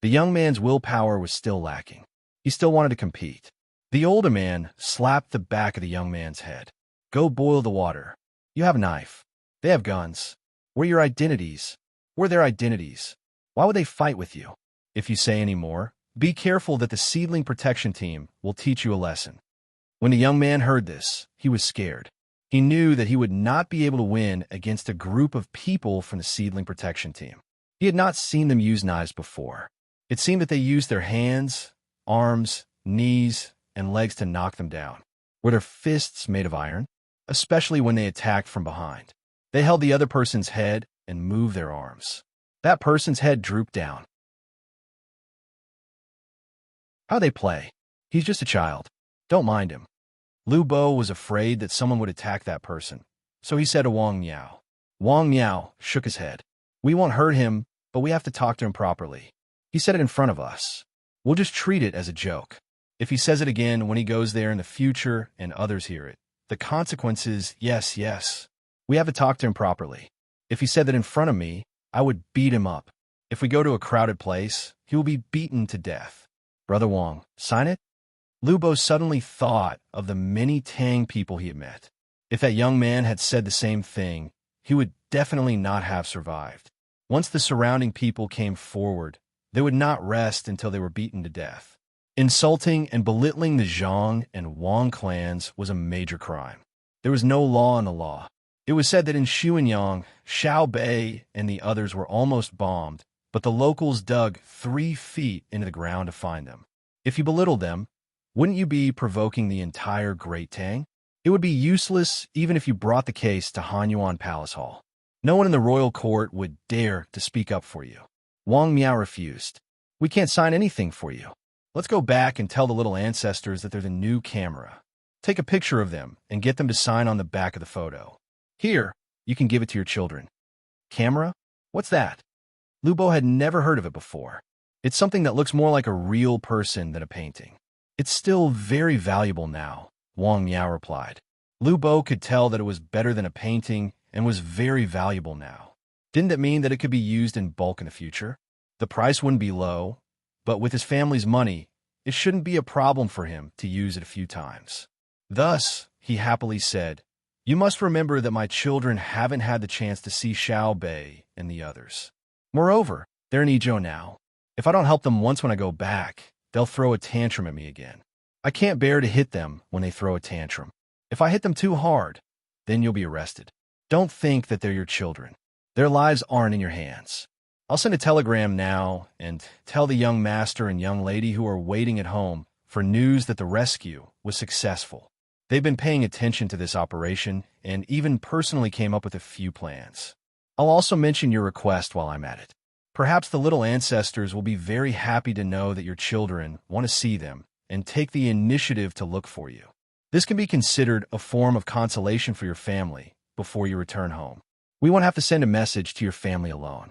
[SPEAKER 1] The young man's willpower was still lacking. He still wanted to compete. The older man slapped the back of the young man's head. "Go boil the water. You have a knife. They have guns. Where are your identities? Where are their identities? Why would they fight with you? If you say any more, be careful that the seedling protection team will teach you a lesson." When the young man heard this, he was scared. He knew that he would not be able to win against a group of people from the seedling protection team. He had not seen them use knives before. It seemed that they used their hands, arms, knees, and legs to knock them down. Were their fists made of iron? Especially when they attacked from behind. They held the other person's head and moved their arms. That person's head drooped down. How they play? He's just a child. Don't mind him. Lu Bo was afraid that someone would attack that person, so he said to Wang Yao. Wang Yao shook his head. "We won't hurt him, but we have to talk to him properly. He said it in front of us. We'll just treat it as a joke. If he says it again when he goes there in the future and others hear it, the consequences, yes. We have to talk to him properly. If he said that in front of me, I would beat him up. If we go to a crowded place, he will be beaten to death. Brother Wang, sign it?" Lu Bo suddenly thought of the many Tang people he had met. If that young man had said the same thing, he would definitely not have survived. Once the surrounding people came forward, they would not rest until they were beaten to death. Insulting and belittling the Zhang and Wang clans was a major crime. There was no law in the law. It was said that in Xuanyang, Xiao Bei and the others were almost bombed, but the locals dug 3 feet into the ground to find them. If you belittled them, wouldn't you be provoking the entire Great Tang? It would be useless even if you brought the case to Hanyuan Palace Hall. No one in the royal court would dare to speak up for you. Wang Miao refused. "We can't sign anything for you. Let's go back and tell the little ancestors that they're the new camera. Take a picture of them and get them to sign on the back of the photo. Here, you can give it to your children." Camera? What's that? Lu Bo had never heard of it before. It's something that looks more like a real person than a painting. "It's still very valuable now," Wang Miao replied. Lu Bo could tell that it was better than a painting and was very valuable now. Didn't that mean that it could be used in bulk in the future? The price wouldn't be low, but with his family's money, it shouldn't be a problem for him to use it a few times. Thus, he happily said, "You must remember that my children haven't had the chance to see Xiao Bei and the others. Moreover, they're in Idyll now. If I don't help them once when I go back, they'll throw a tantrum at me again. I can't bear to hit them when they throw a tantrum. If I hit them too hard, then you'll be arrested. Don't think that they're your children. Their lives aren't in your hands. I'll send a telegram now and tell the young master and young lady who are waiting at home for news that the rescue was successful. They've been paying attention to this operation and even personally came up with a few plans. I'll also mention your request while I'm at it. Perhaps the little ancestors will be very happy to know that your children want to see them and take the initiative to look for you. This can be considered a form of consolation for your family before you return home. We won't have to send a message to your family alone."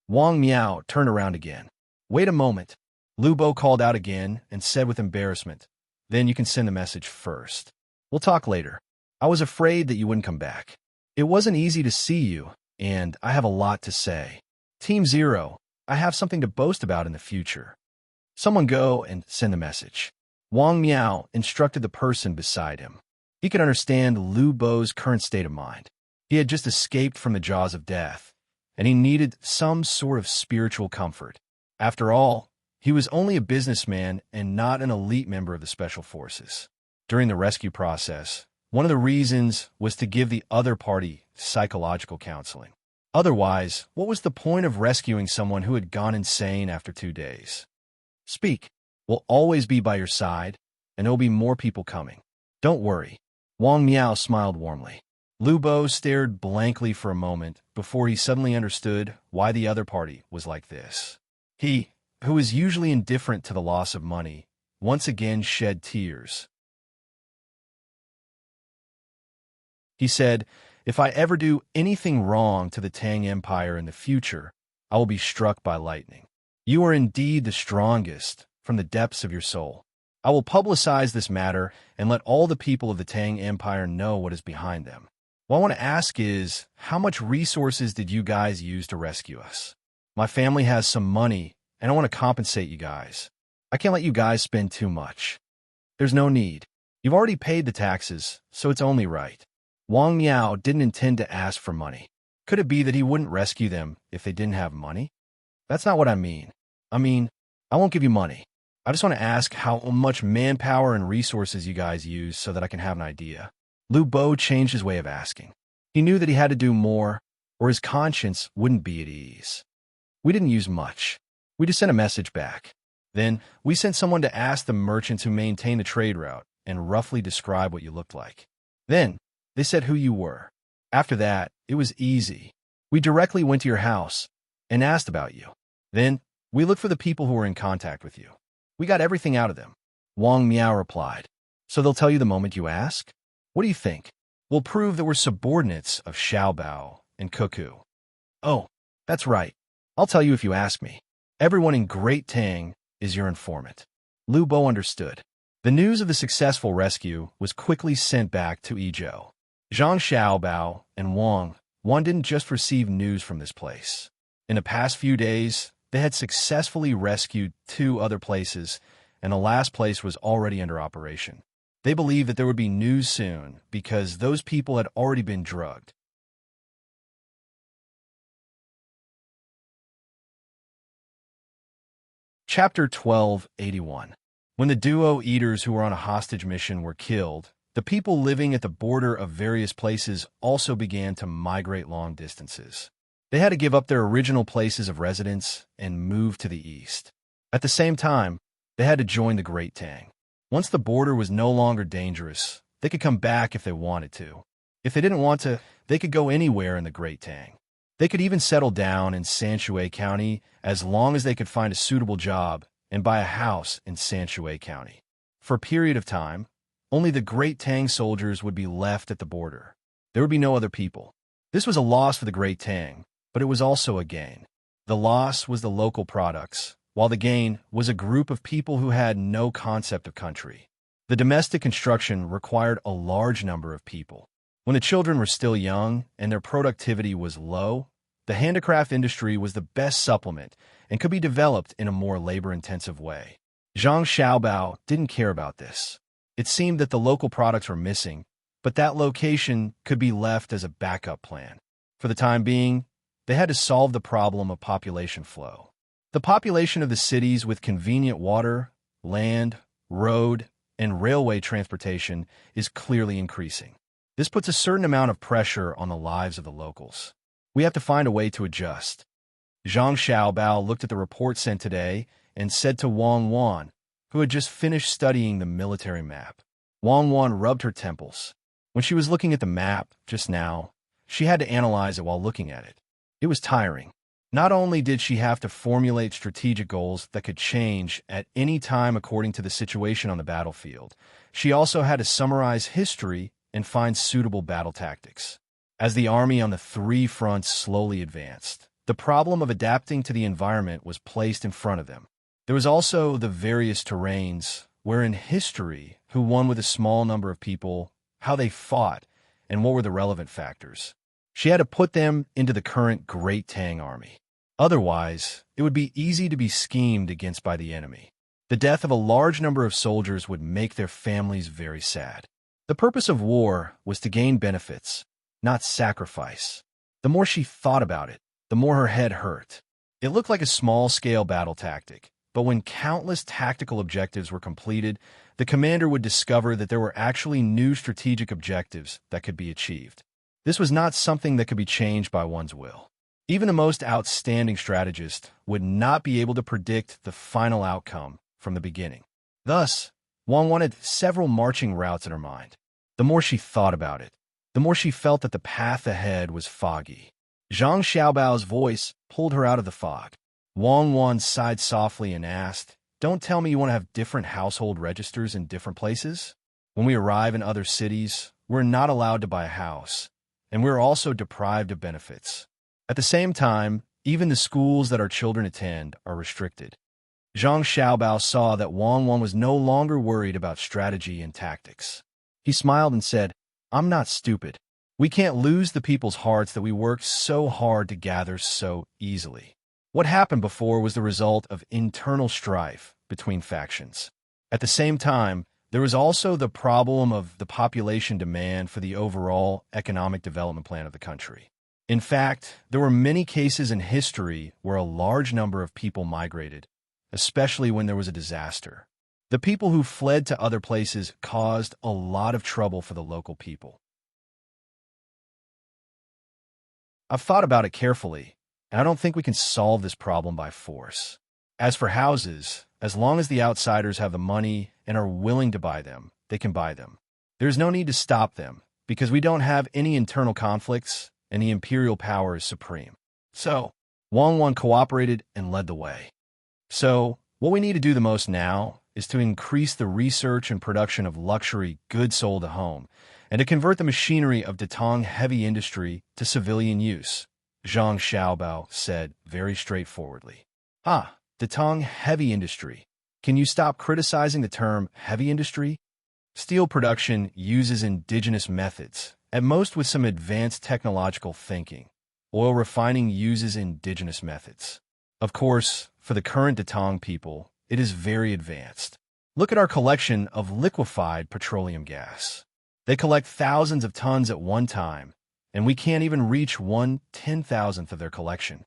[SPEAKER 1] Wang Miao turned around again. "Wait a moment," Lu Bo called out again and said with embarrassment, "Then you can send the message first. We'll talk later. I was afraid that you wouldn't come back. It wasn't easy to see you, and I have a lot to say. Team Zero, I have something to boast about in the future. Someone go and send the message." Wang Miao instructed the person beside him. He could understand Lu Bo's current state of mind. He had just escaped from the jaws of death, and he needed some sort of spiritual comfort. After all, he was only a businessman and not an elite member of the Special Forces. During the rescue process, one of the reasons was to give the other party psychological counseling. Otherwise, what was the point of rescuing someone who had gone insane after 2 days? "Speak. We'll always be by your side, and there'll be more people coming. Don't worry." Wang Miao smiled warmly. Lu Bo stared blankly for a moment before he suddenly understood why the other party was like this. He, who is usually indifferent to the loss of money, once again shed tears. He said, "If I ever do anything wrong to the Tang Empire in the future, I will be struck by lightning. You are indeed the strongest from the depths of your soul. I will publicize this matter and let all the people of the Tang Empire know what is behind them. What I want to ask is, how much resources did you guys use to rescue us? My family has some money, and I want to compensate you guys. I can't let you guys spend too much. There's no need. You've already paid the taxes, so it's only right." Wang Miao didn't intend to ask for money. Could it be that he wouldn't rescue them if they didn't have money? That's not what I mean. I won't give you money. I just want to ask how much manpower and resources you guys use so that I can have an idea. Lu Bo changed his way of asking. He knew that he had to do more, or his conscience wouldn't be at ease. "We didn't use much. We just sent a message back. Then we sent someone to ask the merchants who maintain the trade route and roughly describe what you looked like. Then they said who you were. After that, it was easy. We directly went to your house and asked about you. Then we looked for the people who were in contact with you. We got everything out of them." Wang Miao replied. "So they'll tell you the moment you ask? What do you think? We'll prove that we're subordinates of Xiaobao and Cuckoo." "Oh, that's right. I'll tell you if you ask me. Everyone in Great Tang is your informant." Lu Bo understood. The news of the successful rescue was quickly sent back to Idyll. Zhang Xiaobao and Wang didn't just receive news from this place. In the past few days, they had successfully rescued 2 other places, and the last place was already under operation. They believed that there would be news soon because those people had already been drugged. Chapter 1281. When the duo eaters who were on a hostage mission were killed, the people living at the border of various places also began to migrate long distances. They had to give up their original places of residence and move to the east. At the same time, they had to join the Great Tang. Once the border was no longer dangerous, they could come back if they wanted to. If they didn't want to, they could go anywhere in the Great Tang. They could even settle down in Sanshui County as long as they could find a suitable job and buy a house in Sanshui County. For a period of time, only the Great Tang soldiers would be left at the border. There would be no other people. This was a loss for the Great Tang, but it was also a gain. The loss was the local products, while the gain was a group of people who had no concept of country. The domestic construction required a large number of people. When the children were still young and their productivity was low, the handicraft industry was the best supplement and could be developed in a more labor-intensive way. Zhang Xiaobao didn't care about this. It seemed that the local products were missing, but that location could be left as a backup plan. For the time being, they had to solve the problem of population flow. The population of the cities with convenient water, land, road, and railway transportation is clearly increasing. This puts a certain amount of pressure on the lives of the locals. We have to find a way to adjust. Zhang Xiaobao looked at the report sent today and said to Wang Wan, who had just finished studying the military map. Wang Wan rubbed her temples. When she was looking at the map just now, she had to analyze it while looking at it. It was tiring. Not only did she have to formulate strategic goals that could change at any time according to the situation on the battlefield, she also had to summarize history and find suitable battle tactics. As the army on the three fronts slowly advanced, the problem of adapting to the environment was placed in front of them. There was also the various terrains, where in history, who won with a small number of people, how they fought, and what were the relevant factors. She had to put them into the current Great Tang army. Otherwise, it would be easy to be schemed against by the enemy. The death of a large number of soldiers would make their families very sad. The purpose of war was to gain benefits, not sacrifice. The more she thought about it, the more her head hurt. It looked like a small-scale battle tactic, but when countless tactical objectives were completed, the commander would discover that there were actually new strategic objectives that could be achieved. This was not something that could be changed by one's will. Even the most outstanding strategist would not be able to predict the final outcome from the beginning. Thus, Wang wanted several marching routes in her mind. The more she thought about it, the more she felt that the path ahead was foggy. Zhang Xiaobao's voice pulled her out of the fog. Wang Wan sighed softly and asked, "Don't tell me you want to have different household registers in different places? When we arrive in other cities, we're not allowed to buy a house, and we're also deprived of benefits. At the same time, even the schools that our children attend are restricted." Zhang Xiaobao saw that Wang Wan was no longer worried about strategy and tactics. He smiled and said, "I'm not stupid. We can't lose the people's hearts that we worked so hard to gather so easily." What happened before was the result of internal strife between factions. At the same time, there was also the problem of the population demand for the overall economic development plan of the country. In fact, there were many cases in history where a large number of people migrated, especially when there was a disaster. The people who fled to other places caused a lot of trouble for the local people. I've thought about it carefully, and I don't think we can solve this problem by force. As for houses, as long as the outsiders have the money and are willing to buy them, they can buy them. There's no need to stop them, because we don't have any internal conflicts, and the imperial power is supreme. So, Wang Wan cooperated and led the way. So, what we need to do the most now is to increase the research and production of luxury goods sold at home, and to convert the machinery of Tang heavy industry to civilian use, Zhang Xiaobao said very straightforwardly. Tang heavy industry. Can you stop criticizing the term heavy industry? Steel production uses indigenous methods, at most with some advanced technological thinking. Oil refining uses indigenous methods. Of course, for the current Tang people, it is very advanced. Look at our collection of liquefied petroleum gas. They collect thousands of tons at one time, and we can't even reach 1/10,000th of their collection.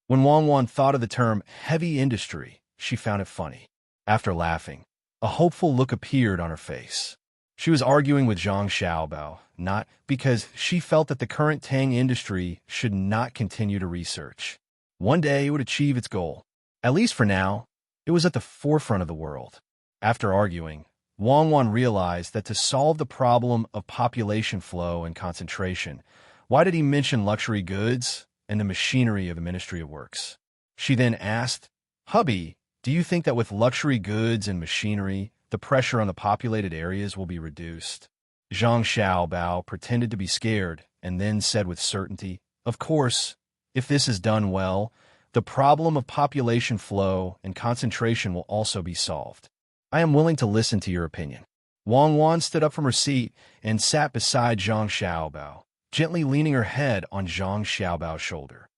[SPEAKER 1] When Wang Wan thought of the term heavy industry, she found it funny. After laughing, a hopeful look appeared on her face. She was arguing with Zhang Xiaobao, not because she felt that the current Tang industry should not continue to research. One day it would achieve its goal. At least for now, it was at the forefront of the world. After arguing, Wang Wan realized that to solve the problem of population flow and concentration, why did he mention luxury goods and the machinery of the Ministry of Works? She then asked, "Hubby, do you think that with luxury goods and machinery, the pressure on the populated areas will be reduced?" Zhang Xiaobao pretended to be scared and then said with certainty, "Of course, if this is done well, the problem of population flow and concentration will also be solved. I am willing to listen to your opinion." Wang Wan stood up from her seat and sat beside Zhang Xiaobao, gently leaning her head on Zhang Xiaobao's shoulder.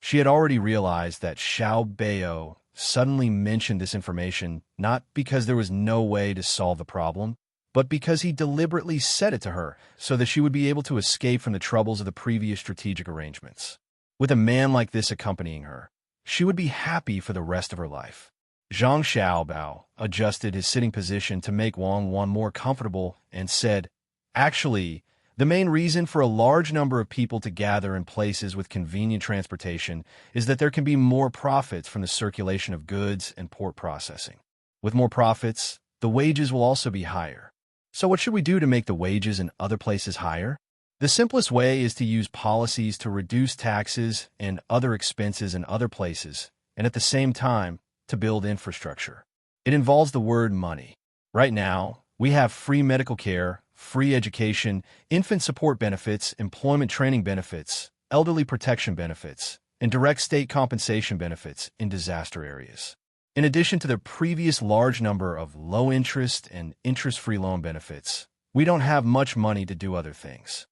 [SPEAKER 1] She had already realized that Xiao Bao suddenly mentioned this information not because there was no way to solve the problem, but because he deliberately said it to her so that she would be able to escape from the troubles of the previous strategic arrangements. With a man like this accompanying her, she would be happy for the rest of her life. Zhang Xiaobao adjusted his sitting position to make Wang Wan more comfortable and said, "Actually, the main reason for a large number of people to gather in places with convenient transportation is that there can be more profits from the circulation of goods and port processing. With more profits, the wages will also be higher. So what should we do to make the wages in other places higher? The simplest way is to use policies to reduce taxes and other expenses in other places, and at the same time, to build infrastructure. It involves the word money. Right now, we have free medical care, free education, infant support benefits, employment training benefits, elderly protection benefits, and direct state compensation benefits in disaster areas. In addition to the previous large number of low-interest and interest-free loan benefits, we don't have much money to do other things."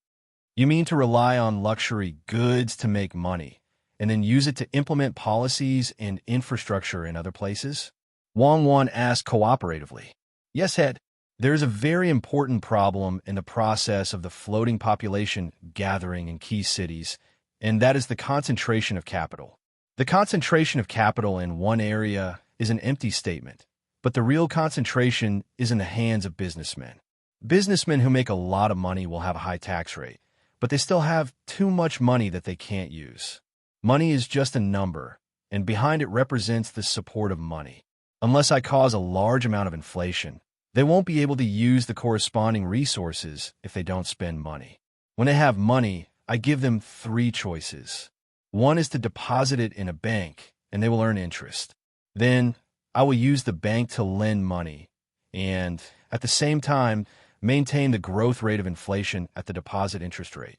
[SPEAKER 1] "You mean to rely on luxury goods to make money, and then use it to implement policies and infrastructure in other places?" Wang Wan asked cooperatively. "Yes, head. There is a very important problem in the process of the floating population gathering in key cities, and that is the concentration of capital. The concentration of capital in one area is an empty statement, but the real concentration is in the hands of businessmen. Businessmen who make a lot of money will have a high tax rate, but they still have too much money that they can't use. Money is just a number, and behind it represents the support of money. Unless I cause a large amount of inflation, they won't be able to use the corresponding resources if they don't spend money. When they have money, I give them 3 choices. One is to deposit it in a bank, and they will earn interest. Then, I will use the bank to lend money, and, at the same time, maintain the growth rate of inflation at the deposit interest rate.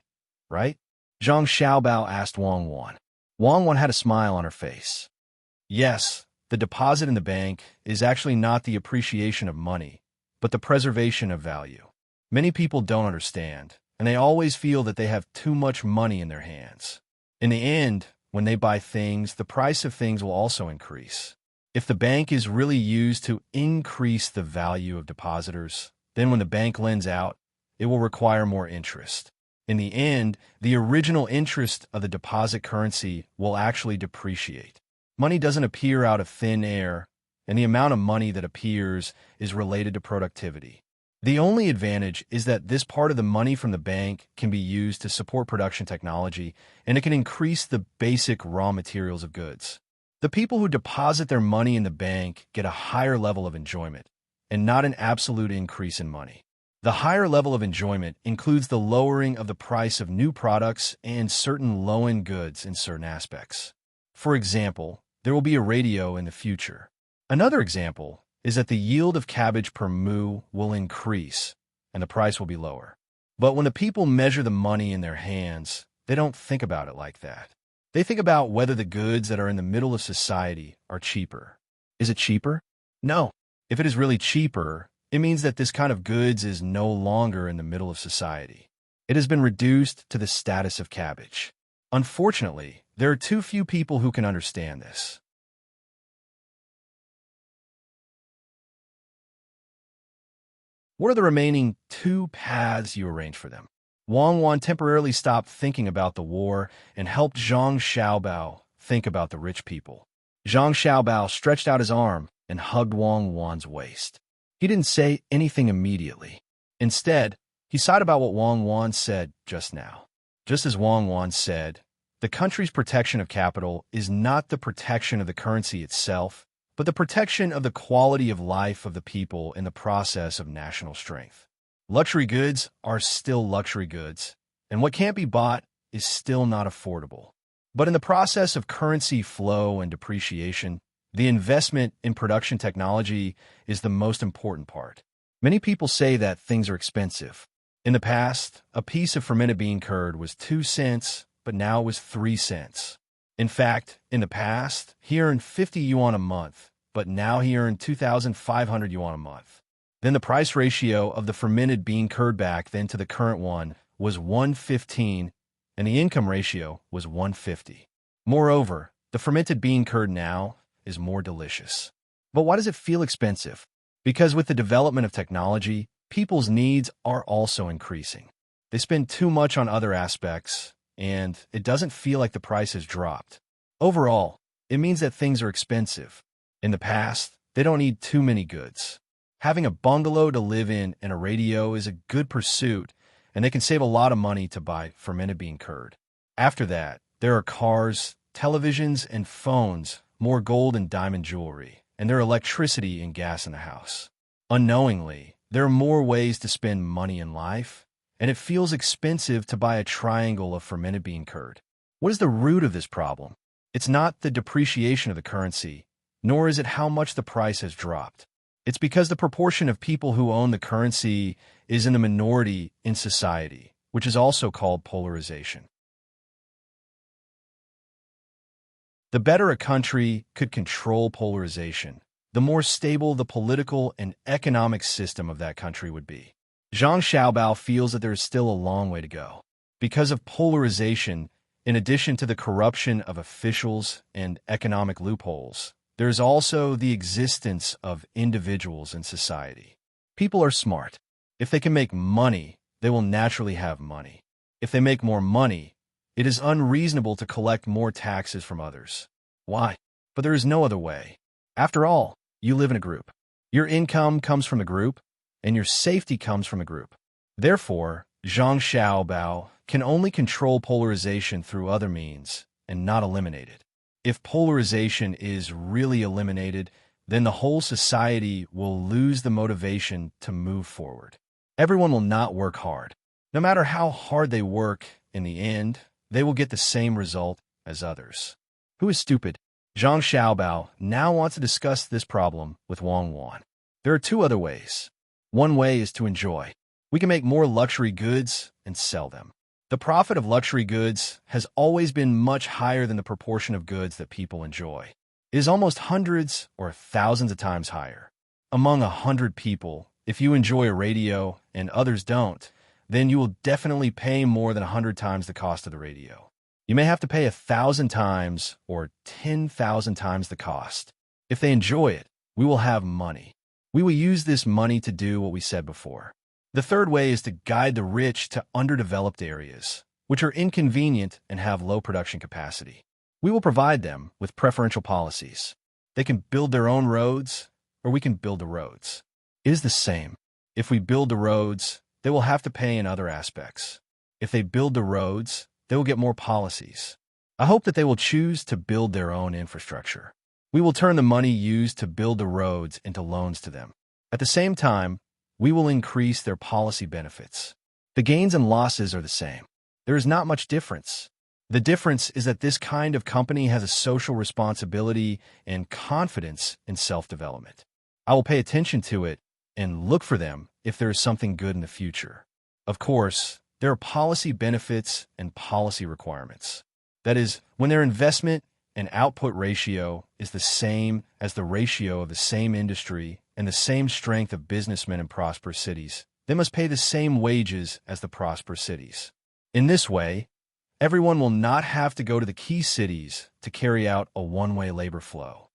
[SPEAKER 1] Right?" Zhang Xiaobao asked Wang Wan. Wang Wan had a smile on her face. "Yes, the deposit in the bank is actually not the appreciation of money, but the preservation of value. Many people don't understand, and they always feel that they have too much money in their hands. In the end, when they buy things, the price of things will also increase. If the bank is really used to increase the value of depositors, then when the bank lends out, it will require more interest. In the end, the original interest of the deposit currency will actually depreciate. Money doesn't appear out of thin air, and the amount of money that appears is related to productivity. The only advantage is that this part of the money from the bank can be used to support production technology, and it can increase the basic raw materials of goods. The people who deposit their money in the bank get a higher level of enjoyment, and not an absolute increase in money. The higher level of enjoyment includes the lowering of the price of new products and certain low-end goods in certain aspects. For example, there will be a radio in the future. Another example is that the yield of cabbage per mu will increase, and the price will be lower. But when the people measure the money in their hands, they don't think about it like that. They think about whether the goods that are in the middle of society are cheaper. Is it cheaper? No. If it is really cheaper, it means that this kind of goods is no longer in the middle of society. It has been reduced to the status of cabbage. Unfortunately, there are too few people who can understand this. What are the remaining 2 paths you arranged for them? Wang Wan temporarily stopped thinking about the war and helped Zhang Xiaobao think about the rich people. Zhang Xiaobao stretched out his arm and hugged Wang Wan's waist. He didn't say anything immediately. Instead, he sighed about what Wang Wan said just now. Just as Wang Wan said, the country's protection of capital is not the protection of the currency itself, but the protection of the quality of life of the people in the process of national strength. Luxury goods are still luxury goods, and what can't be bought is still not affordable. But in the process of currency flow and depreciation, the investment in production technology is the most important part. Many people say that things are expensive. In the past, a piece of fermented bean curd was 2 cents, but now it was 3 cents. In fact, in the past, he earned 50 yuan a month, but now he earned 2,500 yuan a month. Then the price ratio of the fermented bean curd back then to the current one was 1:15, and the income ratio was 1:50. Moreover, the fermented bean curd now is more delicious. But why does it feel expensive? Because with the development of technology, people's needs are also increasing. They spend too much on other aspects, and it doesn't feel like the price has dropped. Overall, it means that things are expensive. In the past, they don't need too many goods. Having a bungalow to live in and a radio is a good pursuit, and they can save a lot of money to buy fermented bean curd. After that, there are cars, televisions, and phones, more gold and diamond jewelry, and there are electricity and gas in the house. Unknowingly, there are more ways to spend money in life, and it feels expensive to buy a triangle of fermented bean curd. What is the root of this problem? It's not the depreciation of the currency, nor is it how much the price has dropped. It's because the proportion of people who own the currency is in the minority in society, which is also called polarization. The better a country could control polarization, the more stable the political and economic system of that country would be. Zhang Xiaobao feels that there is still a long way to go. Because of polarization, in addition to the corruption of officials and economic loopholes, there is also the existence of individuals in society. People are smart. If they can make money, they will naturally have money. If they make more money, it is unreasonable to collect more taxes from others. Why? But there is no other way. After all, you live in a group. Your income comes from the group, and your safety comes from a group. Therefore, Zhang Xiaobao can only control polarization through other means and not eliminate it. If polarization is really eliminated, then the whole society will lose the motivation to move forward. Everyone will not work hard. No matter how hard they work, in the end, they will get the same result as others. Who is stupid? Zhang Xiaobao now wants to discuss this problem with Wang Wan. There are two other ways. One way is to enjoy. We can make more luxury goods and sell them. The profit of luxury goods has always been much higher than the proportion of goods that people enjoy. It is almost hundreds or thousands of times higher. Among 100 people, if you enjoy a radio and others don't, then you will definitely pay more than 100 times the cost of the radio. You may have to pay 1,000 times or 10,000 times the cost. If they enjoy it, we will have money. We will use this money to do what we said before. The third way is to guide the rich to underdeveloped areas, which are inconvenient and have low production capacity. We will provide them with preferential policies. They can build their own roads, or we can build the roads. It is the same. If we build the roads, they will have to pay in other aspects. If they build the roads, they will get more policies. I hope that they will choose to build their own infrastructure. We will turn the money used to build the roads into loans to them. At the same time, we will increase their policy benefits. The gains and losses are the same. There is not much difference. The difference is that this kind of company has a social responsibility and confidence in self-development. I will pay attention to it and look for them if there is something good in the future. Of course, there are policy benefits and policy requirements. That is, when their investment and output ratio is the same as the ratio of the same industry and the same strength of businessmen in prosperous cities, they must pay the same wages as the prosperous cities. In this way, everyone will not have to go to the key cities to carry out a one-way labor flow.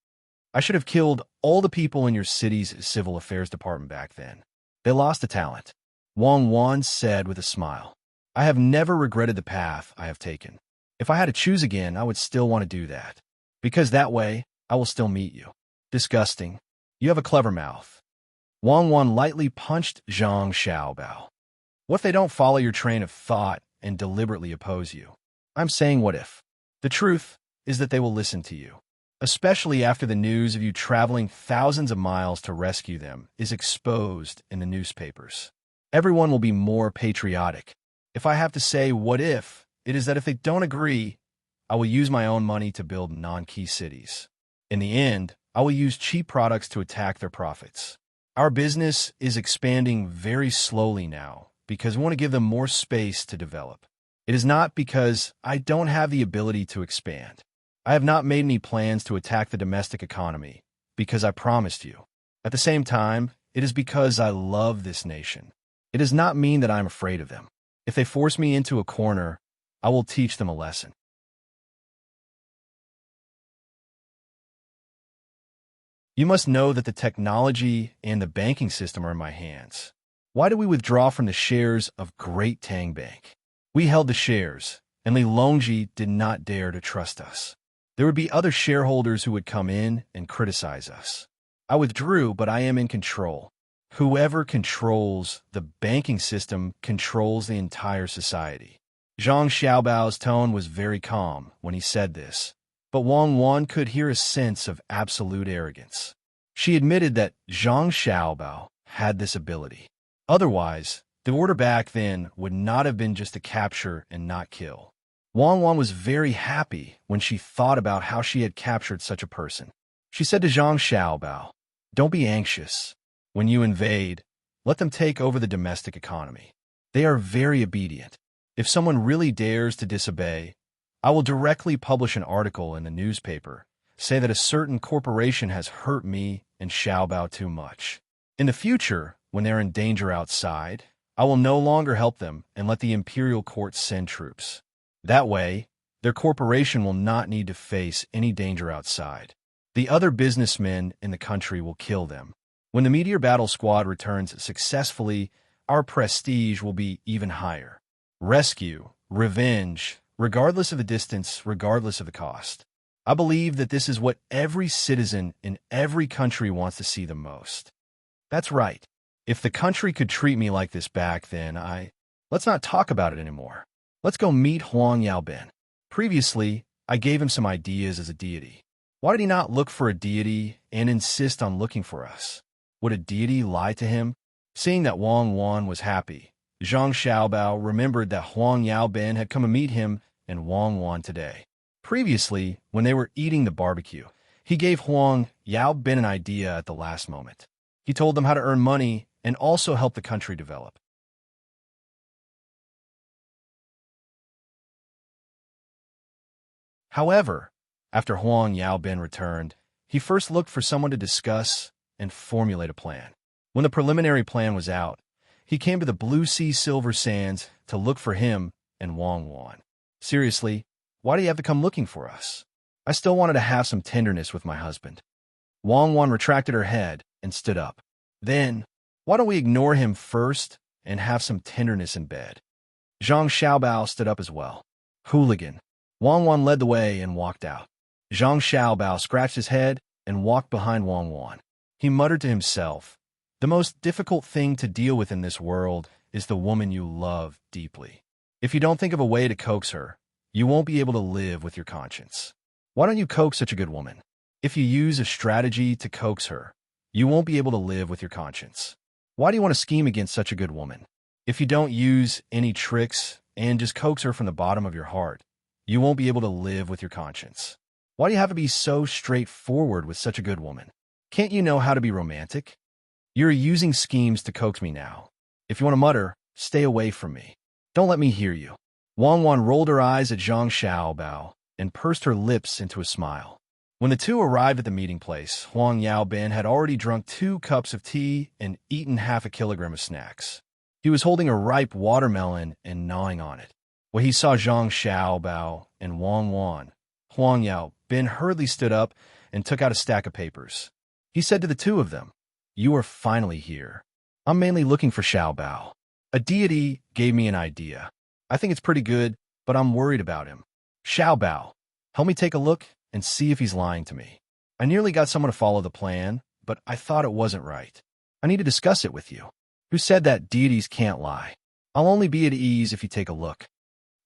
[SPEAKER 1] I should have killed all the people in your city's civil affairs department back then. They lost the talent. Wang Wan said with a smile. I have never regretted the path I have taken. If I had to choose again, I would still want to do that. Because that way, I will still meet you. Disgusting. You have a clever mouth. Wang Wan lightly punched Zhang Xiaobao. What if they don't follow your train of thought and deliberately oppose you? I'm saying what if. The truth is that they will listen to you. Especially after the news of you traveling thousands of miles to rescue them is exposed in the newspapers. Everyone will be more patriotic. If I have to say what if, it is that if they don't agree, I will use my own money to build non-key cities. In the end, I will use cheap products to attack their profits. Our business is expanding very slowly now because we want to give them more space to develop. It is not because I don't have the ability to expand. I have not made any plans to attack the domestic economy, because I promised you. At the same time, it is because I love this nation. It does not mean that I am afraid of them. If they force me into a corner, I will teach them a lesson. You must know that the technology and the banking system are in my hands. Why did we withdraw from the shares of Great Tang Bank? We held the shares, and Li Longji did not dare to trust us. There would be other shareholders who would come in and criticize us. I withdrew, but I am in control. Whoever controls the banking system controls the entire society. Zhang Xiaobao's tone was very calm when he said this, but Wang Wan could hear a sense of absolute arrogance. She admitted that Zhang Xiaobao had this ability. Otherwise, the order back then would not have been just to capture and not kill. Wang Wan was very happy when she thought about how she had captured such a person. She said to Zhang Xiaobao, "Don't be anxious. When you invade, let them take over the domestic economy. They are very obedient. If someone really dares to disobey, I will directly publish an article in the newspaper, say that a certain corporation has hurt me and Xiaobao too much. In the future, when they're in danger outside, I will no longer help them and let the imperial court send troops. That way, their corporation will not need to face any danger outside. The other businessmen in the country will kill them. When the Meteor Battle Squad returns successfully, our prestige will be even higher. Rescue, revenge, regardless of the distance, regardless of the cost. I believe that this is what every citizen in every country wants to see the most. That's right. If the country could treat me like this back then, let's not talk about it anymore. Let's go meet Huang Yaobin. Previously, I gave him some ideas as a deity. Why did he not look for a deity and insist on looking for us? Would a deity lie to him? Seeing that Wang Wan was happy, Zhang Xiaobao remembered that Huang Yaobin had come to meet him and Wang Wan today. Previously, when they were eating the barbecue, he gave Huang Yaobin an idea at the last moment. He told them how to earn money and also help the country develop. However, after Huang Yaobin returned, he first looked for someone to discuss and formulate a plan. When the preliminary plan was out, he came to the Blue Sea Silver Sands to look for him and Wang Wan. Seriously, why do you have to come looking for us? I still wanted to have some tenderness with my husband. Wang Wan retracted her head and stood up. Then, why don't we ignore him first and have some tenderness in bed? Zhang Xiaobao stood up as well. Hooligan. Wang Wan led the way and walked out. Zhang Xiaobao scratched his head and walked behind Wang Wan. He muttered to himself, "The most difficult thing to deal with in this world is the woman you love deeply. If you don't think of a way to coax her, you won't be able to live with your conscience. Why don't you coax such a good woman? If you use a strategy to coax her, you won't be able to live with your conscience. Why do you want to scheme against such a good woman? If you don't use any tricks and just coax her from the bottom of your heart, you won't be able to live with your conscience. Why do you have to be so straightforward with such a good woman? Can't you know how to be romantic? You're using schemes to coax me now. If you want to mutter, stay away from me. Don't let me hear you." Wang Wan rolled her eyes at Zhang Xiaobao and pursed her lips into a smile. When the two arrived at the meeting place, Huang Yaobin had already drunk 2 cups of tea and eaten half a kilogram of snacks. He was holding a ripe watermelon and gnawing on it. When he saw Zhang Xiaobao and Wang Wan, Huang Yaobin hurriedly stood up and took out a stack of papers. He said to the two of them, "You are finally here. I'm mainly looking for Xiaobao. A deity gave me an idea. I think it's pretty good, but I'm worried about him. Xiaobao, help me take a look and see if he's lying to me. I nearly got someone to follow the plan, but I thought it wasn't right. I need to discuss it with you. Who said that deities can't lie? I'll only be at ease if you take a look."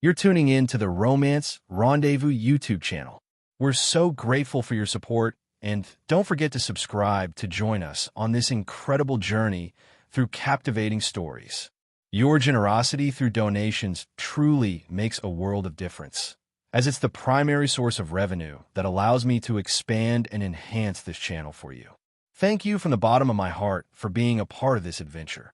[SPEAKER 1] You're tuning in to the Romance Rendezvous YouTube channel. We're so grateful for your support, and don't forget to subscribe to join us on this incredible journey through captivating stories. Your generosity through donations truly makes a world of difference, as it's the primary source of revenue that allows me to expand and enhance this channel for you. Thank you from the bottom of my heart for being a part of this adventure.